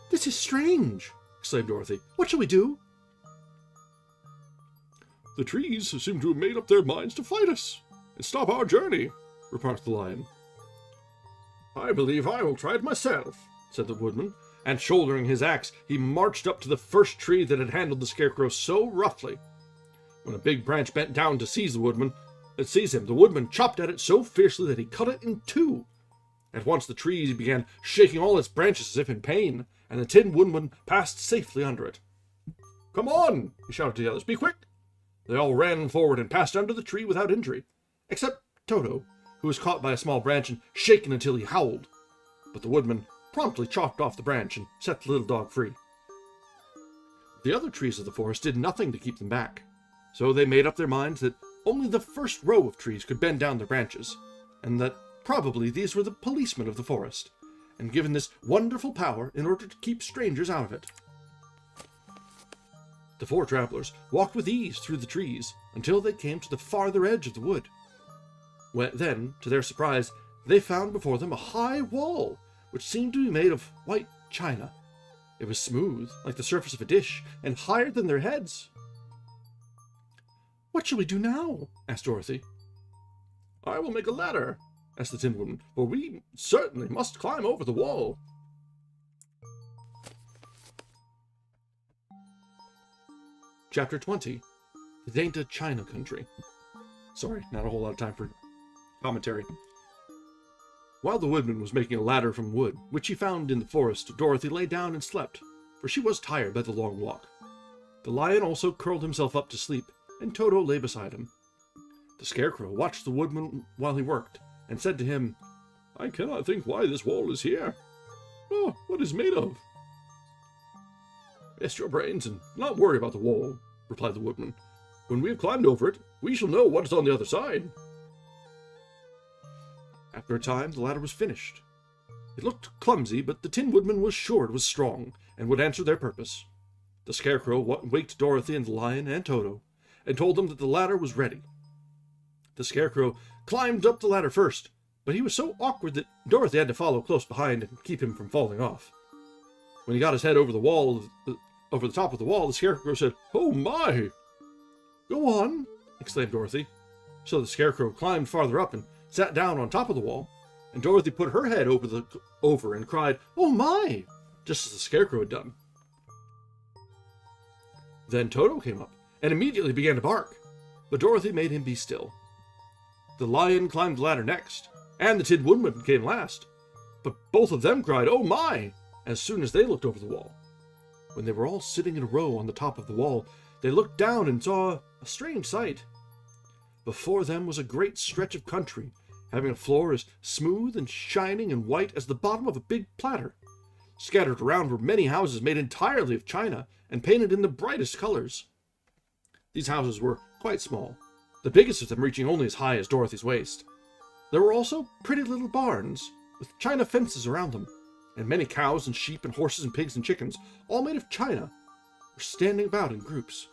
"This is strange," exclaimed Dorothy. "What shall we do?" "The trees seem to have made up their minds to fight us and stop our journey," remarked the Lion. "I believe I will try it myself," said the Woodman, and shouldering his axe, he marched up to the first tree that had handled the Scarecrow so roughly. When a big branch bent down to seize him, the Woodman chopped at it so fiercely that he cut it in two. At once the tree began shaking all its branches as if in pain, and the Tin Woodman passed safely under it. "Come on!" he shouted to the others. "Be quick!" They all ran forward and passed under the tree without injury, except Toto, who was caught by a small branch and shaken until he howled. But the Woodman promptly chopped off the branch and set the little dog free. The other trees of the forest did nothing to keep them back, so they made up their minds that only the first row of trees could bend down their branches, and that probably these were the policemen of the forest, and given this wonderful power in order to keep strangers out of it. The four travelers walked with ease through the trees until they came to the farther edge of the wood. Then, to their surprise, they found before them a high wall, which seemed to be made of white china. It was smooth, like the surface of a dish, and higher than their heads. "What shall we do now?" asked Dorothy. "I will make a ladder," asked the Tin Woodman, "for we certainly must climb over the wall." Chapter 20. It Ain't a China Country. Sorry, not a whole lot of time for commentary. While the Woodman was making a ladder from wood, which he found in the forest, Dorothy lay down and slept, for she was tired by the long walk. The Lion also curled himself up to sleep, and Toto lay beside him. The Scarecrow watched the Woodman while he worked, and said to him, "I cannot think why this wall is here. Oh, what is it made of?" "Rest your brains and not worry about the wall," replied the Woodman. "When we have climbed over it, we shall know what is on the other side." After a time, the ladder was finished. It looked clumsy, but the Tin Woodman was sure it was strong, and would answer their purpose. The Scarecrow waked Dorothy and the Lion and Toto, and told them that the ladder was ready. The Scarecrow climbed up the ladder first, but he was so awkward that Dorothy had to follow close behind and keep him from falling off. When he got his head over the top of the wall, the Scarecrow said, "Oh my!" "Go on," exclaimed Dorothy. So the Scarecrow climbed farther up and sat down on top of the wall, and Dorothy put her head over and cried, "Oh my!" just as the Scarecrow had done. Then Toto came up and immediately began to bark, but Dorothy made him be still. The Lion climbed the ladder next, and the Tin Woodman came last, but both of them cried, "Oh my!" as soon as they looked over the wall. When they were all sitting in a row on the top of the wall, they looked down and saw a strange sight. Before them was a great stretch of country, having a floor as smooth and shining and white as the bottom of a big platter. Scattered around were many houses made entirely of china and painted in the brightest colors. These houses were quite small, the biggest of them reaching only as high as Dorothy's waist. There were also pretty little barns, with china fences around them, and many cows and sheep and horses and pigs and chickens, all made of china, were standing about in groups.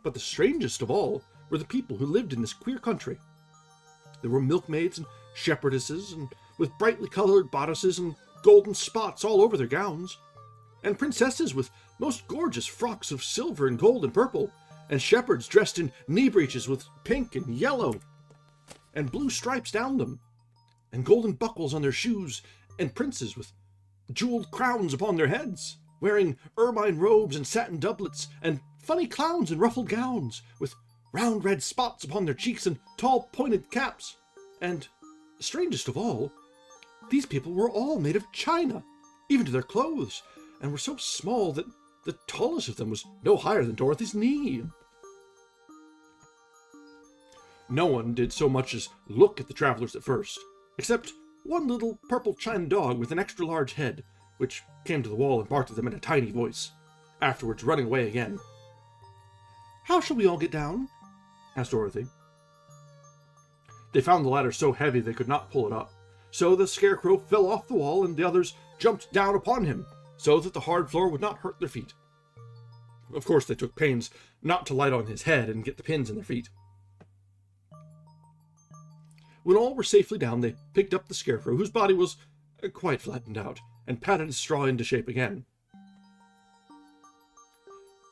But the strangest of all were the people who lived in this queer country. There were milkmaids and shepherdesses, and with brightly colored bodices and golden spots all over their gowns, and princesses with most gorgeous frocks of silver and gold and purple, and shepherds dressed in knee breeches with pink and yellow and blue stripes down them, and golden buckles on their shoes, and princes with jeweled crowns upon their heads, wearing ermine robes and satin doublets, and funny clowns in ruffled gowns, with round red spots upon their cheeks and tall pointed caps. And, strangest of all, these people were all made of china, even to their clothes, and were so small that the tallest of them was no higher than Dorothy's knee. No one did so much as look at the travelers at first, except one little purple china dog with an extra large head, which came to the wall and barked at them in a tiny voice, afterwards running away again. "How shall we all get down?" asked Dorothy. They found the ladder so heavy they could not pull it up, so the Scarecrow fell off the wall and the others jumped down upon him, so that the hard floor would not hurt their feet. Of course, they took pains not to light on his head and get the pins in their feet. When all were safely down, they picked up the Scarecrow, whose body was quite flattened out, and patted his straw into shape again.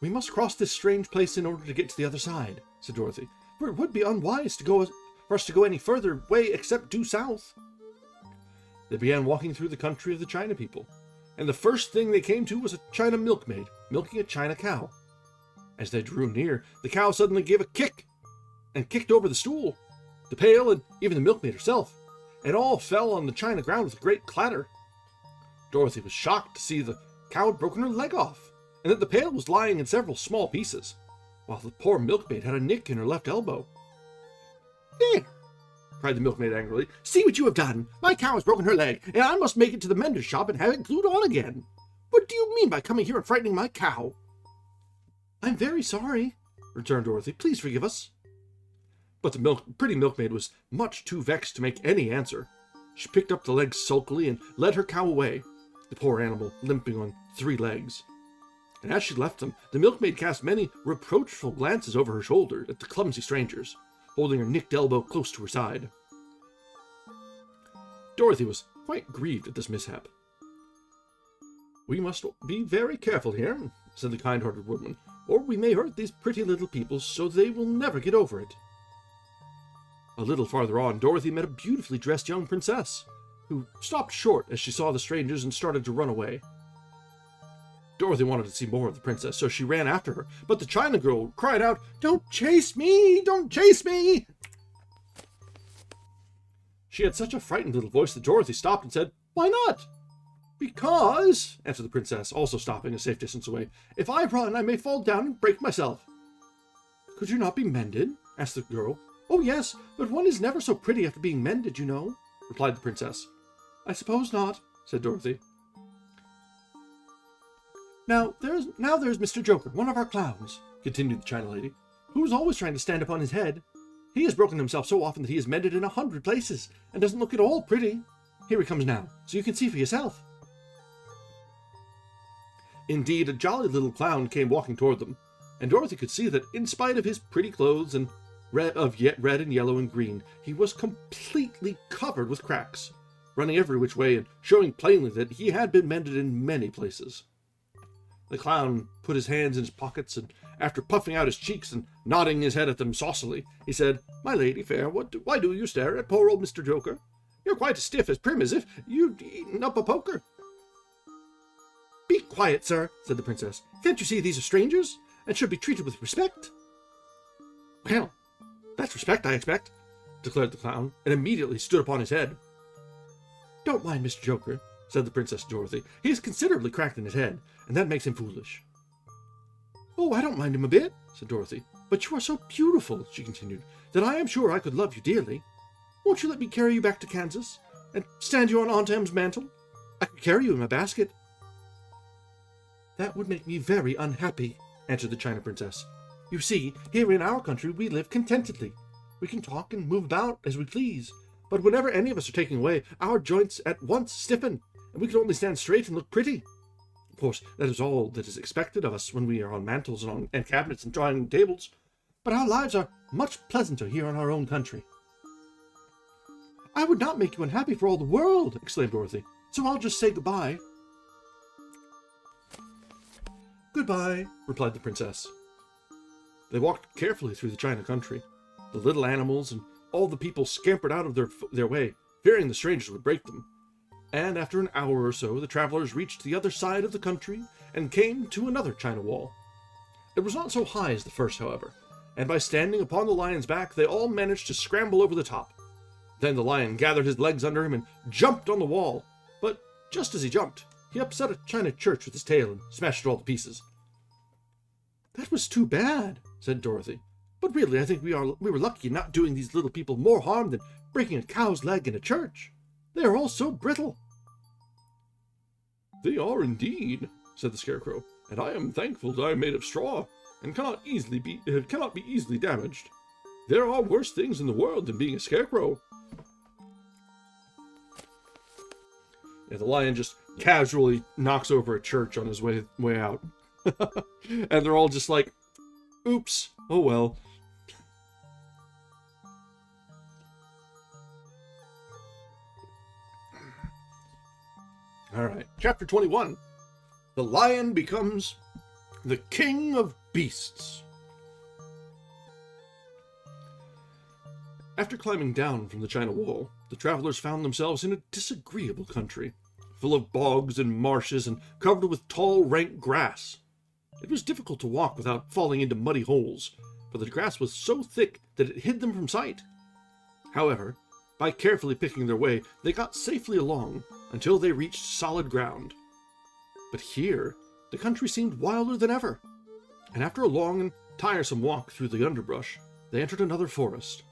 "We must cross this strange place in order to get to the other side," said Dorothy, "for it would be unwise for us to go any further way except due south." They began walking through the country of the China people, and the first thing they came to was a China milkmaid milking a China cow. As they drew near, the cow suddenly gave a kick, and kicked over the stool, the pail, and even the milkmaid herself, and all fell on the China ground with a great clatter. Dorothy was shocked to see the cow had broken her leg off, and that the pail was lying in several small pieces, while the poor milkmaid had a nick in her left elbow. "There!" cried the milkmaid angrily. "See what you have done! My cow has broken her leg, and I must make it to the mender's shop and have it glued on again. What do you mean by coming here and frightening my cow?" "I'm very sorry," returned Dorothy. "Please forgive us." But the pretty milkmaid was much too vexed to make any answer. She picked up the legs sulkily and led her cow away, the poor animal limping on 3 legs. And as she left them, the milkmaid cast many reproachful glances over her shoulder at the clumsy strangers, holding her nicked elbow close to her side. Dorothy was quite grieved at this mishap. "We must be very careful here," said the kind-hearted woman, "or we may hurt these pretty little people so they will never get over it." A little farther on, Dorothy met a beautifully dressed young princess, who stopped short as she saw the strangers and started to run away. Dorothy wanted to see more of the princess, so she ran after her, but the China girl cried out, "Don't chase me! Don't chase me!" She had such a frightened little voice that Dorothy stopped and said, "Why not?" "Because," answered the princess, also stopping a safe distance away, "if I run, I may fall down and break myself." "Could you not be mended?" asked the girl. "Oh, yes, but one is never so pretty after being mended, you know," replied the princess. "I suppose not," said Dorothy. Now there's Mr. Joker, one of our clowns," continued the China lady, "who is always trying to stand up on his head. He has broken himself so often that he is mended in 100 places, and doesn't look at all pretty. Here he comes now, so you can see for yourself." Indeed, a jolly little clown came walking toward them, and Dorothy could see that, in spite of his pretty clothes and red and yellow and green, he was completely covered with cracks, running every which way and showing plainly that he had been mended in many places. The clown put his hands in his pockets, and after puffing out his cheeks and nodding his head at them saucily, he said, "My lady fair, why do you stare at poor old Mr. Joker? You're quite as stiff as prim as if you'd eaten up a poker." "Be quiet, sir," said the princess. "Can't you see these are strangers, and should be treated with respect?" "Well, that's respect, I expect," declared the clown, and immediately stood upon his head. "Don't mind Mr. Joker," said the Princess to Dorothy. "He is considerably cracked in his head, and that makes him foolish." "Oh, I don't mind him a bit," said Dorothy. "But you are so beautiful," she continued, "that I am sure I could love you dearly. Won't you let me carry you back to Kansas, and stand you on Aunt Em's mantle? I could carry you in my basket." "That would make me very unhappy," answered the China Princess. "You see, here in our country we live contentedly. We can talk and move about as we please, but whenever any of us are taken away, our joints at once stiffen, and we can only stand straight and look pretty. Of course, that is all that is expected of us when we are on mantels and cabinets and drawing tables, but our lives are much pleasanter here in our own country." I would not make you unhappy for all the world, exclaimed Dorothy, so I'll just say goodbye. Goodbye, replied the princess. They walked carefully through the China country. The little animals and all the people scampered out of their way, fearing the strangers would break them. And after an hour or so, the travelers reached the other side of the country and came to another China wall. It was not so high as the first, however, and by standing upon the lion's back, they all managed to scramble over the top. Then the lion gathered his legs under him and jumped on the wall, but just as he jumped, he upset a China church with his tail and smashed it all to pieces. That was too bad, said Dorothy. But really, I think we were lucky in not doing these little people more harm than breaking a cow's leg in a church. They are all so brittle. They are indeed, said the Scarecrow, and I am thankful that I am made of straw, and cannot be easily damaged. There are worse things in the world than being a scarecrow. Yeah, the lion just casually knocks over a church on his way out. And they're all just like, oops, oh well. Alright, chapter 21. The lion becomes the king of beasts. After climbing down from the China wall, the travelers found themselves in a disagreeable country, full of bogs and marshes and covered with tall, rank grass. It was difficult to walk without falling into muddy holes, for the grass was so thick that it hid them from sight. However, by carefully picking their way, they got safely along until they reached solid ground. But here, the country seemed wilder than ever, and after a long and tiresome walk through the underbrush, they entered another forest,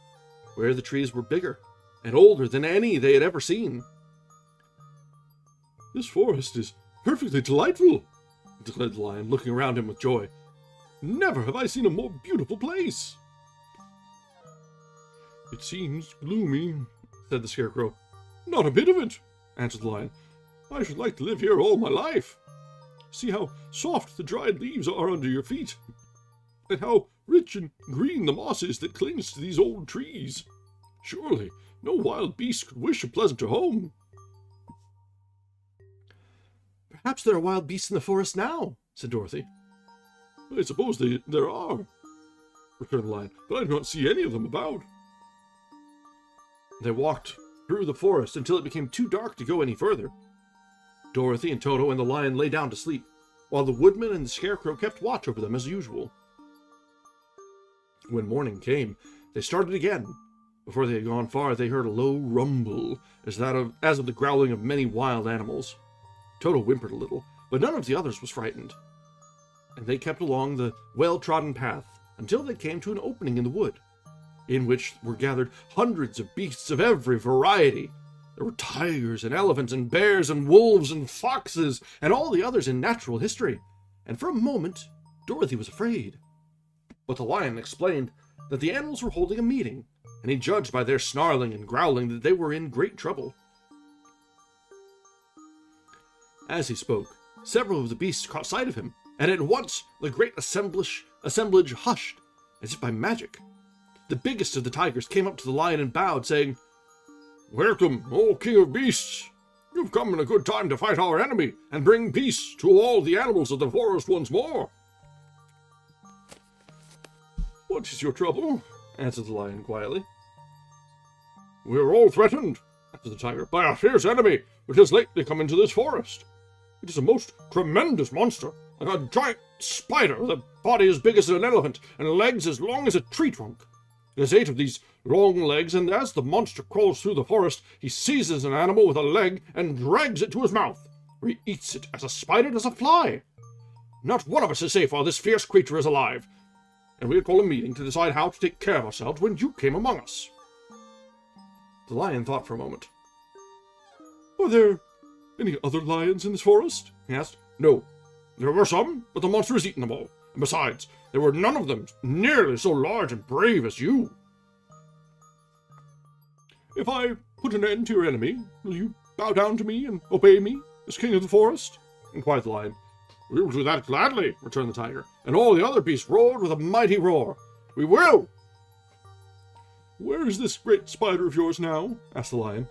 where the trees were bigger and older than any they had ever seen. This forest is perfectly delightful, declared the lion, looking around him with joy. Never have I seen a more beautiful place. It seems gloomy, said the Scarecrow. Not a bit of it, answered the lion. I should like to live here all my life. See how soft the dried leaves are under your feet, and how rich and green the moss is that clings to these old trees. Surely no wild beast could wish a pleasanter home. Perhaps there are wild beasts in the forest now, said Dorothy. I suppose there are, returned the lion, but I do not see any of them about. They walked through the forest until it became too dark to go any further. Dorothy and Toto and the lion lay down to sleep, while the woodman and the Scarecrow kept watch over them as usual. When morning came, they started again. Before they had gone far, they heard a low rumble, as of the growling of many wild animals. Toto whimpered a little, but none of the others was frightened, and they kept along the well-trodden path until they came to an opening in the wood, in which were gathered hundreds of beasts of every variety. There were tigers and elephants and bears and wolves and foxes and all the others in natural history, and for a moment Dorothy was afraid. But the lion explained that the animals were holding a meeting, and he judged by their snarling and growling that they were in great trouble. As he spoke, several of the beasts caught sight of him, and at once the great assemblage hushed, as if by magic. The biggest of the tigers came up to the lion and bowed, saying, "Welcome, O King of Beasts! You've come in a good time to fight our enemy, and bring peace to all the animals of the forest once more." "What is your trouble?" answered the lion quietly. "We are all threatened," answered the tiger, "by a fierce enemy which has lately come into this forest. It is a most tremendous monster, like a giant spider with a body as big as an elephant and legs as long as a tree trunk. It has 8 of these long legs, and as the monster crawls through the forest, he seizes an animal with a leg and drags it to his mouth, where he eats it as a spider does a fly. Not one of us is safe while this fierce creature is alive, and we had called a meeting to decide how to take care of ourselves when you came among us." The lion thought for a moment. "Are there any other lions in this forest?" he asked. "No. There were some, but the monster has eaten them all. And besides, there were none of them nearly so large and brave as you." "If I put an end to your enemy, will you bow down to me and obey me as king of the forest?" inquired the lion. "We will do that gladly," returned the tiger, and all the other beasts roared with a mighty roar. "We will!" Where is this great spider of yours now? Asked the lion.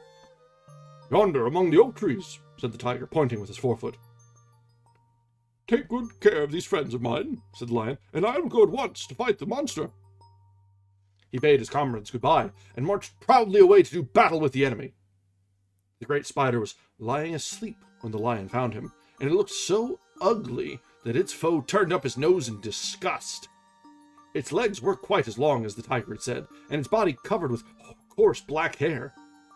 Yonder, among the oak trees, said the tiger, pointing with his forefoot. Take good care of these friends of mine, said the lion, and I will go at once to fight the monster. He bade his comrades goodbye, and marched proudly away to do battle with the enemy. The great spider was lying asleep when the lion found him, and it looked so ugly that its foe turned up his nose in disgust. Its legs were quite as long as the tiger had said, and its body covered with coarse black hair.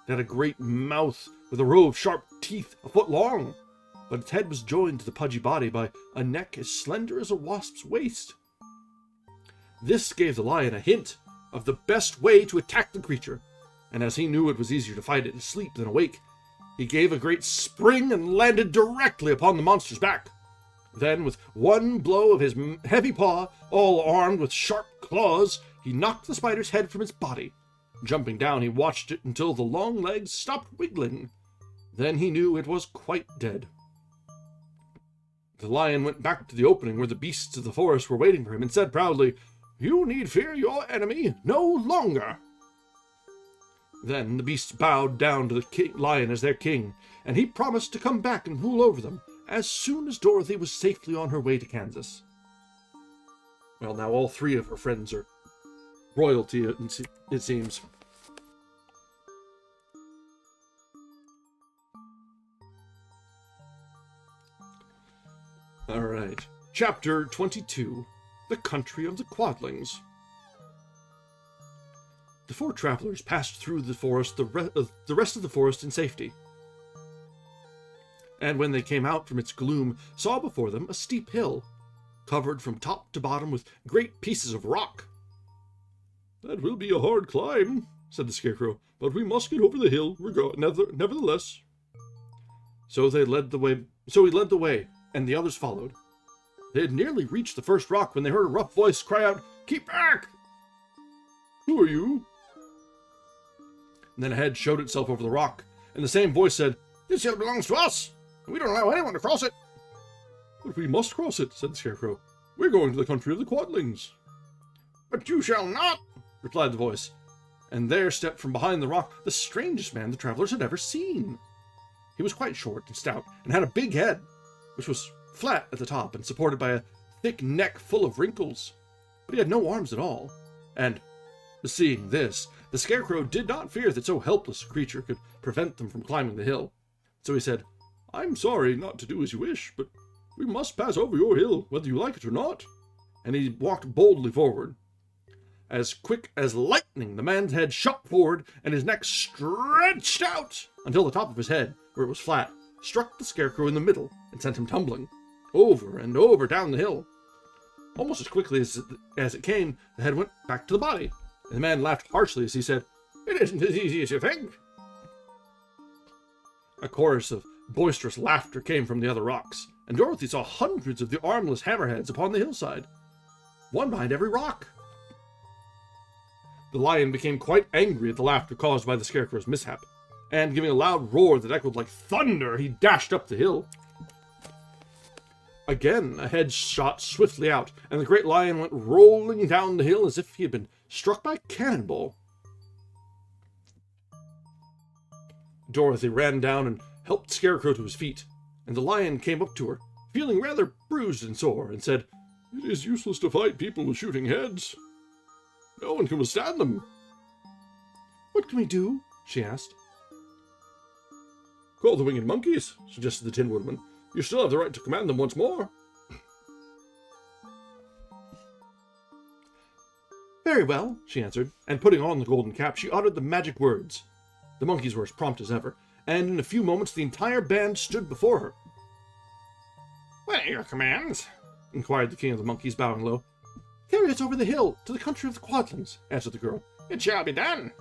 It had a great mouth with a row of sharp teeth a foot long, but its head was joined to the pudgy body by a neck as slender as a wasp's waist. This gave the lion a hint of the best way to attack the creature, and as he knew it was easier to fight it asleep than awake, he gave a great spring and landed directly upon the monster's back. Then, with one blow of his heavy paw, all armed with sharp claws, he knocked the spider's head from its body. Jumping down, he watched it until the long legs stopped wiggling. Then he knew it was quite dead. The lion went back to the opening where the beasts of the forest were waiting for him and said proudly, "You need fear your enemy no longer." Then the beasts bowed down to the lion as their king, and he promised to come back and rule over them as soon as Dorothy was safely on her way to Kansas. Well, now all three of her friends are royalty, it seems. All right. Chapter 22. The Country of the Quadlings. The four travelers passed through the forest, the rest of the forest in safety. And when they came out from its gloom, saw before them a steep hill, covered from top to bottom with great pieces of rock. "That will be a hard climb," said the Scarecrow, "but we must get over the hill nevertheless." So he led the way, and the others followed. They had nearly reached the first rock when they heard a rough voice cry out, "Keep back!" "Who are you?" And then a head showed itself over the rock, and the same voice said, "This hill belongs to us, and we don't allow anyone to cross it." "But we must cross it," said the Scarecrow. "We're going to the country of the Quadlings." "But you shall not," replied the voice, and there stepped from behind the rock the strangest man the travelers had ever seen. He was quite short and stout, and had a big head, which was flat at the top and supported by a thick neck full of wrinkles, but he had no arms at all. And, seeing this, the Scarecrow did not fear that so helpless a creature could prevent them from climbing the hill. So he said, "I'm sorry not to do as you wish, but we must pass over your hill, whether you like it or not." And he walked boldly forward. As quick as lightning, the man's head shot forward, and his neck stretched out until the top of his head, where it was flat, struck the Scarecrow in the middle and sent him tumbling over and over down the hill. Almost as quickly as it came, the head went back to the body, and the man laughed harshly as he said, "It isn't as easy as you think." A chorus of boisterous laughter came from the other rocks, and Dorothy saw hundreds of the armless hammerheads upon the hillside, one behind every rock. The lion became quite angry at the laughter caused by the Scarecrow's mishap, and giving a loud roar that echoed like thunder, he dashed up the hill. Again, a head shot swiftly out, and the great lion went rolling down the hill as if he had been struck by a cannonball. Dorothy ran down and helped Scarecrow to his feet, and the lion came up to her, feeling rather bruised and sore, and said, "It is useless to fight people with shooting heads. No one can withstand them." "What can we do?" she asked. "Call the winged monkeys," suggested the Tin Woodman. "You still have the right to command them once more." "Very well," she answered, and putting on the golden cap, she uttered the magic words. The monkeys were as prompt as ever, and in a few moments the entire band stood before her. "What are your commands?" inquired the King of the Monkeys, bowing low. "Carry us over the hill to the country of the Quadlings," answered the girl. "It shall be done,"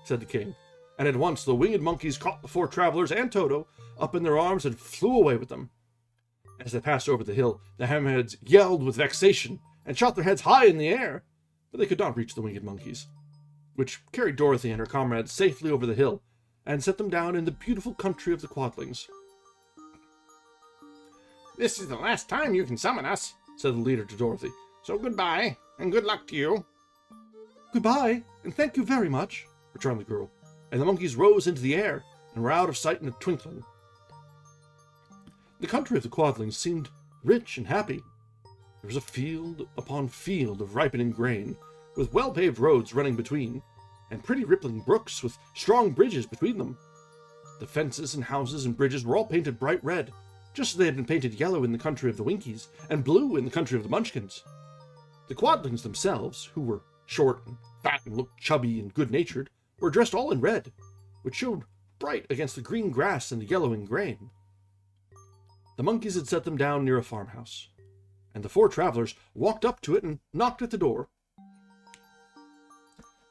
said the king, and at once the winged monkeys caught the four travelers and Toto up in their arms and flew away with them. As they passed over the hill, the hammerheads yelled with vexation and shot their heads high in the air, but they could not reach the winged monkeys, which carried Dorothy and her comrades safely over the hill and set them down in the beautiful country of the Quadlings. "This is the last time you can summon us," said the leader to Dorothy. "So goodbye, and good luck to you." Goodbye, and thank you very much, returned the girl, and the monkeys rose into the air and were out of sight in a twinkling. The country of the Quadlings seemed rich and happy. There was a field upon field of ripening grain, with well-paved roads running between, and pretty rippling brooks with strong bridges between them. The fences and houses and bridges were all painted bright red, just as they had been painted yellow in the country of the Winkies, and blue in the country of the Munchkins. The Quadlings themselves, who were short and fat and looked chubby and good-natured, were dressed all in red, which showed bright against the green grass and the yellowing grain. The monkeys had set them down near a farmhouse, and the four travelers walked up to it and knocked at the door.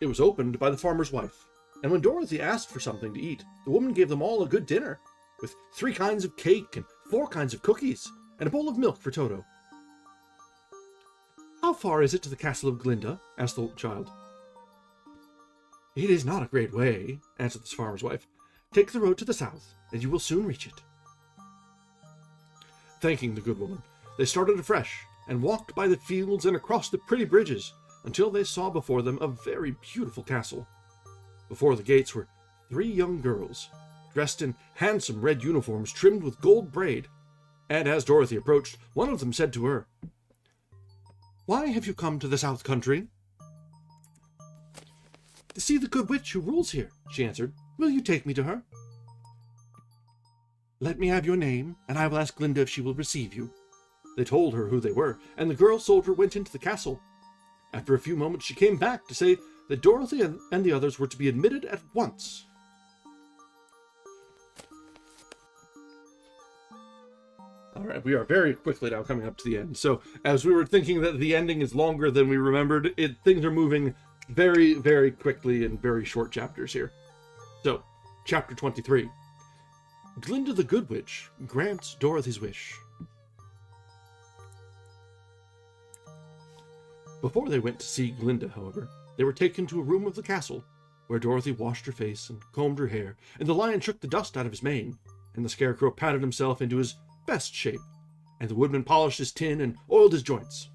It was opened by the farmer's wife, and when Dorothy asked for something to eat, the woman gave them all a good dinner, with 3 kinds of cake and 4 kinds of cookies, and a bowl of milk for Toto. "How far is it to the castle of Glinda?" asked the child. "It is not a great way," answered the farmer's wife. "Take the road to the south, and you will soon reach it." Thanking the good woman, they started afresh, and walked by the fields and across the pretty bridges, until they saw before them a very beautiful castle. Before the gates were 3 young girls, dressed in handsome red uniforms trimmed with gold braid, and as Dorothy approached, one of them said to her, "Why have you come to the South Country?" "To see the good witch who rules here," she answered. "Will you take me to her?" "Let me have your name, and I will ask Glinda if she will receive you." They told her who they were, and the girl soldier went into the castle. After a few moments she came back to say that Dorothy and the others were to be admitted at once. Alright, we are very quickly now coming up to the end. So, as we were thinking that the ending is longer than we remembered, things are moving very, very quickly in very short chapters here. So, Chapter 23. Glinda the Good Witch grants Dorothy's wish. Before they went to see Glinda, however, they were taken to a room of the castle, where Dorothy washed her face and combed her hair, and the lion shook the dust out of his mane, and the scarecrow patted himself into his best shape, and the woodman polished his tin and oiled his joints.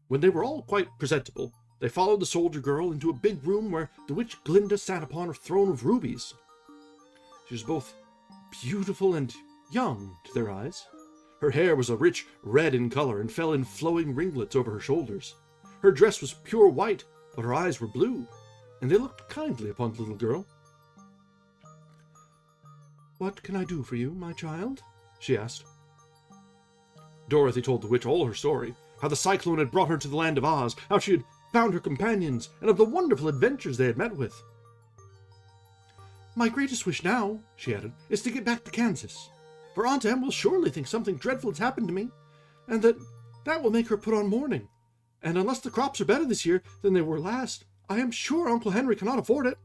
When they were all quite presentable, they followed the soldier girl into a big room where the witch Glinda sat upon a throne of rubies. She was both beautiful and young to their eyes. Her hair was a rich red in color and fell in flowing ringlets over her shoulders. Her dress was pure white, but her eyes were blue, and they looked kindly upon the little girl. "What can I do for you, my child?" she asked. Dorothy told the witch all her story, how the cyclone had brought her to the land of Oz, how she had found her companions, and of the wonderful adventures they had met with. "My greatest wish now," she added, "is to get back to Kansas, for Aunt Em will surely think something dreadful has happened to me, and that will make her put on mourning. And unless the crops are better this year than they were last, I am sure Uncle Henry cannot afford it."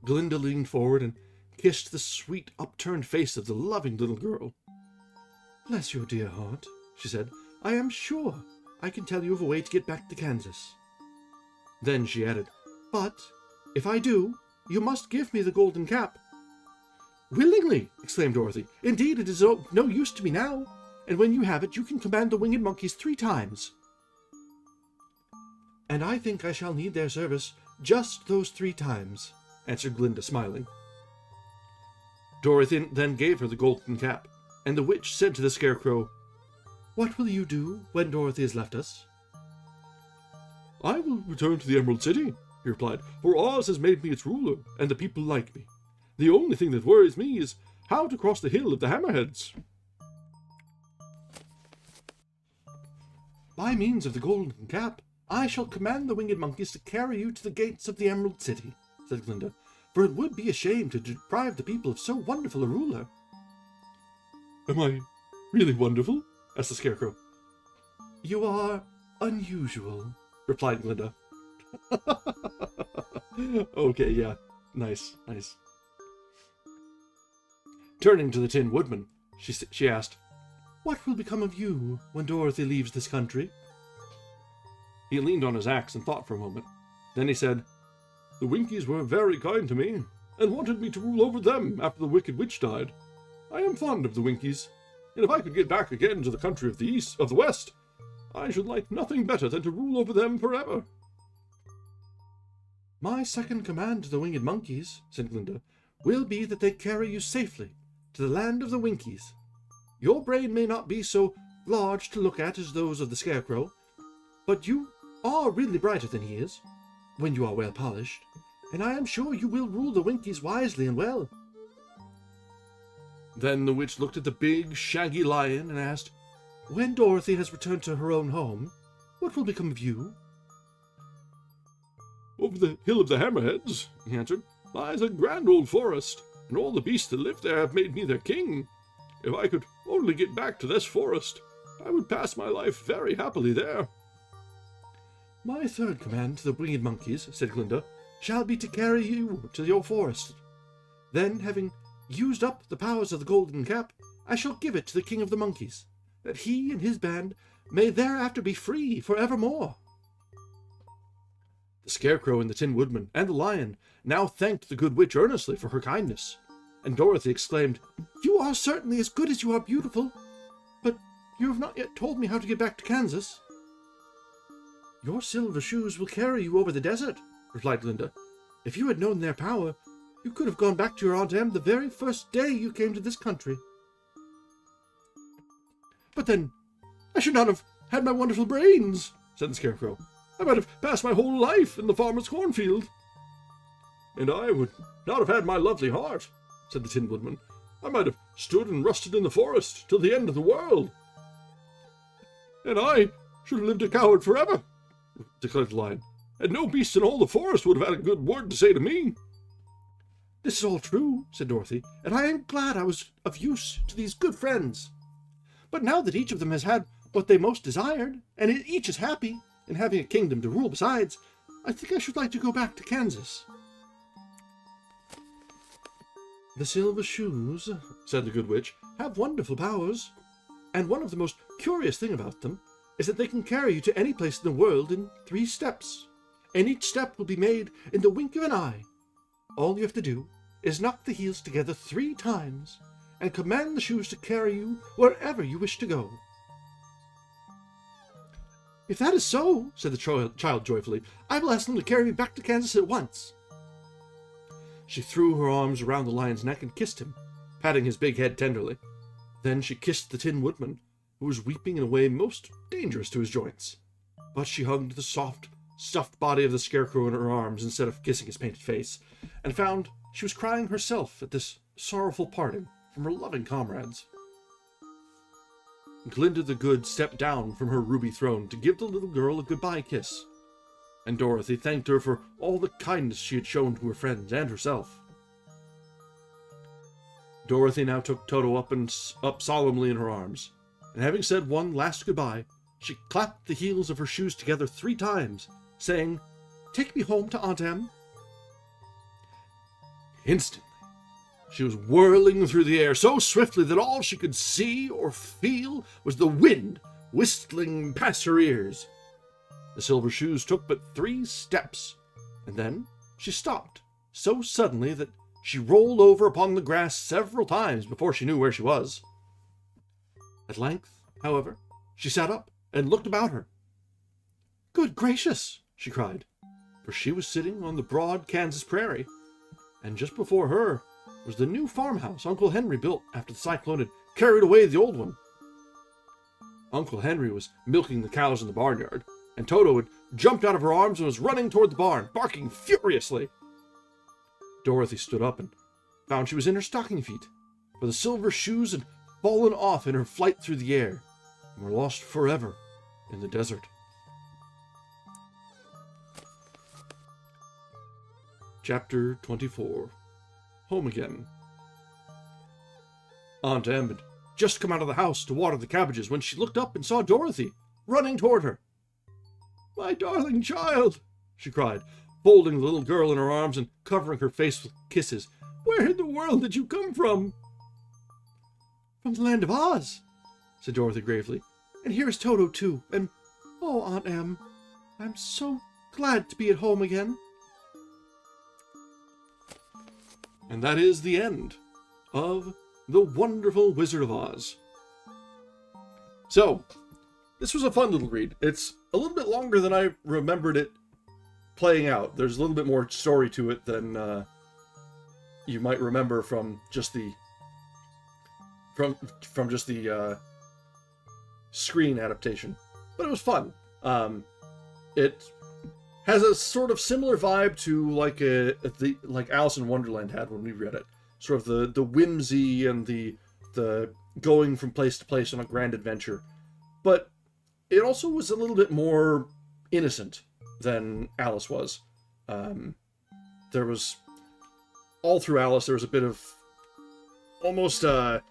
Glinda leaned forward and kissed the sweet, upturned face of the loving little girl. "Bless your dear heart," she said. "I am sure I can tell you of a way to get back to Kansas." Then she added, "But if I do, you must give me the golden cap." "Willingly!" exclaimed Dorothy. "Indeed, it is no use to me now, and when you have it, you can command the winged monkeys 3 times. "And I think I shall need their service just those 3 times," answered Glinda, smiling. Dorothy then gave her the golden cap, and the witch said to the scarecrow, "What will you do when Dorothy has left us?" "I will return to the Emerald City," he replied, "for Oz has made me its ruler, and the people like me. The only thing that worries me is how to cross the hill of the Hammerheads." "By means of the golden cap, I shall command the winged monkeys to carry you to the gates of the Emerald City," said Glinda, "for it would be a shame to deprive the people of so wonderful a ruler." "Am I really wonderful?" asked the scarecrow. "You are unusual," replied Glinda. Okay, yeah. Nice. Turning to the Tin Woodman, she asked, "What will become of you when Dorothy leaves this country?" He leaned on his axe and thought for a moment. Then he said, "The Winkies were very kind to me, and wanted me to rule over them after the Wicked Witch died. I am fond of the Winkies, and if I could get back again to the country of the West, I should like nothing better than to rule over them forever." "My second command to the winged monkeys," said Glinda, "will be that they carry you safely to the land of the Winkies. Your brain may not be so large to look at as those of the Scarecrow, but you are really brighter than he is, when you are well polished, and I am sure you will rule the Winkies wisely and well." Then the witch looked at the big, shaggy lion and asked, "When Dorothy has returned to her own home, what will become of you?" "Over the hill of the Hammerheads," he answered, "lies a grand old forest, and all the beasts that live there have made me their king. If I could only get back to this forest, I would pass my life very happily there." "My third command to the winged monkeys," said Glinda, "shall be to carry you to your forest. Then, having used up the powers of the golden cap, I shall give it to the king of the monkeys, that he and his band may thereafter be free forevermore." The Scarecrow and the Tin Woodman and the Lion now thanked the good witch earnestly for her kindness, and Dorothy exclaimed, "You are certainly as good as you are beautiful, but you have not yet told me how to get back to Kansas." "Your silver shoes will carry you over the desert," replied Glinda. "If you had known their power, you could have gone back to your Aunt Em the very first day you came to this country." "But then I should not have had my wonderful brains," said the Scarecrow. "I might have passed my whole life in the farmer's cornfield." "And I would not have had my lovely heart," said the Tin Woodman. "I might have stood and rusted in the forest till the end of the world." "And I should have lived a coward forever," declared the Lion, "and no beast in all the forest would have had a good word to say to me." "This is all true," said Dorothy, "and I am glad I was of use to these good friends. But now that each of them has had what they most desired, and each is happy in having a kingdom to rule besides, I think I should like to go back to Kansas." "The silver shoes," said the good witch, "have wonderful powers, and one of the most curious things about them is that they can carry you to any place in the world in 3 steps, and each step will be made in the wink of an eye. All you have to do is knock the heels together 3 times, and command the shoes to carry you wherever you wish to go." "If that is so," said the child joyfully, "I will ask them to carry me back to Kansas at once." She threw her arms around the lion's neck and kissed him, patting his big head tenderly. Then she kissed the Tin Woodman, who was weeping in a way most dangerous to his joints. But she hugged the soft, stuffed body of the Scarecrow in her arms instead of kissing his painted face, and found she was crying herself at this sorrowful parting from her loving comrades. Glinda the Good stepped down from her ruby throne to give the little girl a goodbye kiss, and Dorothy thanked her for all the kindness she had shown to her friends and herself. Dorothy now took Toto up solemnly in her arms, and having said one last goodbye, she clapped the heels of her shoes together 3 times, saying, "Take me home to Aunt Em." Instantly, she was whirling through the air so swiftly that all she could see or feel was the wind whistling past her ears. The silver shoes took but 3 steps, and then she stopped so suddenly that she rolled over upon the grass several times before she knew where she was. At length, however, she sat up and looked about her. "Good gracious!" she cried, for she was sitting on the broad Kansas prairie, and just before her was the new farmhouse Uncle Henry built after the cyclone had carried away the old one. Uncle Henry was milking the cows in the barnyard, and Toto had jumped out of her arms and was running toward the barn, barking furiously. Dorothy stood up and found she was in her stocking feet, for the silver shoes had fallen off in her flight through the air and were lost forever in the desert. Chapter 24. Home Again. Aunt Em had just come out of the house to water the cabbages when she looked up and saw Dorothy running toward her. "My darling child," she cried, folding the little girl in her arms and covering her face with kisses. "Where in the world did you come from?" "From the land of Oz," said Dorothy gravely. "And here is Toto, too. And, oh, Aunt Em, I'm so glad to be at home again." And that is the end of The Wonderful Wizard of Oz. So, this was a fun little read. It's a little bit longer than I remembered it playing out. There's a little bit more story to it than you might remember from just the from just the screen adaptation. But it was fun. It has a sort of similar vibe to like Alice in Wonderland had when we read it. Sort of the whimsy and the going from place to place on a grand adventure. But it also was a little bit more innocent than Alice was. There was, all through Alice, there was a bit of almost the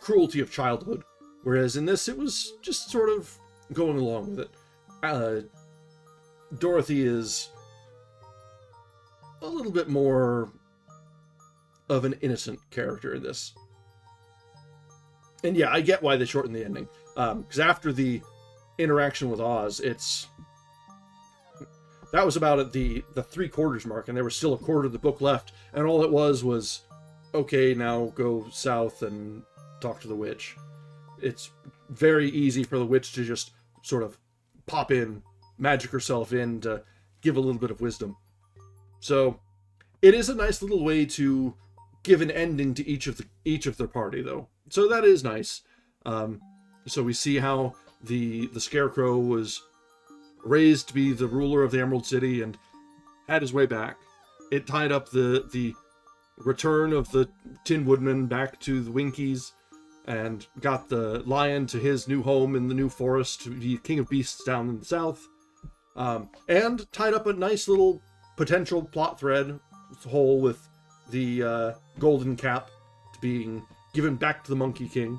cruelty of childhood. Whereas in this, it was just sort of going along with it. Dorothy is a little bit more of an innocent character in this. And yeah, I get why they shortened the ending. Because after the interaction with Oz, that was about at the 3/4 mark, and there was still a quarter of the book left, and all it was, okay, now go south and talk to the witch. It's very easy for the witch to just sort of pop in, magic herself in to give a little bit of wisdom. So it is a nice little way to give an ending to each of their party, though. So that is nice. So we see how the Scarecrow was raised to be the ruler of the Emerald City and had his way back. It tied up the return of the Tin Woodman back to the Winkies, and got the lion to his new home in the New Forest to be king of beasts down in the south. And tied up a nice little potential plot thread hole with the golden cap being given back to the Monkey King,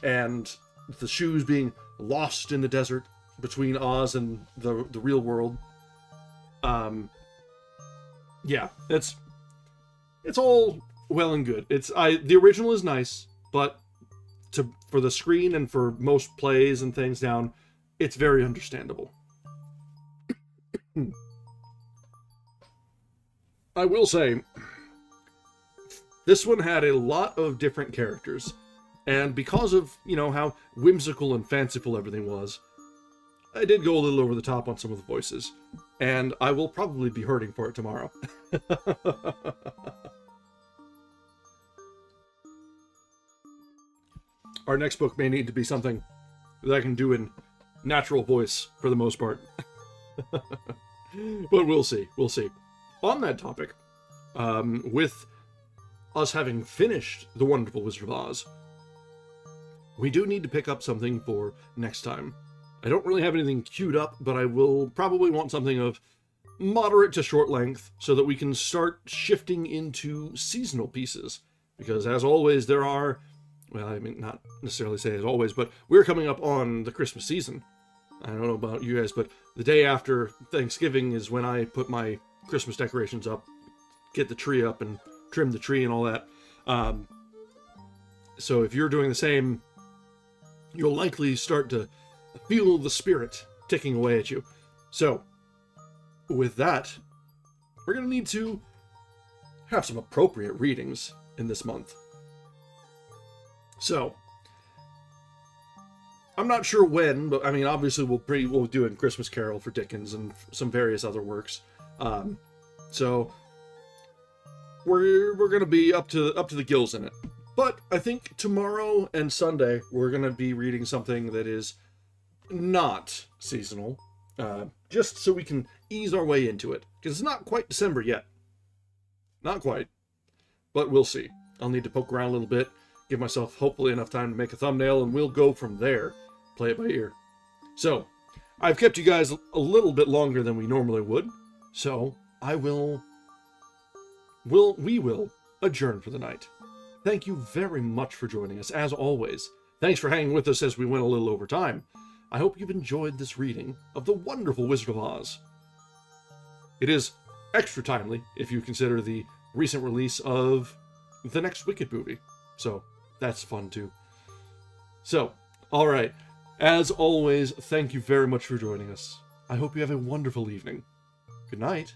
and the shoes being lost in the desert between Oz and the real world. Yeah, it's all well and good. The original is nice, but for the screen and for most plays and things down, it's very understandable. I will say, this one had a lot of different characters, and because of, how whimsical and fanciful everything was, I did go a little over the top on some of the voices, and I will probably be hurting for it tomorrow. Our next book may need to be something that I can do in natural voice for the most part. But we'll see. We'll see. On that topic, with us having finished The Wonderful Wizard of Oz, we do need to pick up something for next time. I don't really have anything queued up, but I will probably want something of moderate to short length so that we can start shifting into seasonal pieces. Because as always, there are, well, I mean, not necessarily say as always, but we're coming up on the Christmas season. I don't know about you guys, but the day after Thanksgiving is when I put my Christmas decorations up, get the tree up and trim the tree and all that. So if you're doing the same, you'll likely start to feel the spirit ticking away at you. So, with that, we're going to need to have some appropriate readings in this month. So, I'm not sure when, but I mean, obviously we'll do a Christmas Carol for Dickens and some various other works. So we're going to be up to the gills in it. But I think tomorrow and Sunday we're going to be reading something that is not seasonal, just so we can ease our way into it, because it's not quite December yet. Not quite, but we'll see. I'll need to poke around a little bit, give myself hopefully enough time to make a thumbnail, and we'll go from there. Play it by ear. So, I've kept you guys a little bit longer than we normally would, so we will adjourn for the night. Thank you very much for joining us, as always. Thanks for hanging with us as we went a little over time. I hope you've enjoyed this reading of The Wonderful Wizard of Oz. It is extra timely if you consider the recent release of the next Wicked movie, so that's fun too. So, alright, as always, thank you very much for joining us. I hope you have a wonderful evening. Good night.